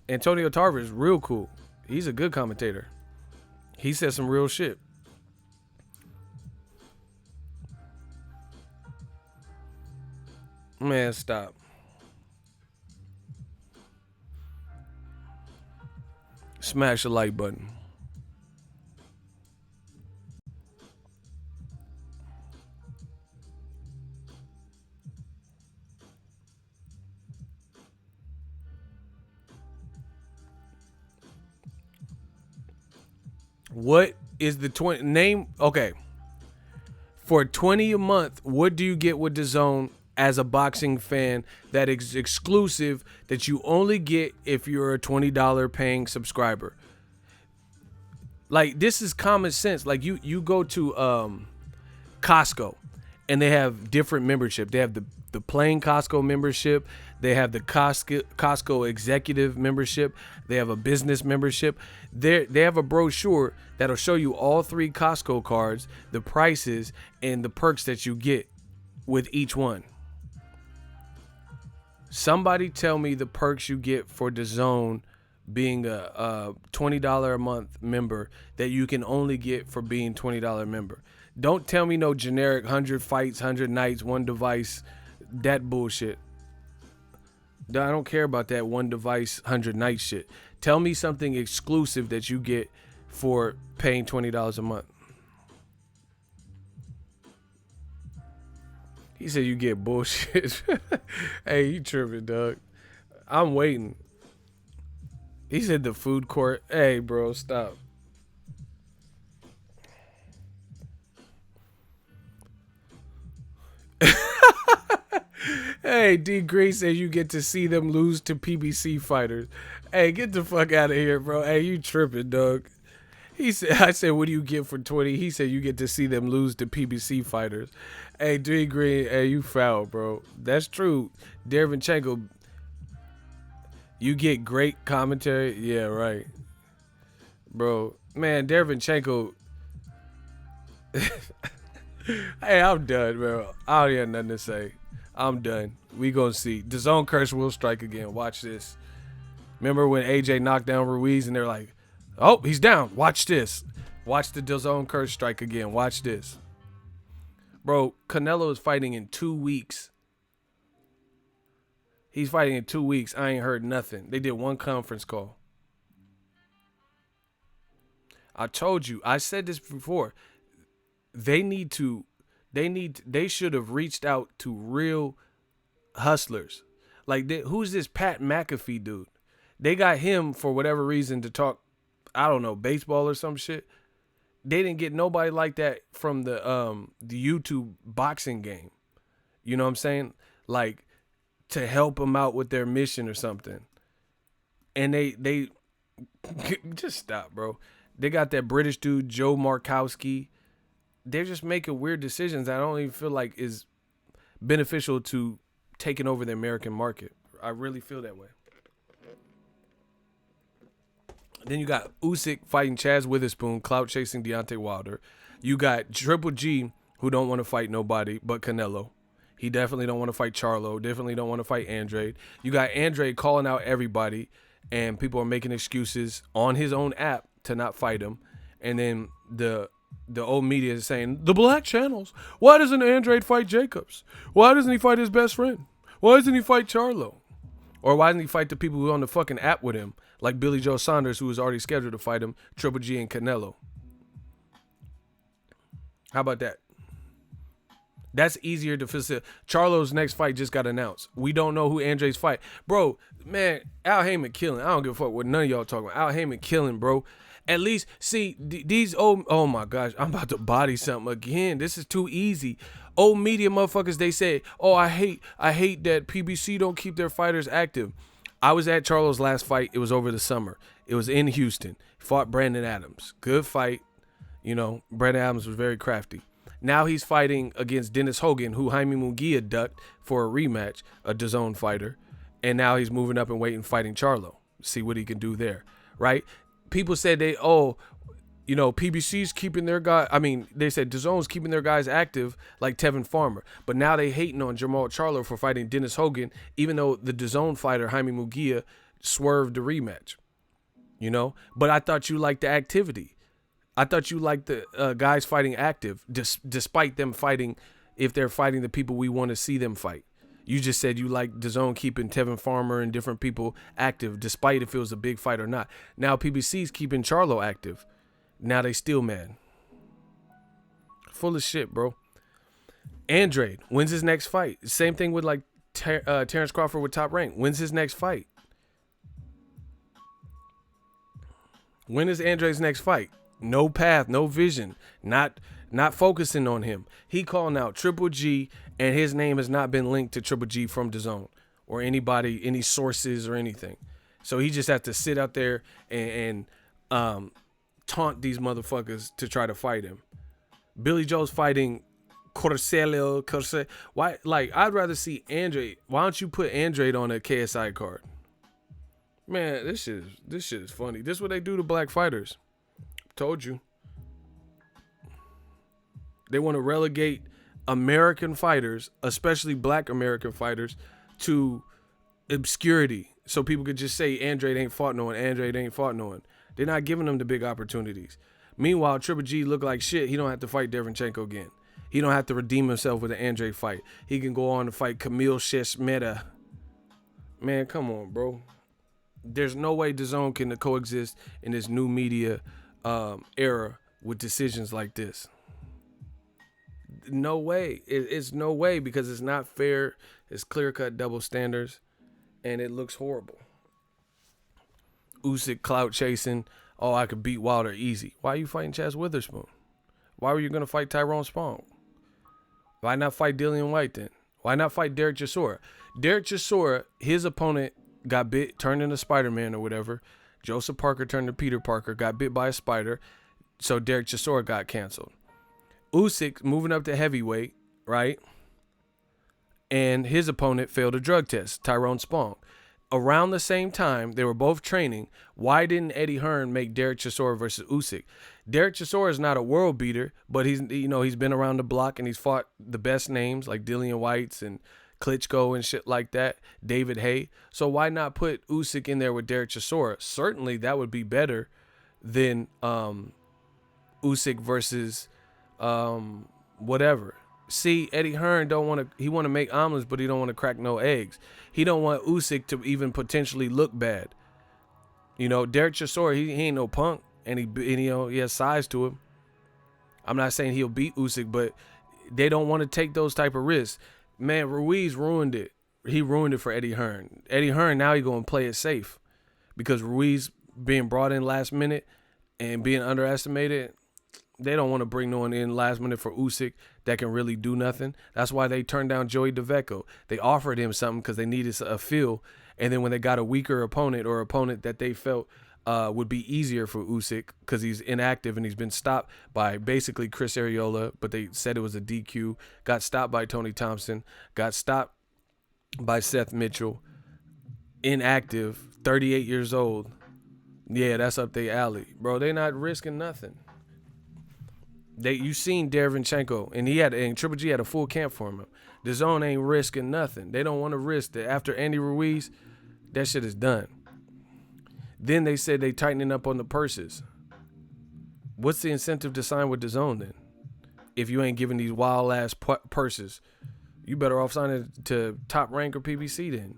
Antonio Tarver is real cool. He's a good commentator. He said some real shit. Man, stop. Smash the like button. What is the 20 name? Okay. For $20 a month, what do you get with DAZN as a boxing fan that is exclusive, that you only get if you're a $20 paying subscriber? Like, this is common sense. Like, you go to Costco and they have different membership. They have the plain Costco membership. They have the Costco executive membership. They have a business membership. They have a brochure that'll show you all three Costco cards, the prices, and the perks that you get with each one. Somebody tell me the perks you get for DAZN being a $20 a month member that you can only get for being $20 member. Don't tell me no generic 100 fights, 100 nights, one device, that bullshit. I don't care about that one device, 100 night shit. Tell me something exclusive that you get for paying $20 a month. He said you get bullshit. Hey, you tripping, dog. I'm waiting. He said the food court. Hey, bro, stop. Hey, D. Green says you get to see them lose to PBC fighters. Hey, get the fuck out of here, bro. Hey, you tripping, dog. He said, I said, what do you get for 20? He said you get to see them lose to PBC fighters. Hey, D. Green, hey, you foul, bro. That's true. Derevchenko, you get great commentary. Yeah, right. Bro, man, Derevchenko. Hey, I'm done, bro. I don't have nothing to say. I'm done. We gonna see. DAZN curse will strike again. Watch this. Remember when AJ knocked down Ruiz and they're like, oh, he's down. Watch this. Watch the DAZN curse strike again. Watch this. Bro, Canelo is fighting in 2 weeks. He's fighting in 2 weeks. I ain't heard nothing. They did one conference call. I told you. I said this before. They should have reached out to real hustlers. Like, who's this Pat McAfee dude? They got him for whatever reason to talk, I don't know, baseball or some shit. They didn't get nobody like that from the YouTube boxing game. You know what I'm saying? Like, to help them out with their mission or something. And they just stop, bro. They got that British dude, Joe Markowski. They're just making weird decisions I don't even feel like is beneficial to taking over the American market. I really feel that way. Then you got Usyk fighting Chaz Witherspoon, clout chasing Deontay Wilder. You got Triple G, who don't want to fight nobody but Canelo. He definitely don't want to fight Charlo. Definitely don't want to fight Andrade. You got Andrade calling out everybody, and people are making excuses on his own app to not fight him. And then the old media is saying, the black channels, why doesn't Andrade fight Jacobs? Why doesn't he fight his best friend? Why doesn't he fight Charlo? Or why doesn't he fight the people who are on the fucking app with him, like Billy Joe Saunders, who was already scheduled to fight him, Triple G and Canelo? How about that? That's easier to facilitate. Charlo's next fight just got announced. We don't know who Andrade's fight. Bro, man, Al Heyman killing. I don't give a fuck what none of y'all talking about. Al Heyman killing, bro. At least, see, these old, oh my gosh, I'm about to body something again. This is too easy. Old media motherfuckers, they say, oh, I hate that PBC don't keep their fighters active. I was at Charlo's last fight. It was over the summer. It was in Houston. Fought Brandon Adams. Good fight. You know, Brandon Adams was very crafty. Now he's fighting against Dennis Hogan, who Jaime Munguia ducked for a rematch, a DAZN fighter. And now he's moving up and waiting, fighting Charlo. See what he can do there, right? People said PBC's keeping their guy. I mean, they said DAZN's keeping their guys active like Tevin Farmer. But now they hating on Jamal Charlo for fighting Dennis Hogan, even though the DAZN fighter, Jaime Munguia, swerved the rematch. You know? But I thought you liked the activity. I thought you liked the guys fighting active, despite them fighting, if they're fighting the people we want to see them fight. You just said you like DAZN keeping Tevin Farmer and different people active, despite if it was a big fight or not. Now PBC's keeping Charlo active. Now they still mad. Full of shit, bro. Andrade, when's his next fight? Same thing with like Terrence Crawford with Top Rank. When's his next fight? When is Andrade's next fight? No path, no vision, not focusing on him. He calling out Triple G, and his name has not been linked to Triple G from DAZN or anybody, any sources or anything. So he just has to sit out there and taunt these motherfuckers to try to fight him. Billy Joe's fighting Corselio. Why? Like, I'd rather see Andrade. Why don't you put Andrade on a KSI card? Man, this shit is funny. This is what they do to black fighters. Told you. They want to relegate American fighters, especially black American fighters, to obscurity So people could just say Andrade ain't fought no one, Andrade ain't fought no one. They're not giving him the big opportunities. Meanwhile, Triple G look like shit. He don't have to fight Derenchenko again. He don't have to redeem himself with an Andrade fight. He can go on to fight Camille Sheshmeta. Man, come on, bro. There's no way DAZN can coexist in this new media era with decisions like this. No way. It's no way, because it's not fair. It's clear-cut double standards, and it looks horrible. Usyk clout chasing. Oh, I could beat Wilder easy. Why are you fighting Chaz Witherspoon? Why were you going to fight Tyrone Spong? Why not fight Dillian White then? Why not fight Derek Chisora? Derek Chisora, his opponent got bit, turned into Spider-Man or whatever. Joseph Parker turned to Peter Parker, got bit by a spider. So Derek Chisora got canceled. Usyk moving up to heavyweight, right? And his opponent failed a drug test, Tyrone Spong. Around the same time, they were both training. Why didn't Eddie Hearn make Derek Chisora versus Usyk? Derek Chisora is not a world beater, but he's been around the block and he's fought the best names like Dillian Whites and Klitschko and shit like that, David Haye. So why not put Usyk in there with Derek Chisora? Certainly that would be better than Usyk versus whatever. See, Eddie Hearn want to make omelets, but he don't want to crack no eggs. He don't want Usyk to even potentially look bad. Derek Chisora, he ain't no punk, and he has size to him. I'm not saying he'll beat Usyk, but they don't want to take those type of risks. Man, Ruiz ruined it. He ruined it for Eddie Hearn. Eddie Hearn, now he going to play it safe, because Ruiz being brought in last minute and being underestimated, they don't want to bring no one in last minute for Usyk that can really do nothing. That's why they turned down Joey DeVecco. They offered him something because they needed a feel. And then when they got a weaker opponent, or opponent that they felt would be easier for Usyk because he's inactive and he's been stopped by basically Chris Arreola, but they said it was a DQ, got stopped by Tony Thompson, got stopped by Seth Mitchell, inactive, 38 years old. Yeah, that's up their alley. Bro, they not risking nothing. You seen Derenchenko, and Triple G had a full camp for him. DAZN ain't risking nothing. They don't want to risk that. After Andy Ruiz, that shit is done. Then they said they tightening up on the purses. What's the incentive to sign with DAZN then? If you ain't giving these wild ass purses, you better off signing to Top Rank or PBC then.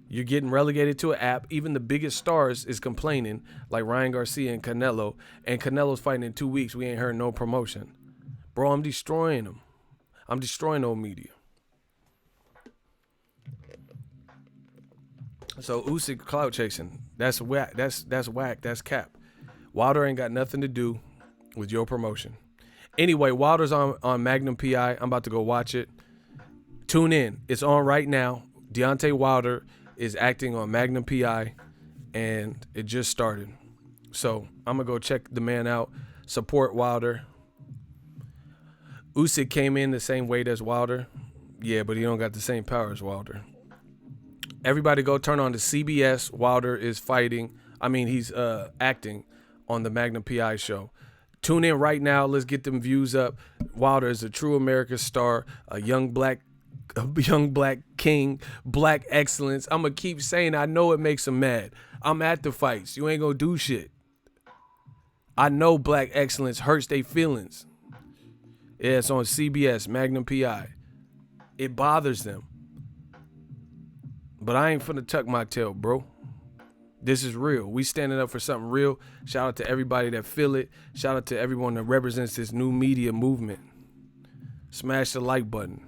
You're getting relegated to an app. Even the biggest stars is complaining, like Ryan Garcia and Canelo's fighting in 2 weeks. We ain't heard no promotion. Bro, I'm destroying them. I'm destroying old media. So Usyk clout chasing. That's whack. That's whack. That's cap. Wilder ain't got nothing to do with your promotion. Anyway, Wilder's on Magnum PI. I'm about to go watch it. Tune in. It's on right now. Deontay Wilder is acting on Magnum PI, and it just started. So I'm going to go check the man out, support Wilder. Usyk came in the same weight as Wilder. Yeah, but he don't got the same power as Wilder. Everybody go turn on the CBS. Wilder is fighting. He's acting on the Magnum PI show. Tune in right now. Let's get them views up. Wilder is a true American star, a young black king, black excellence. I'm going to keep saying I know it makes him mad. I'm at the fights. You ain't going to do shit. I know black excellence hurts their feelings. Yeah, it's on CBS, Magnum PI. It bothers them. But I ain't finna tuck my tail, bro. This is real. We standing up for something real. Shout out to everybody that feel it. Shout out to everyone that represents this new media movement. Smash the like button.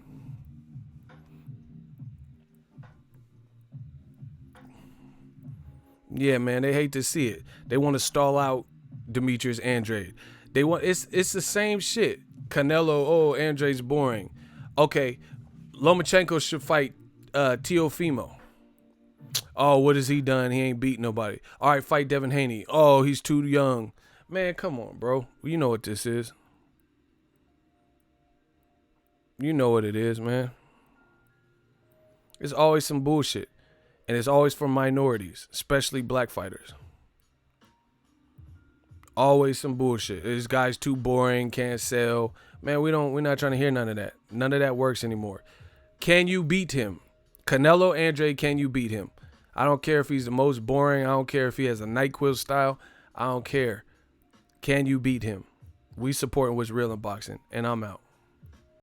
Yeah, man, they hate to see it. They want to stall out Demetrius Andrade. It's the same shit. Canelo, Andrade's boring. Okay, Lomachenko should fight Teofimo. Oh, what has he done? He ain't beat nobody. All right, fight Devin Haney. Oh, he's too young. Man, come on, bro. You know what this is. You know what it is, man. It's always some bullshit. And it's always for minorities, especially black fighters. Always some bullshit. This guy's too boring, can't sell. Man, we're not trying to hear none of that. None of that works anymore. Can you beat him? Canelo Andrade, can you beat him? I don't care if he's the most boring. I don't care if he has a NyQuil style. I don't care. Can you beat him? We supporting what's real in boxing, and I'm out.